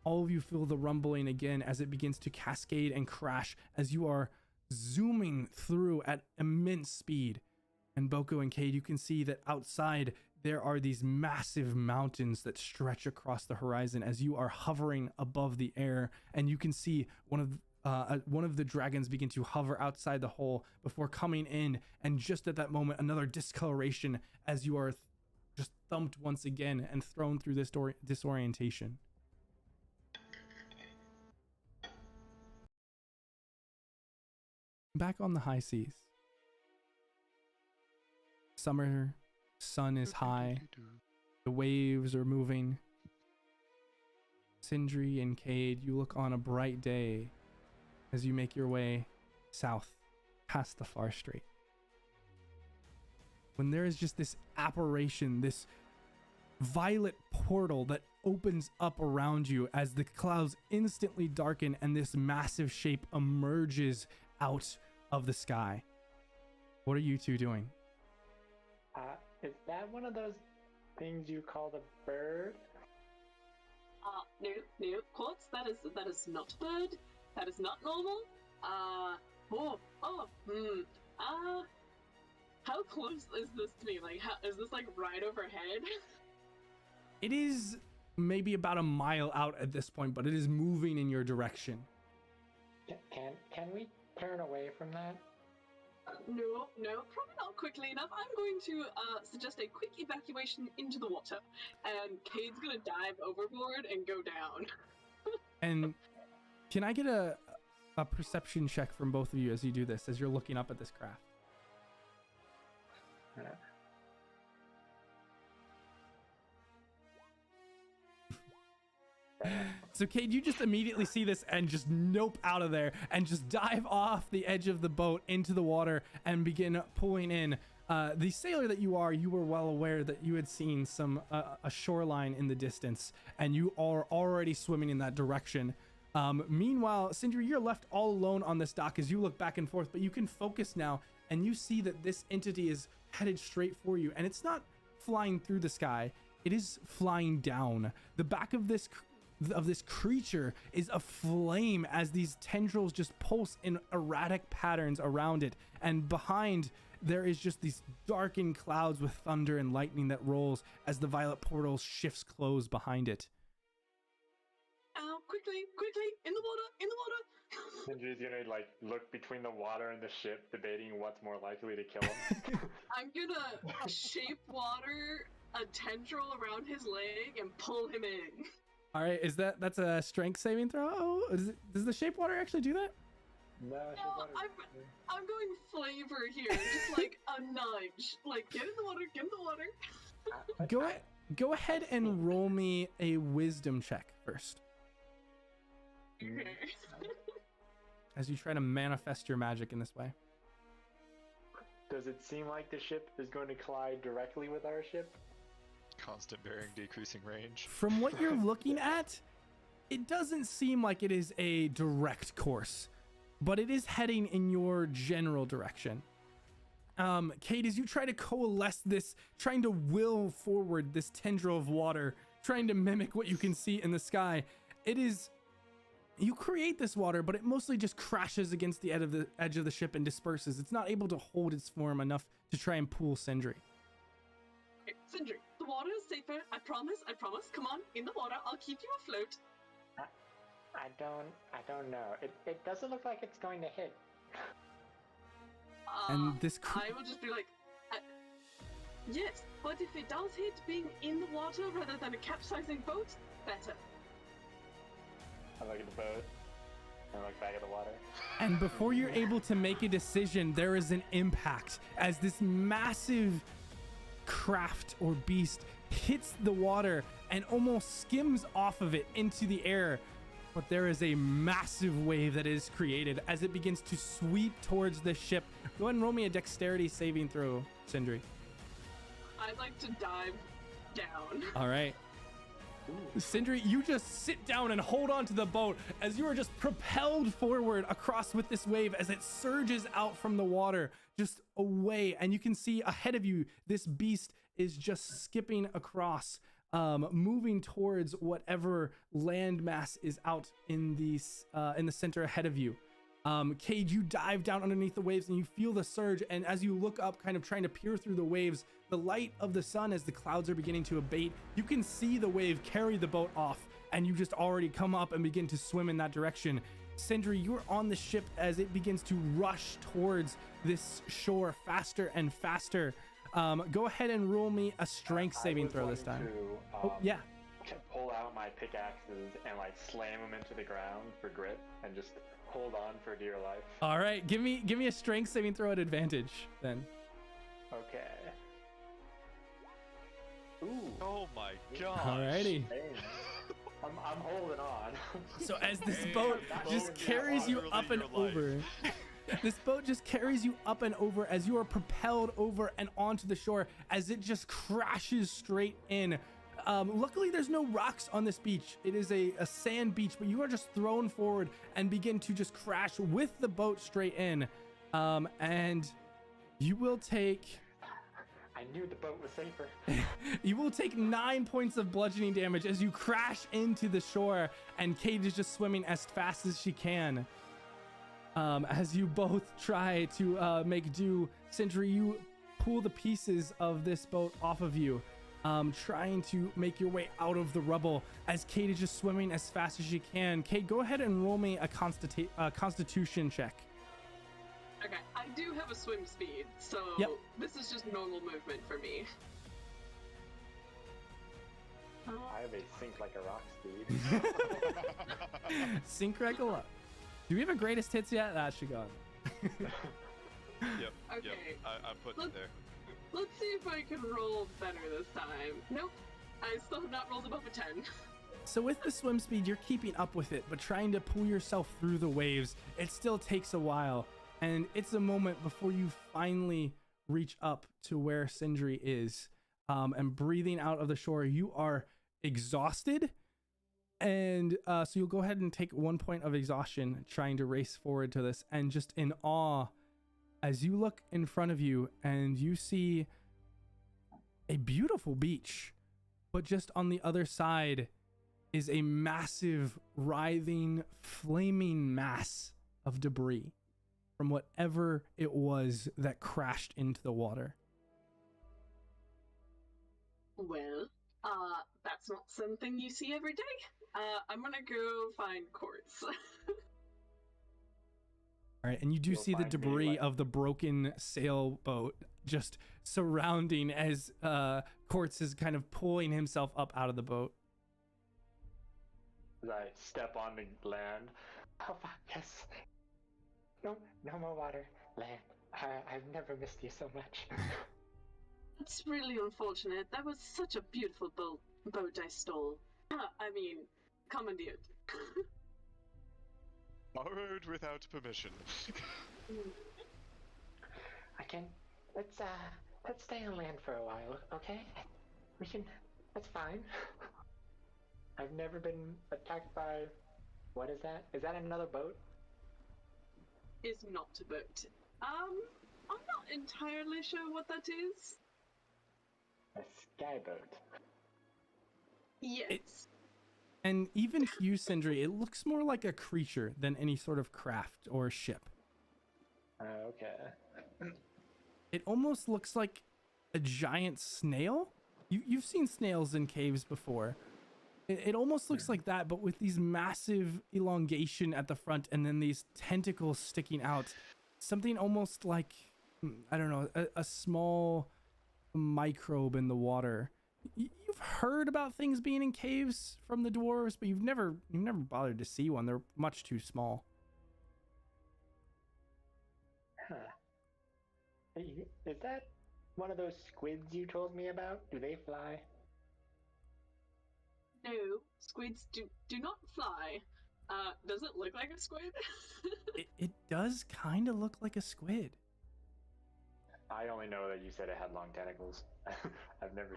All of you feel the rumbling again as it begins to cascade and crash as you are zooming through at immense speed. And Boko and Cade, you can see that outside there are these massive mountains that stretch across the horizon as you are hovering above the air, and you can see one of the dragons begin to hover outside the hole before coming in, and just at that moment another discoloration as you are just thumped once again and thrown through this disorientation. Back on the high seas, summer sun is high, the waves are moving. Sindri and Cade, you look on a bright day as you make your way south past the far strait, when there is just this apparition, this violet portal that opens up around you as the clouds instantly darken and this massive shape emerges out of the sky. What are you two doing? Is that one of those things you call the bird? No, Quartz, that is not a bird. That is not normal. How close is this to me? Like, is this like right overhead? It is maybe about a mile out at this point, but it is moving in your direction. Can we turn away from that? No, probably not quickly enough. I'm going to suggest a quick evacuation into the water, and Cade's gonna dive overboard and go down. And can I get a perception check from both of you as you do this, as you're looking up at this craft? So Cade, you just immediately see this and just nope out of there and just dive off the edge of the boat into the water and begin pulling in. The sailor that you were well aware that you had seen a shoreline in the distance, and you are already swimming in that direction. Meanwhile, Sindri, you're left all alone on this dock as you look back and forth, but you can focus now and you see that this entity is headed straight for you, and it's not flying through the sky, it is flying down. The back of this creature is aflame as these tendrils just pulse in erratic patterns around it, and behind there is just these darkened clouds with thunder and lightning that rolls as the violet portal shifts close behind it. Quickly, in the water! Sindri's gonna like look between the water and the ship, debating what's more likely to kill him. I'm gonna shape water a tendril around his leg and pull him in. All right, that's a strength saving throw? Does the shape water actually do that? No, I'm going flavor here, just like a nudge. Like, get in the water. Go ahead and roll me a wisdom check first. Okay. As you try to manifest your magic in this way. Does it seem like the ship is going to collide directly with our ship? Constant bearing, decreasing range. From what you're looking at, it doesn't seem like it is a direct course, but it is heading in your general direction. Cade, as you try to coalesce this, trying to will forward this tendril of water, trying to mimic what you can see in the sky, it is You create this water, but it mostly just crashes against the edge of the ship and disperses. It's not able to hold its form enough to try and pull Sindri. Okay, Sindri, the water is safer. I promise. Come on, in the water. I'll keep you afloat. I don't know. It doesn't look like it's going to hit. And this I will just be like, yes, but if it does hit being in the water rather than a capsizing boat, better. I look at the boat. I look back at the water. And before you're able to make a decision, there is an impact as this massive craft or beast hits the water and almost skims off of it into the air. But there is a massive wave that is created as it begins to sweep towards the ship. Go ahead and roll me a dexterity saving throw, Sindri. I'd like to dive down. All right. Sindri, you just sit down and hold on to the boat as you are just propelled forward across with this wave as it surges out from the water just away. And you can see ahead of you, this beast is just skipping across, moving towards whatever landmass is out in the center ahead of you. Cade, you dive down underneath the waves and you feel the surge. And as you look up, kind of trying to peer through the waves, the light of the sun as the clouds are beginning to abate, you can see the wave carry the boat off, and you just already come up and begin to swim in that direction. Sindri, you're on the ship as it begins to rush towards this shore faster and faster. Go ahead and roll me a strength saving throw this time. To pull out my pickaxes and like slam them into the ground for grip and just hold on for dear life. All right, give me a strength saving throw at advantage then. Okay. Ooh. Oh my gosh. Alrighty. I'm holding on. So as this boat just carries you up and over, this boat just carries you up and over as you are propelled over and onto the shore as it just crashes straight in. Luckily, there's no rocks on this beach. It is a sand beach, but you are just thrown forward and begin to just crash with the boat straight in. And you will take... I knew the boat was safer. You will take 9 points of bludgeoning damage as you crash into the shore, and Kate is just swimming as fast as she can. As you both try to make do, Sindri, you pull the pieces of this boat off of you, trying to make your way out of the rubble as Kate is just swimming as fast as she can. Kate, go ahead and roll me a constitution check. Okay, I do have a swim speed, so this is just normal movement for me. I have a sink like a rock speed. Sink like a rock. Do we have a greatest hits yet? That should go. Yep. Okay. Yep. I'm putting it there. Let's see if I can roll better this time. Nope. I still have not rolled above a 10. So with the swim speed, you're keeping up with it, but trying to pull yourself through the waves, it still takes a while. And it's a moment before you finally reach up to where Sindri is. And breathing out of the shore, you are exhausted. And so you'll go ahead and take 1 point of exhaustion trying to race forward to this. And just in awe, as you look in front of you and you see a beautiful beach, but just on the other side is a massive, writhing, flaming mass of debris from whatever it was that crashed into the water. Well, that's not something you see every day. I'm gonna go find Quartz. All right, and you do see the debris of the broken sailboat just surrounding as Quartz is kind of pulling himself up out of the boat. As I step on the land. Oh, fuck, yes. No more water. Land. I've never missed you so much. It's really unfortunate. That was such a beautiful boat I stole. I mean, commandeered. Borrowed without permission. Let's stay on land for a while, okay? That's fine. I've never been attacked by, what is that? Is that another boat? Is not a boat. I'm not entirely sure what that is. A sky boat. Yes. And even to you, Sindri, it looks more like a creature than any sort of craft or ship. Okay. It almost looks like a giant snail. You've seen snails in caves before. It almost looks like that, but with these massive elongation at the front and then these tentacles sticking out. Something almost like, I don't know, a small microbe in the water. You've heard about things being in caves from the dwarves, but you've never bothered to see one. They're much too small. Huh. Is that one of those squids you told me about? Do they fly? No, squids do not fly. Does it look like a squid? It does kind of look like a squid. I only know that you said it had long tentacles. I've never.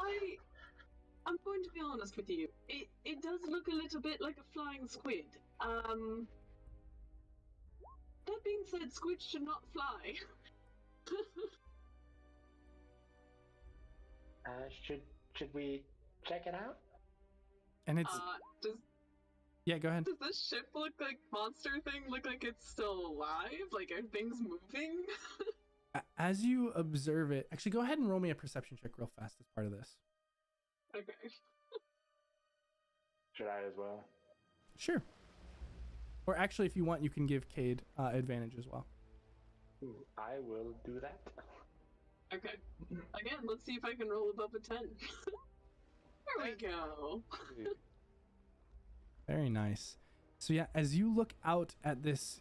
I'm going to be honest with you. It does look a little bit like a flying squid. That being said, squids should not fly. Should we check it out? And it's yeah, go ahead. Does this ship monster thing look like it's still alive? Like, are things moving? As you observe it, actually, go ahead and roll me a perception check real fast as part of this. Okay. Should I as well? Sure. Or actually, if you want, you can give Cade advantage as well. Ooh, I will do that. Okay. Again, let's see if I can roll above a 10. There we go. Very nice. So yeah, as you look out at this,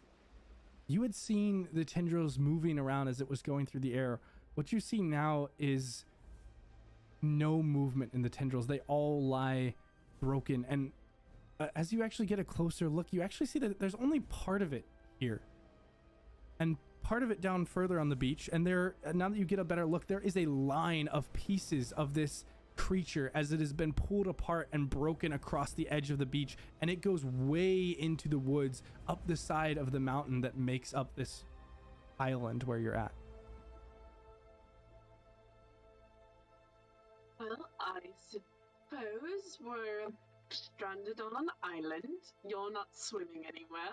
you had seen the tendrils moving around as it was going through the air. What you see now is no movement in the tendrils. They all lie broken. And as you actually get a closer look, you actually see that there's only part of it here. And part of it down further on the beach. And there, now that you get a better look, there is a line of pieces of this creature as it has been pulled apart and broken across the edge of the beach, and it goes way into the woods up the side of the mountain that makes up this island where you're at. Well, I suppose we're stranded on an island. You're not swimming anywhere.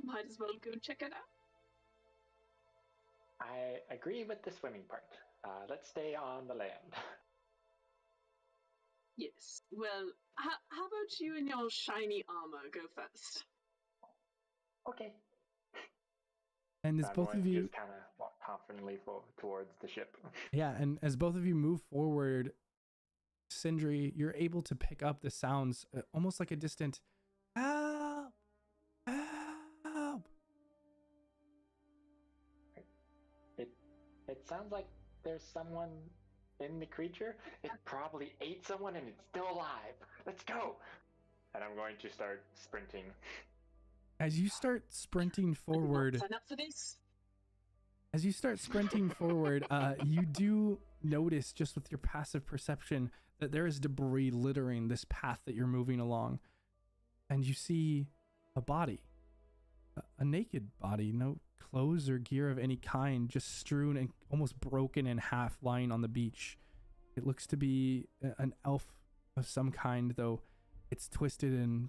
Might as well go check it out. I agree with the swimming part. Let's stay on the land. Yes. Well, how about you and your shiny armor go first? Okay. And as both of you just kind of walk confidently towards the ship. Yeah, and as both of you move forward, Sindri, you're able to pick up the sounds almost like a distant help, help. It sounds like there's someone in the creature. It probably ate someone and it's still alive. Let's go. And I'm going to start sprinting. As you start sprinting forward, Sign up for this. As you start sprinting forward, you do notice just with your passive perception that there is debris littering this path that you're moving along. And you see a body, a naked body, no clothes or gear of any kind, just strewn and almost broken in half lying on the beach. It looks to be an elf of some kind, though it's twisted and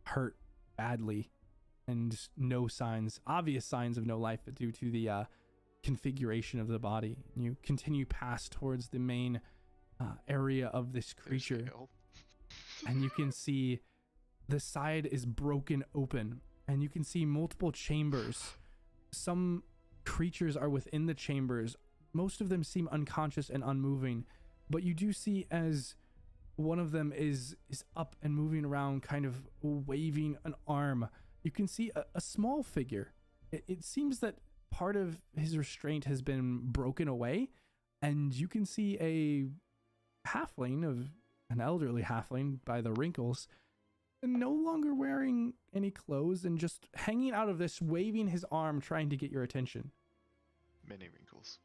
hurt badly, and no signs, obvious signs of no life due to the configuration of the body. You continue past towards the main area of this creature, and you can see the side is broken open, and you can see multiple chambers. Some creatures are within the chambers. Most of them seem unconscious and unmoving, but you do see as one of them is up and moving around, kind of waving an arm. You can see a small figure. It seems that part of his restraint has been broken away, and you can see a halfling, of an elderly halfling by the wrinkles, no longer wearing any clothes and just hanging out of this, waving his arm, trying to get your attention. Many wrinkles.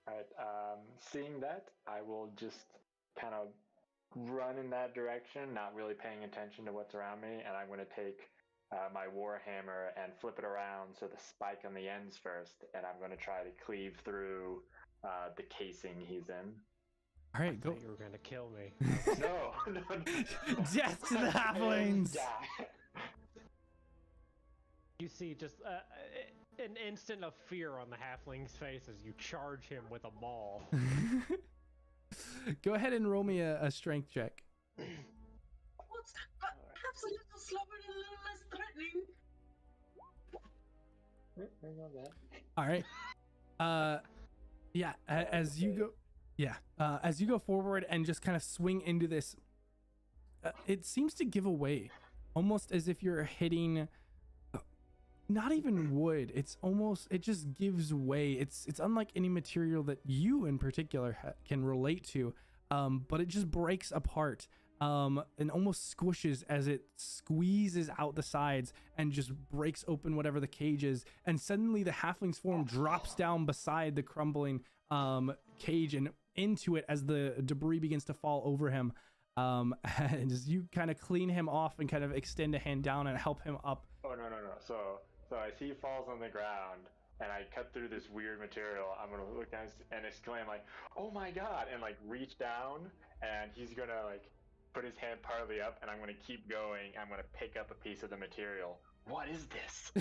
Alright, seeing that, I will just kind of run in that direction, not really paying attention to what's around me, and I'm going to take my warhammer and flip it around so the spike on the ends first, and I'm going to try to cleave through the casing he's in. All right, go. You were gonna kill me. No, no, no. Death to the halflings. Die. You see just an instant of fear on the halfling's face as you charge him with a maul. Go ahead and roll me a strength check. What's perhaps a little slower and a little less threatening? All right. Yeah. As you go, as you go forward and just kind of swing into this, it seems to give away, almost as if you're hitting. Not even wood. It's almost. It just gives way. It's unlike any material that you in particular can relate to. But it just breaks apart. And almost squishes as it squeezes out the sides and just breaks open whatever the cage is. And suddenly the halfling's form drops down beside the crumbling cage and into it as the debris begins to fall over him. And as you kind of clean him off and kind of extend a hand down and help him up. Oh, no. So I see he falls on the ground, and I cut through this weird material. I'm gonna look down and exclaim like, "Oh my god!" and like reach down, and he's gonna like put his hand partly up, and I'm gonna keep going. I'm gonna pick up a piece of the material. What is this?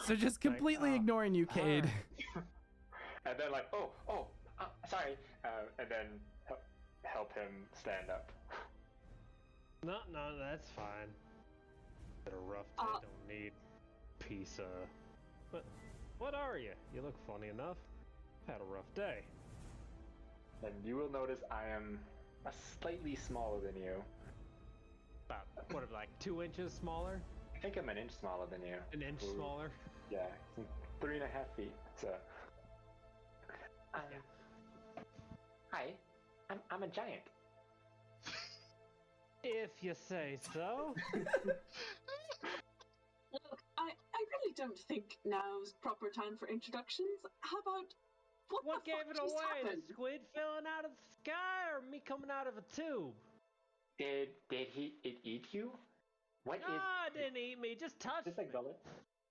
So just completely ignoring you, Cade. And then like, sorry, and then help him stand up. No, that's fine. Had a rough day, don't need pizza. But what are you? You look funny enough. Had a rough day. And you will notice I am slightly smaller than you. About, what, like 2 inches smaller? I think I'm an inch smaller than you. An inch smaller? Yeah, 3.5 feet. So. Hi, I'm a giant. If you say so. Look, I really don't think now's proper time for introductions. How about what gave it just away? happened? The squid falling out of the sky, or me coming out of a tube? Did it eat you? What is? It didn't eat me. Just touched me.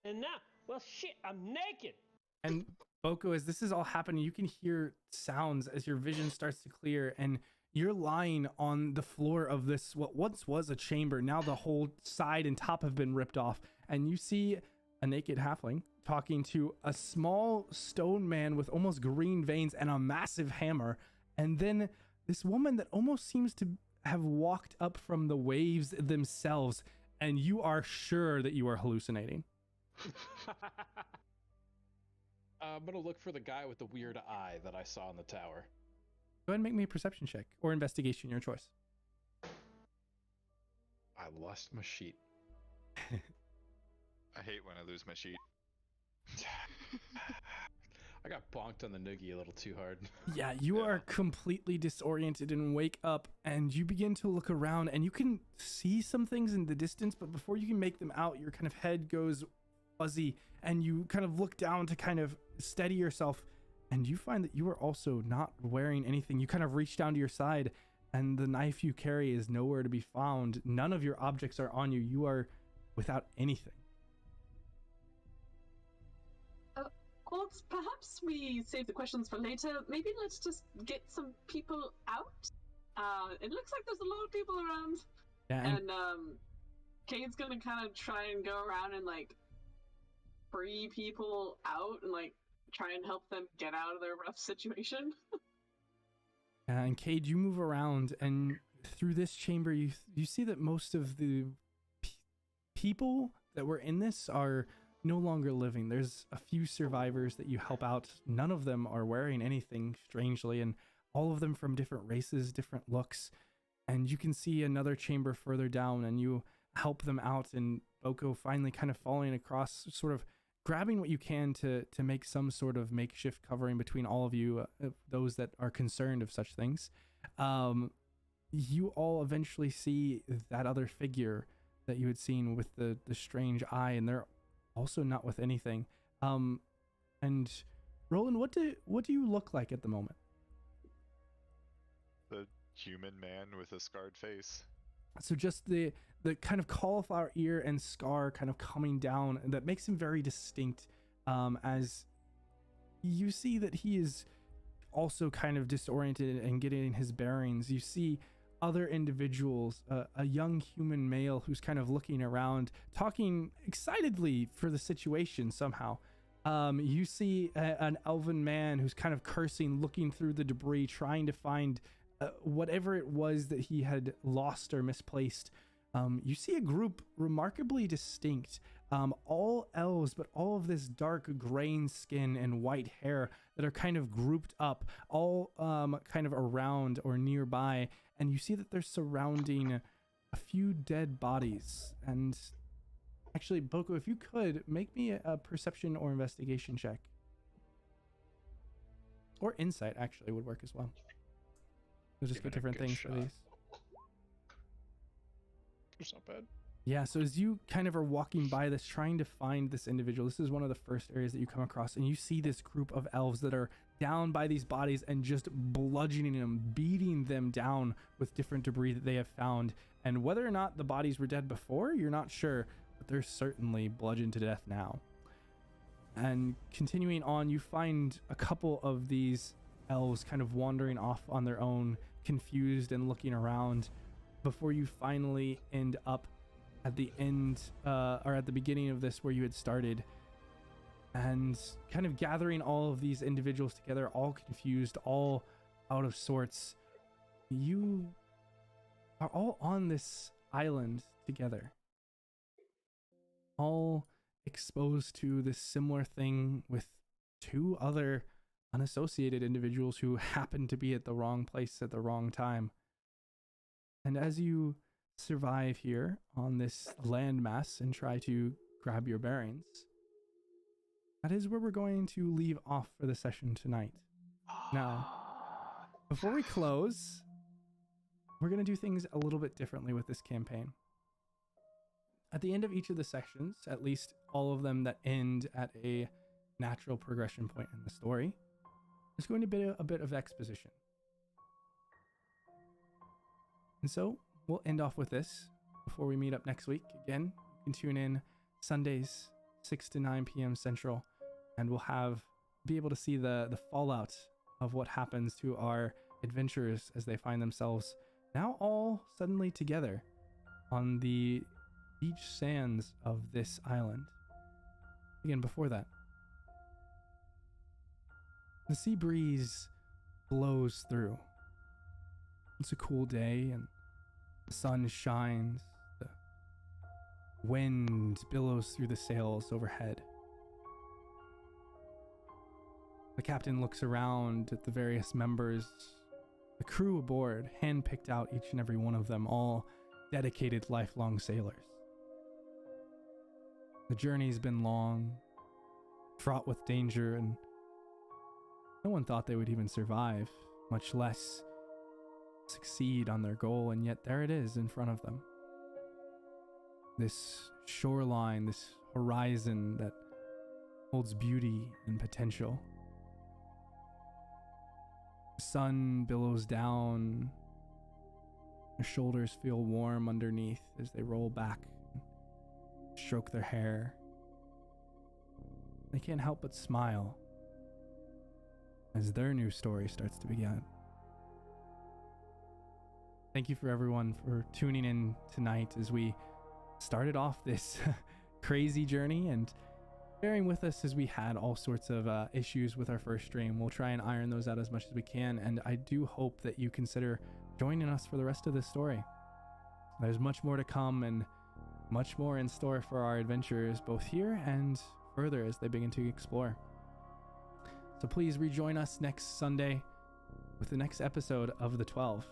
And now, well, shit, I'm naked. And Boko, as this is all happening, you can hear sounds as your vision starts to clear, and you're lying on the floor of this, what once was a chamber. Now the whole side and top have been ripped off, and you see a naked halfling talking to a small stone man with almost green veins and a massive hammer, and then this woman that almost seems to have walked up from the waves themselves, and you are sure that you are hallucinating. I'm gonna look for the guy with the weird eye that I saw in the tower. Go ahead and make me a perception check or investigation, your choice. I lost my sheet. I hate when I lose my sheet. I got bonked on the noogie a little too hard. Yeah, you are completely disoriented and wake up, and you begin to look around, and you can see some things in the distance, but before you can make them out, your kind of head goes fuzzy, and you kind of look down to kind of steady yourself, and you find that you are also not wearing anything. You kind of reach down to your side, and the knife you carry is nowhere to be found. None of your objects are on you. You are without anything. Quartz, perhaps we save the questions for later. Maybe let's just get some people out. It looks like there's a lot of people around. Yeah, and Cade's gonna kind of try and go around and like free people out and like try and help them get out of their rough situation. And Cade, you move around, and through this chamber, you see that most of the people that were in this are no longer living. There's a few survivors that you help out. None of them are wearing anything, strangely, and all of them from different races, different looks. And you can see another chamber further down, and you help them out, and Boko finally kind of falling across, sort of grabbing what you can to make some sort of makeshift covering between all of you, those that are concerned of such things. You all eventually see that other figure that you had seen with the strange eye, and they're also not with anything. And Roland, what do you look like at the moment? The human man with a scarred face. So just the kind of cauliflower ear and scar kind of coming down, and that makes him very distinct, as you see that he is also kind of disoriented and getting his bearings. You see other individuals, a young human male who's kind of looking around, talking excitedly for the situation somehow. You see an elven man who's kind of cursing, looking through the debris, trying to find whatever it was that he had lost or misplaced. You see a group remarkably distinct, all elves, but all of this dark graying skin and white hair that are kind of grouped up, all kind of around or nearby. And you see that they're surrounding a few dead bodies. And actually, Boko, if you could, make me a perception or investigation check. Or insight, actually, would work as well. We'll just get different things for these. It's not bad. Yeah, so as you kind of are walking by this, trying to find this individual, this is one of the first areas that you come across, and you see this group of elves that are down by these bodies and just bludgeoning them, beating them down with different debris that they have found. And whether or not the bodies were dead before, you're not sure, but they're certainly bludgeoned to death now. And continuing on, you find a couple of these elves kind of wandering off on their own, confused and looking around, before you finally end up at the end or at the beginning of this where you had started, and kind of gathering all of these individuals together, all confused, all out of sorts. You are all on this island together, all exposed to this similar thing with two other unassociated individuals who happen to be at the wrong place at the wrong time. And as you survive here on this landmass and try to grab your bearings, that is where we're going to leave off for the session tonight. Now, before we close, we're going to do things a little bit differently with this campaign. At the end of each of the sections, at least all of them that end at a natural progression point in the story, there's going to be a bit of exposition. And so we'll end off with this before we meet up next week. Again, you can tune in Sundays, 6 to 9 p.m. Central, and we'll be able to see the fallout of what happens to our adventurers as they find themselves now all suddenly together on the beach sands of this island. Again, before that, the sea breeze blows through. It's a cool day and the sun shines. The wind billows through the sails overhead. The captain looks around at the various members, the crew aboard, handpicked out each and every one of them, all dedicated lifelong sailors. The journey's been long, fraught with danger, and no one thought they would even survive, much less succeed on their goal, and yet there it is in front of them. This shoreline, this horizon that holds beauty and potential. The sun billows down. Their shoulders feel warm underneath as they roll back and stroke their hair. They can't help but smile as their new story starts to begin. Thank you for everyone for tuning in tonight as we started off this crazy journey and bearing with us as we had all sorts of issues with our first stream. We'll try and iron those out as much as we can, and I do hope that you consider joining us for the rest of this story. There's much more to come and much more in store for our adventurers, both here and further as they begin to explore. So please rejoin us next Sunday with the next episode of The 12.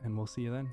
And we'll see you then.